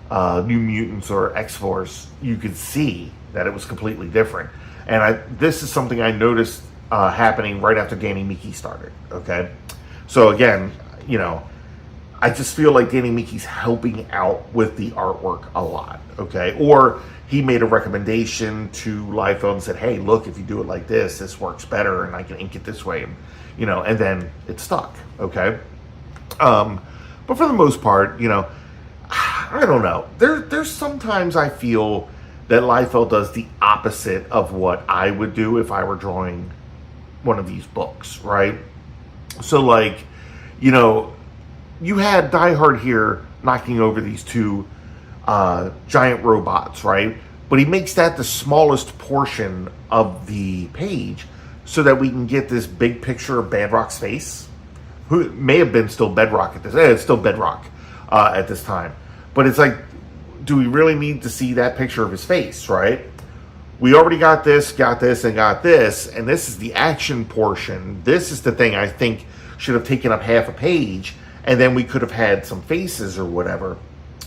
New Mutants or X-Force, you could see that it was completely different. And this is something I noticed happening right after Danny Mickey started. Okay, so again, I just feel like Danny Mickey's helping out with the artwork a lot. Okay, or he made a recommendation to Liefeld and said, "Hey, look, if you do it like this works better, and I can ink it this way," and and then it stuck. Okay, but for the most part, I don't know. There's sometimes I feel that Liefeld does the opposite of what I would do if I were drawing one of these books, right? So, like, you know, you had Die Hard here knocking over these two giant robots, right? But he makes that the smallest portion of the page so that we can get this big picture of Bedrock's face, who may have been still Bedrock at this. It's still Bedrock at this time, but it's like, do we really need to see that picture of his face, right? We already got this, and this is the action portion. This is the thing I think should have taken up half a page, and then we could have had some faces or whatever.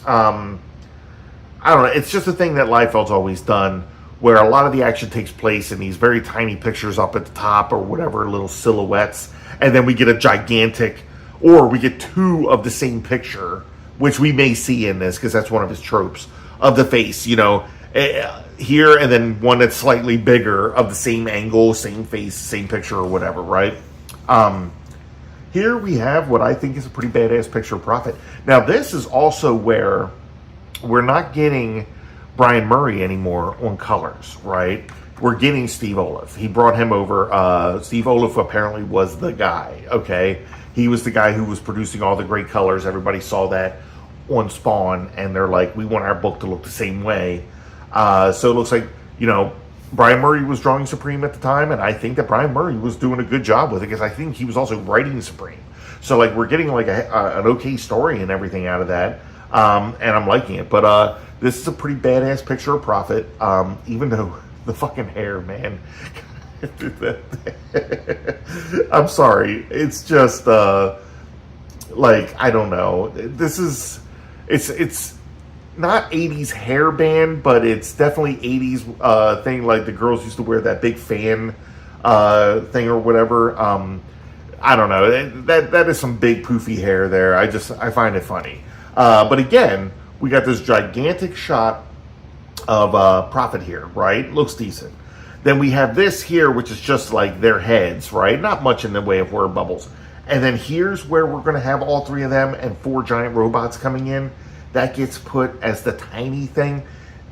I don't know. It's just a thing that Liefeld's always done, where a lot of the action takes place in these very tiny pictures up at the top or whatever, little silhouettes, and then we get a gigantic, or we get two of the same picture, which we may see in this because that's one of his tropes of the face, you know, here, and then one that's slightly bigger of the same angle, same face, same picture or whatever, right? Here we have what I think is a pretty badass picture of Prophet. Now, this is also where we're not getting Brian Murray anymore on colors, right? We're getting Steve Oliff. He brought him over. Steve Oliff apparently was the guy, okay? He was the guy who was producing all the great colors. Everybody saw that on Spawn, and they're like, we want our book to look the same way. So it looks like, you know, Brian Murray was drawing Supreme at the time, and I think that Brian Murray was doing a good job with it because I think he was also writing Supreme. So, like, we're getting, like, an okay story and everything out of that, and I'm liking it. But this is a pretty badass picture of Prophet, even though the fucking hair, man. I'm sorry. It's just, like, I don't know. This is, it's not 80s hairband, but it's definitely 80s thing. Like the girls used to wear that big fan thing or whatever. I don't know. That is some big poofy hair there. I find it funny. But again, we got this gigantic shot of Prophet here, right? Looks decent. Then we have this here, which is just like their heads, right? Not much in the way of word bubbles. And then here's where we're going to have all three of them and four giant robots coming in. That gets put as the tiny thing.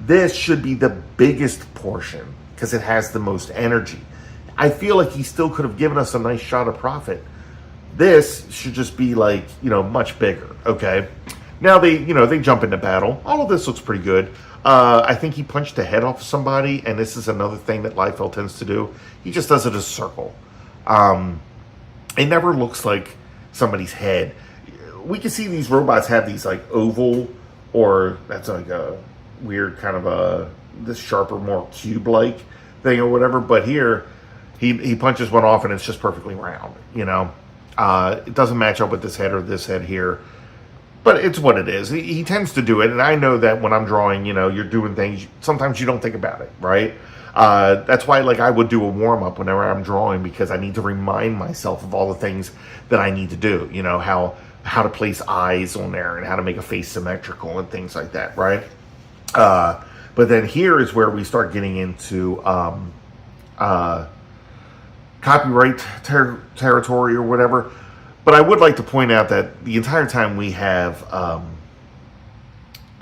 This should be the biggest portion because it has the most energy. I feel like he still could have given us a nice shot of Prophet. This should just be like, you know, much bigger, okay? Now they jump into battle. All of this looks pretty good. I think he punched the head off somebody, and this is another thing that Liefeld tends to do. He just does it as a circle. It never looks like somebody's head. We can see these robots have these like oval, or that's like a weird kind of this sharper, more cube-like thing or whatever. But here, he punches one off and it's just perfectly round. You know, it doesn't match up with this head or this head here, but it's what it is. He tends to do it, and I know that when I'm drawing, you know, you're doing things. Sometimes you don't think about it, right? That's why, like, I would do a warm-up whenever I'm drawing because I need to remind myself of all the things that I need to do. You know, how to place eyes on there and how to make a face symmetrical and things like that, right? But then here is where we start getting into copyright territory or whatever. But I would like to point out that the entire time we have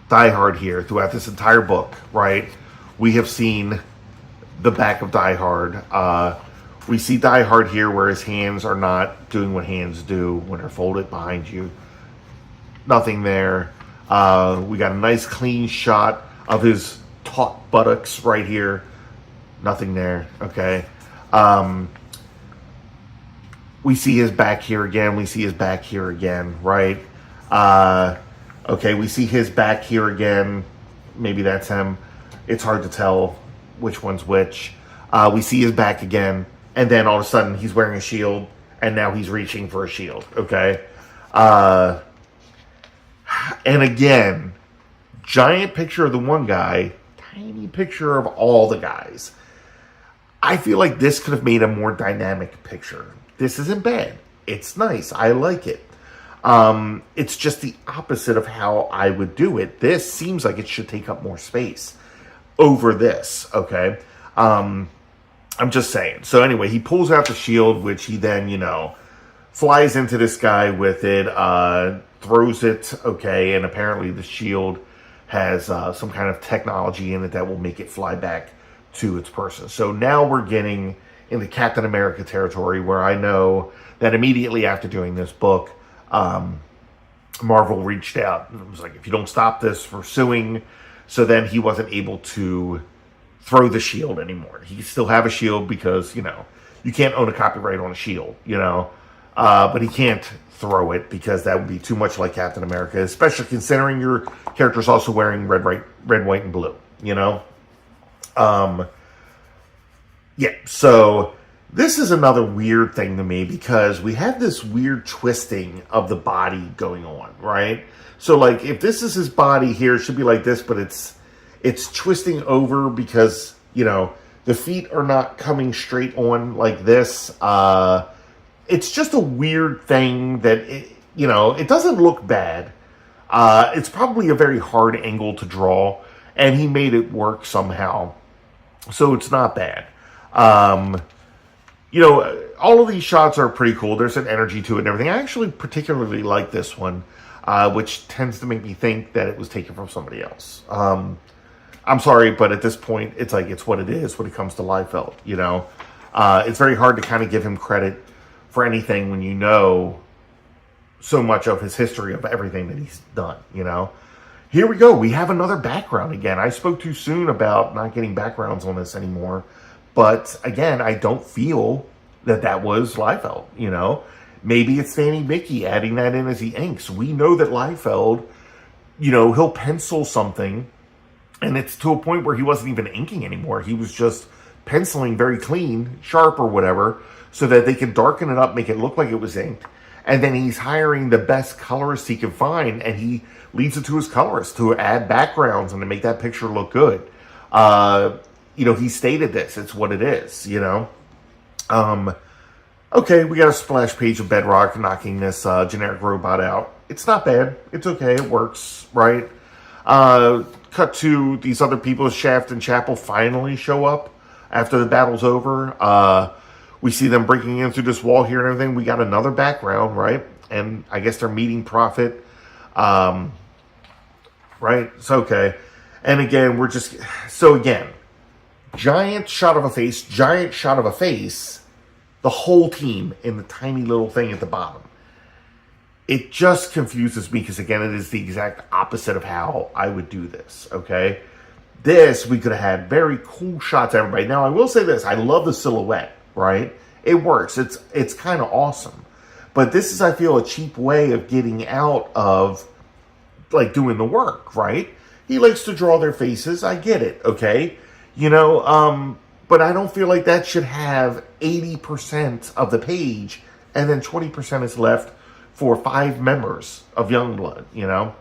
Die Hard here throughout this entire book, right? We have seen the back of Die Hard. We see Die Hard here where his hands are not doing what hands do when they're folded behind you. Nothing there. We got a nice clean shot of his taut buttocks right here. Nothing there. Okay. We see his back here again. We see his back here again, right? Okay, we see his back here again. Maybe that's him. It's hard to tell which one's which. We see his back again. And then all of a sudden, he's wearing a shield, and now he's reaching for a shield, okay? And again, giant picture of the one guy, tiny picture of all the guys. I feel like this could have made a more dynamic picture. This isn't bad. It's nice. I like it. It's just the opposite of how I would do it. This seems like it should take up more space over this, okay? I'm just saying. So anyway, he pulls out the shield, which he then, you know, flies into this guy with it, throws it, okay, and apparently the shield has some kind of technology in it that will make it fly back to its person. So now we're getting into Captain America territory, where I know that immediately after doing this book, Marvel reached out and was like, if you don't stop this for suing, so then he wasn't able to throw the shield anymore. He still have a shield because, you know, you can't own a copyright on a shield, you know, but he can't throw it because that would be too much like Captain America, especially considering your character's also wearing red, white, and blue, you know? Yeah, so this is another weird thing to me because we have this weird twisting of the body going on, right? So, like, if this is his body here, it should be like this, but it's twisting over because, you know, the feet are not coming straight on like this. It's just a weird thing that, it doesn't look bad. It's probably a very hard angle to draw, and he made it work somehow. So it's not bad. All of these shots are pretty cool. There's an energy to it and everything. I actually particularly like this one, which tends to make me think that it was taken from somebody else. I'm sorry, but at this point, it's like, it's what it is when it comes to Liefeld, you know? It's very hard to kind of give him credit for anything when you know so much of his history of everything that he's done, you know? Here we go. We have another background again. I spoke too soon about not getting backgrounds on this anymore. But again, I don't feel that was Liefeld, you know? Maybe it's Danny Mickey adding that in as he inks. We know that Liefeld, you know, he'll pencil something, and it's to a point where he wasn't even inking anymore. He was just penciling very clean, sharp or whatever, so that they can darken it up, make it look like it was inked. And then he's hiring the best colorist he can find, and he leads it to his colorist to add backgrounds and to make that picture look good. He stated this. It's what it is, you know. Okay, we got a splash page of Bedrock knocking this generic robot out. It's not bad. It's okay. It works, right? Cut to these other people. Shaft and Chapel finally show up after the battle's over. We see them breaking in through this wall here and everything. We got another background, right? And I guess they're meeting Prophet. Right? It's okay. And again, giant shot of a face, the whole team in the tiny little thing at the bottom. It just confuses me because, again, it is the exact opposite of how I would do this, okay? This, we could have had very cool shots of everybody. Now, I will say this. I love the silhouette, right? It works. It's kind of awesome. But this is, I feel, a cheap way of getting out of, like, doing the work, right? He likes to draw their faces. I get it, okay? But I don't feel like that should have 80% of the page, and then 20% is left for 5 members of Youngblood, you know?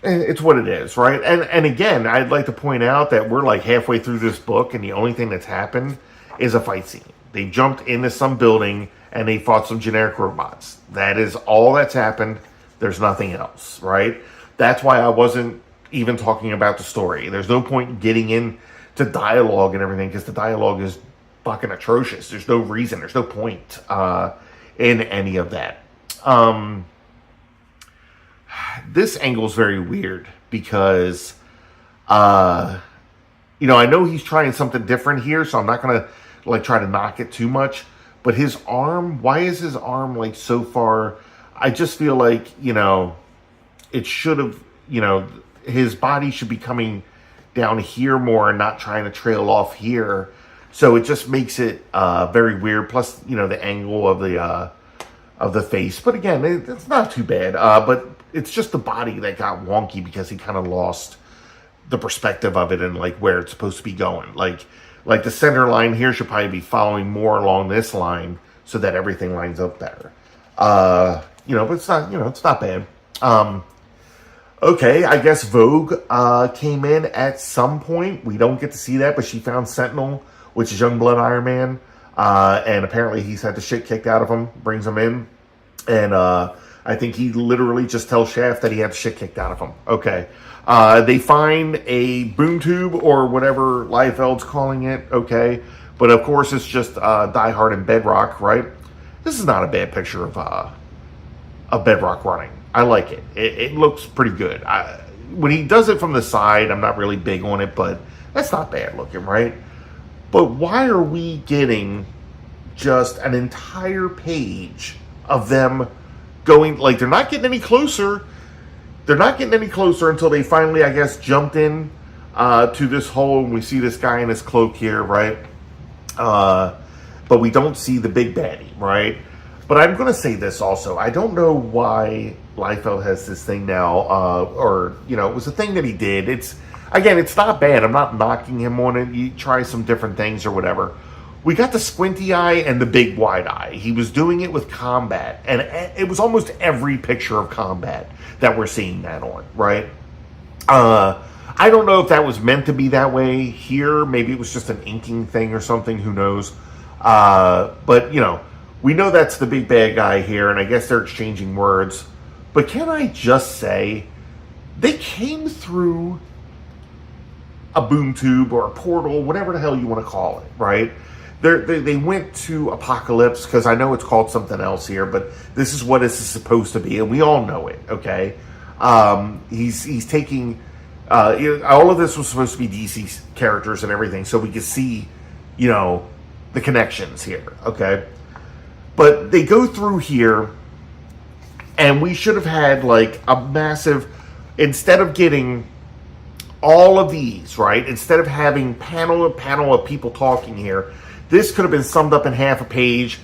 It's what it is, right? And again, I'd like to point out that we're like halfway through this book, and the only thing that's happened is a fight scene. They jumped into some building, and they fought some generic robots. That is all that's happened. There's nothing else, right? That's why I wasn't even talking about the story. There's no point in getting into dialogue and everything, because the dialogue is fucking atrocious. There's no reason. There's no point in any of that. This angle is very weird because, I know he's trying something different here, so I'm not going to try to knock it too much. But his arm, why is his arm so far? I just feel like, it should have, his body should be coming down here more and not trying to trail off here. So it just makes it very weird. Plus, the angle of the face. But again, it's not too bad. But it's just the body that got wonky because he kind of lost the perspective of it and where it's supposed to be going. Like the center line here should probably be following more along this line so that everything lines up better. But it's not, it's not bad. Okay, I guess Vogue came in at some point. We don't get to see that, but she found Sentinel, which is Youngblood Iron Man. And apparently he's had the shit kicked out of him, brings him in. And I think he literally just tells Shaft that he had the shit kicked out of him. Okay. They find a boom tube or whatever Liefeld's calling it. Okay. But of course it's just Die Hard and Bedrock, right? This is not a bad picture of Bedrock running. I like it. It looks pretty good. When he does it from the side, I'm not really big on it, but that's not bad looking, right? But why are we getting just an entire page of them going, like, they're not getting any closer. They're not getting any closer until they finally, I guess, jumped in to this hole, and we see this guy in his cloak here, right? But we don't see the big baddie, right? But I'm going to say this also. I don't know why Liefeld has this thing now, or, you know, it was a thing that he did. It's not bad. I'm not knocking him on it. You try some different things or whatever. We got the squinty eye and the big wide eye. He was doing it with combat, and it was almost every picture of combat that we're seeing that on, right? I don't know if that was meant to be that way here. Maybe it was just an inking thing or something. Who knows? But, you know, we know that's the big bad guy here, and I guess they're exchanging words. But can I just say, they came through a boom tube or a portal, whatever the hell you want to call it, right? They went to Apocalypse, because I know it's called something else here, but this is what this is supposed to be, and we all know it, okay? He's taking... all of this was supposed to be DC characters and everything, so we could see, you know, the connections here, okay? But they go through here, and we should have had, like, a massive... Instead of getting all of these, right? Instead of having panel of people talking here, this could have been summed up in half a page.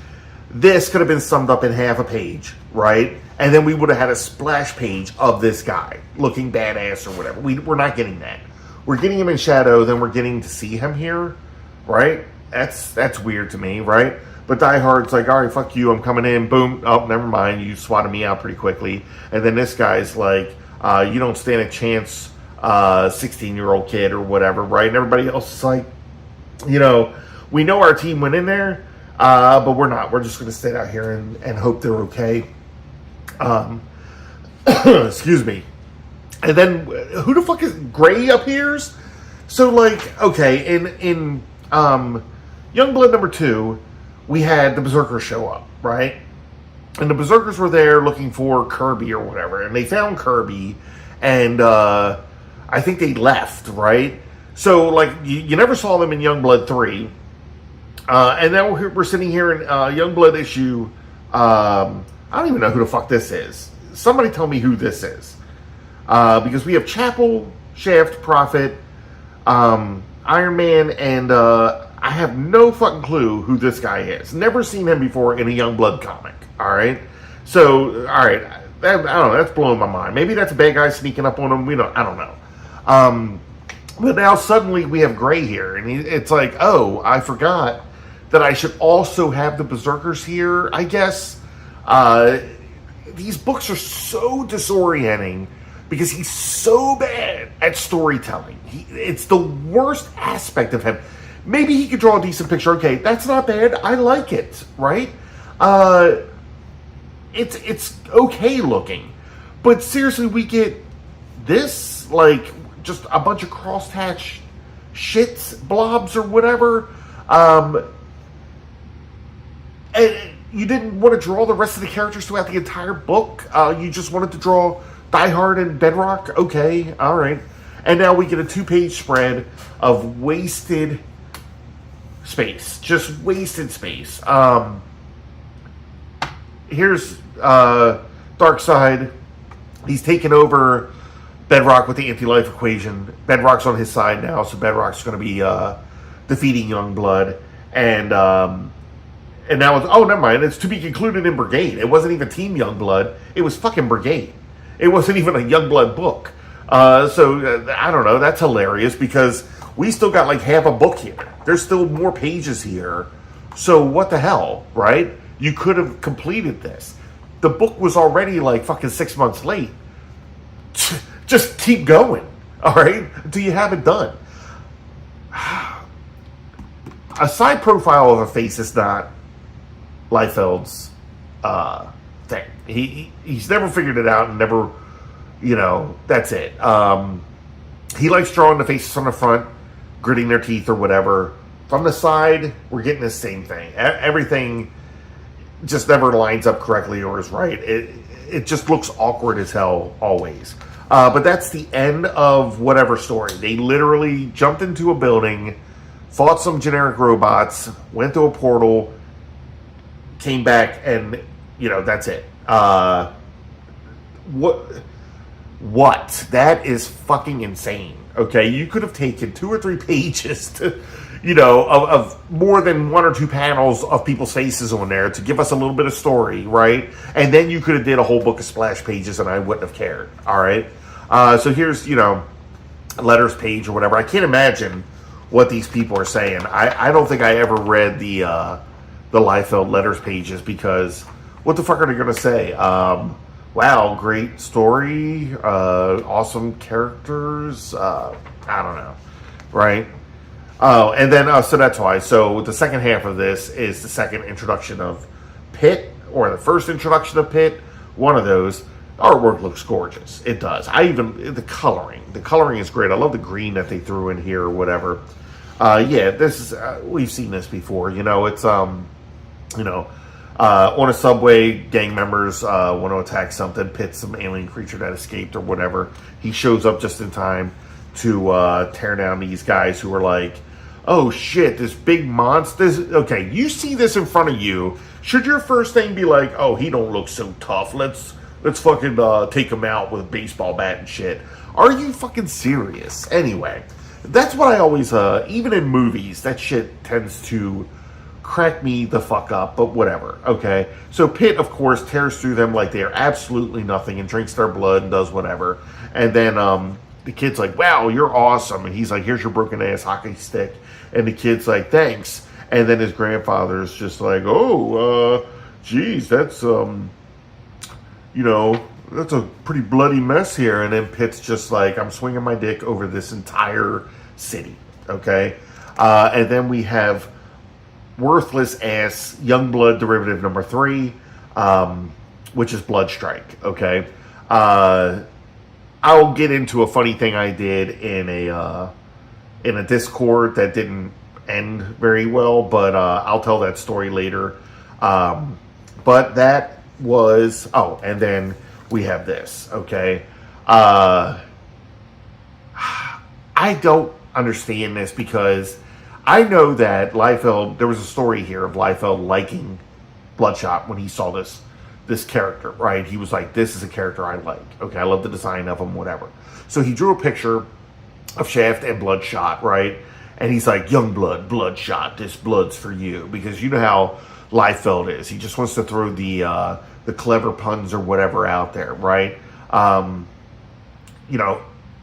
This could have been summed up in half a page, right? And then we would have had a splash page of this guy looking badass or whatever. We're not getting that. We're getting him in shadow, then we're getting to see him here, right? That's weird to me, right? But Die Hard's like, all right, fuck you, I'm coming in. Boom. Oh, never mind. You swatted me out pretty quickly. And then this guy's like, you don't stand a chance, 16-year-old kid or whatever, right? And everybody else is like, you know, we know our team went in there, but we're not. We're just going to stay out here and hope they're okay. Excuse me. And then, who the fuck is Gray appears? So, like, okay, in Youngblood number 2, we had the Berserkers show up, right? And the Berserkers were there looking for Kirby or whatever, and they found Kirby, and I think they left, right? So, like, you never saw them in Youngblood 3. And now we're sitting here in Youngblood issue. I don't even know who the fuck this is. Somebody tell me who this is. Because we have Chapel, Shaft, Prophet, Iron Man, and I have no fucking clue who this guy is. Never seen him before in a Youngblood comic. All right. So, all right. I don't know. That's blowing my mind. Maybe that's a bad guy sneaking up on him. I don't know. But now suddenly we have Gray here, and it's like, oh, I forgot that I should also have the Berserkers here, I guess. These books are so disorienting because he's so bad at storytelling. It's the worst aspect of him. Maybe he could draw a decent picture. Okay, that's not bad. I like it, right? It's okay looking. But seriously, we get this, like, just a bunch of crosshatch shits, blobs, or whatever. And you didn't want to draw the rest of the characters throughout the entire book. You just wanted to draw Die Hard and Bedrock. Okay, all right. And now we get a 2-page spread of wasted space. Just wasted space. Here's Darkseid. He's taken over Bedrock with the anti-life equation. Bedrock's on his side now, so Bedrock's going to be defeating Youngblood. And now it's, oh, never mind. It's to be concluded in Brigade. It wasn't even Team Youngblood. It was fucking Brigade. It wasn't even a Youngblood book. So, I don't know. That's hilarious because we still got like half a book here. There's still more pages here. So, what the hell, right? You could have completed this. The book was already like fucking 6 months late. Just keep going, all right? Until you have it done. A side profile of a face is not Liefeld's thing. He's never figured it out and never, you know, that's it. He likes drawing the faces on the front, gritting their teeth or whatever. From the side, we're getting the same thing. Everything just never lines up correctly or is right. it just looks awkward as hell always. But that's the end of whatever story. They literally jumped into a building, fought some generic robots, went through a portal, came back, and that's it. What? That is fucking insane. Okay, you could have taken 2 or 3 pages to, of more than 1 or 2 panels of people's faces on there to give us a little bit of story, right? And then you could have did a whole book of splash pages, and I wouldn't have cared. All right. So here's a letters page or whatever. I can't imagine what these people are saying. I don't think I ever read the Liefeld letters pages, because what the fuck are they going to say? Wow, great story, awesome characters. I don't know, right? Oh, and then so that's why. So the second half of this is the second introduction of Pitt, or the first introduction of Pitt. One of those. Artwork looks gorgeous. It does. The coloring is great. I love the green that they threw in here or whatever. Yeah, this is we've seen this before. It's on a subway, gang members want to attack something, pit some alien creature that escaped or whatever. He shows up just in time to tear down these guys who are like, oh shit, this big monster. Okay, you see this in front of you. Should your first thing be like, oh, he don't look so tough, let's fucking take him out with a baseball bat and shit? Are you fucking serious? Anyway, that's what I always, even in movies, that shit tends to crack me the fuck up, but whatever, okay? So Pitt, of course, tears through them like they are absolutely nothing and drinks their blood and does whatever. And then the kid's like, wow, you're awesome. And he's like, here's your broken ass hockey stick. And the kid's like, thanks. And then his grandfather's just like, oh, geez, that's, that's a pretty bloody mess here. And then Pitt's just like, I'm swinging my dick over this entire city, okay? And then we have worthless ass Youngblood derivative number 3, which is Bloodstrike. Okay, I'll get into a funny thing I did in a Discord that didn't end very well, but I'll tell that story later. But that was and then we have this. Okay, I don't understand this, because I know that Liefeld, there was a story here of Liefeld liking Bloodshot when he saw this character, right? He was like, this is a character I like. Okay, I love the design of him, whatever. So he drew a picture of Shaft and Bloodshot, right? And he's like, Youngblood, Bloodshot, this blood's for you. Because you know how Liefeld is. He just wants to throw the clever puns or whatever out there, right?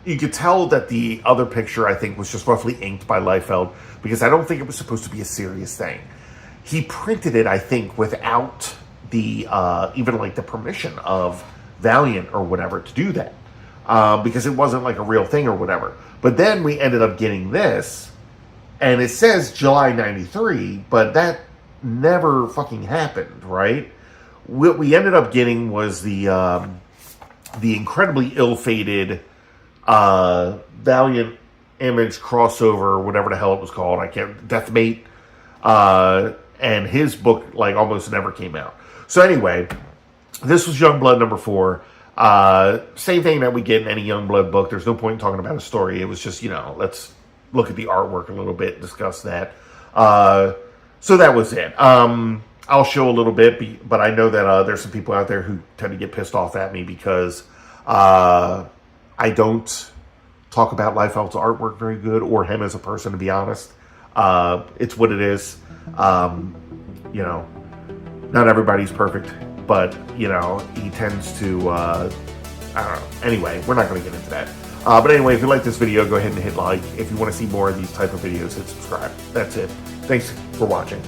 You could tell that the other picture, I think, was just roughly inked by Liefeld, because I don't think it was supposed to be a serious thing. He printed it, I think, without the even like the permission of Valiant or whatever to do that, because it wasn't like a real thing or whatever. But then we ended up getting this, and it says July '93, but that never fucking happened, right? What we ended up getting was the incredibly ill-fated Valiant Image crossover, whatever the hell it was called. I can't. Deathmate, and his book like almost never came out. So anyway, this was Youngblood number 4. Same thing that we get in any Youngblood book. There's no point in talking about a story. It was just, let's look at the artwork a little bit, discuss that. So that was it. I'll show a little bit, but I know that there's some people out there who tend to get pissed off at me because I don't talk about Liefeld's artwork very good, or him as a person, to be honest. It's what it is. Not everybody's perfect, but, he tends to, I don't know. Anyway, we're not going to get into that. But anyway, if you like this video, go ahead and hit like. If you want to see more of these type of videos, hit subscribe. That's it. Thanks for watching.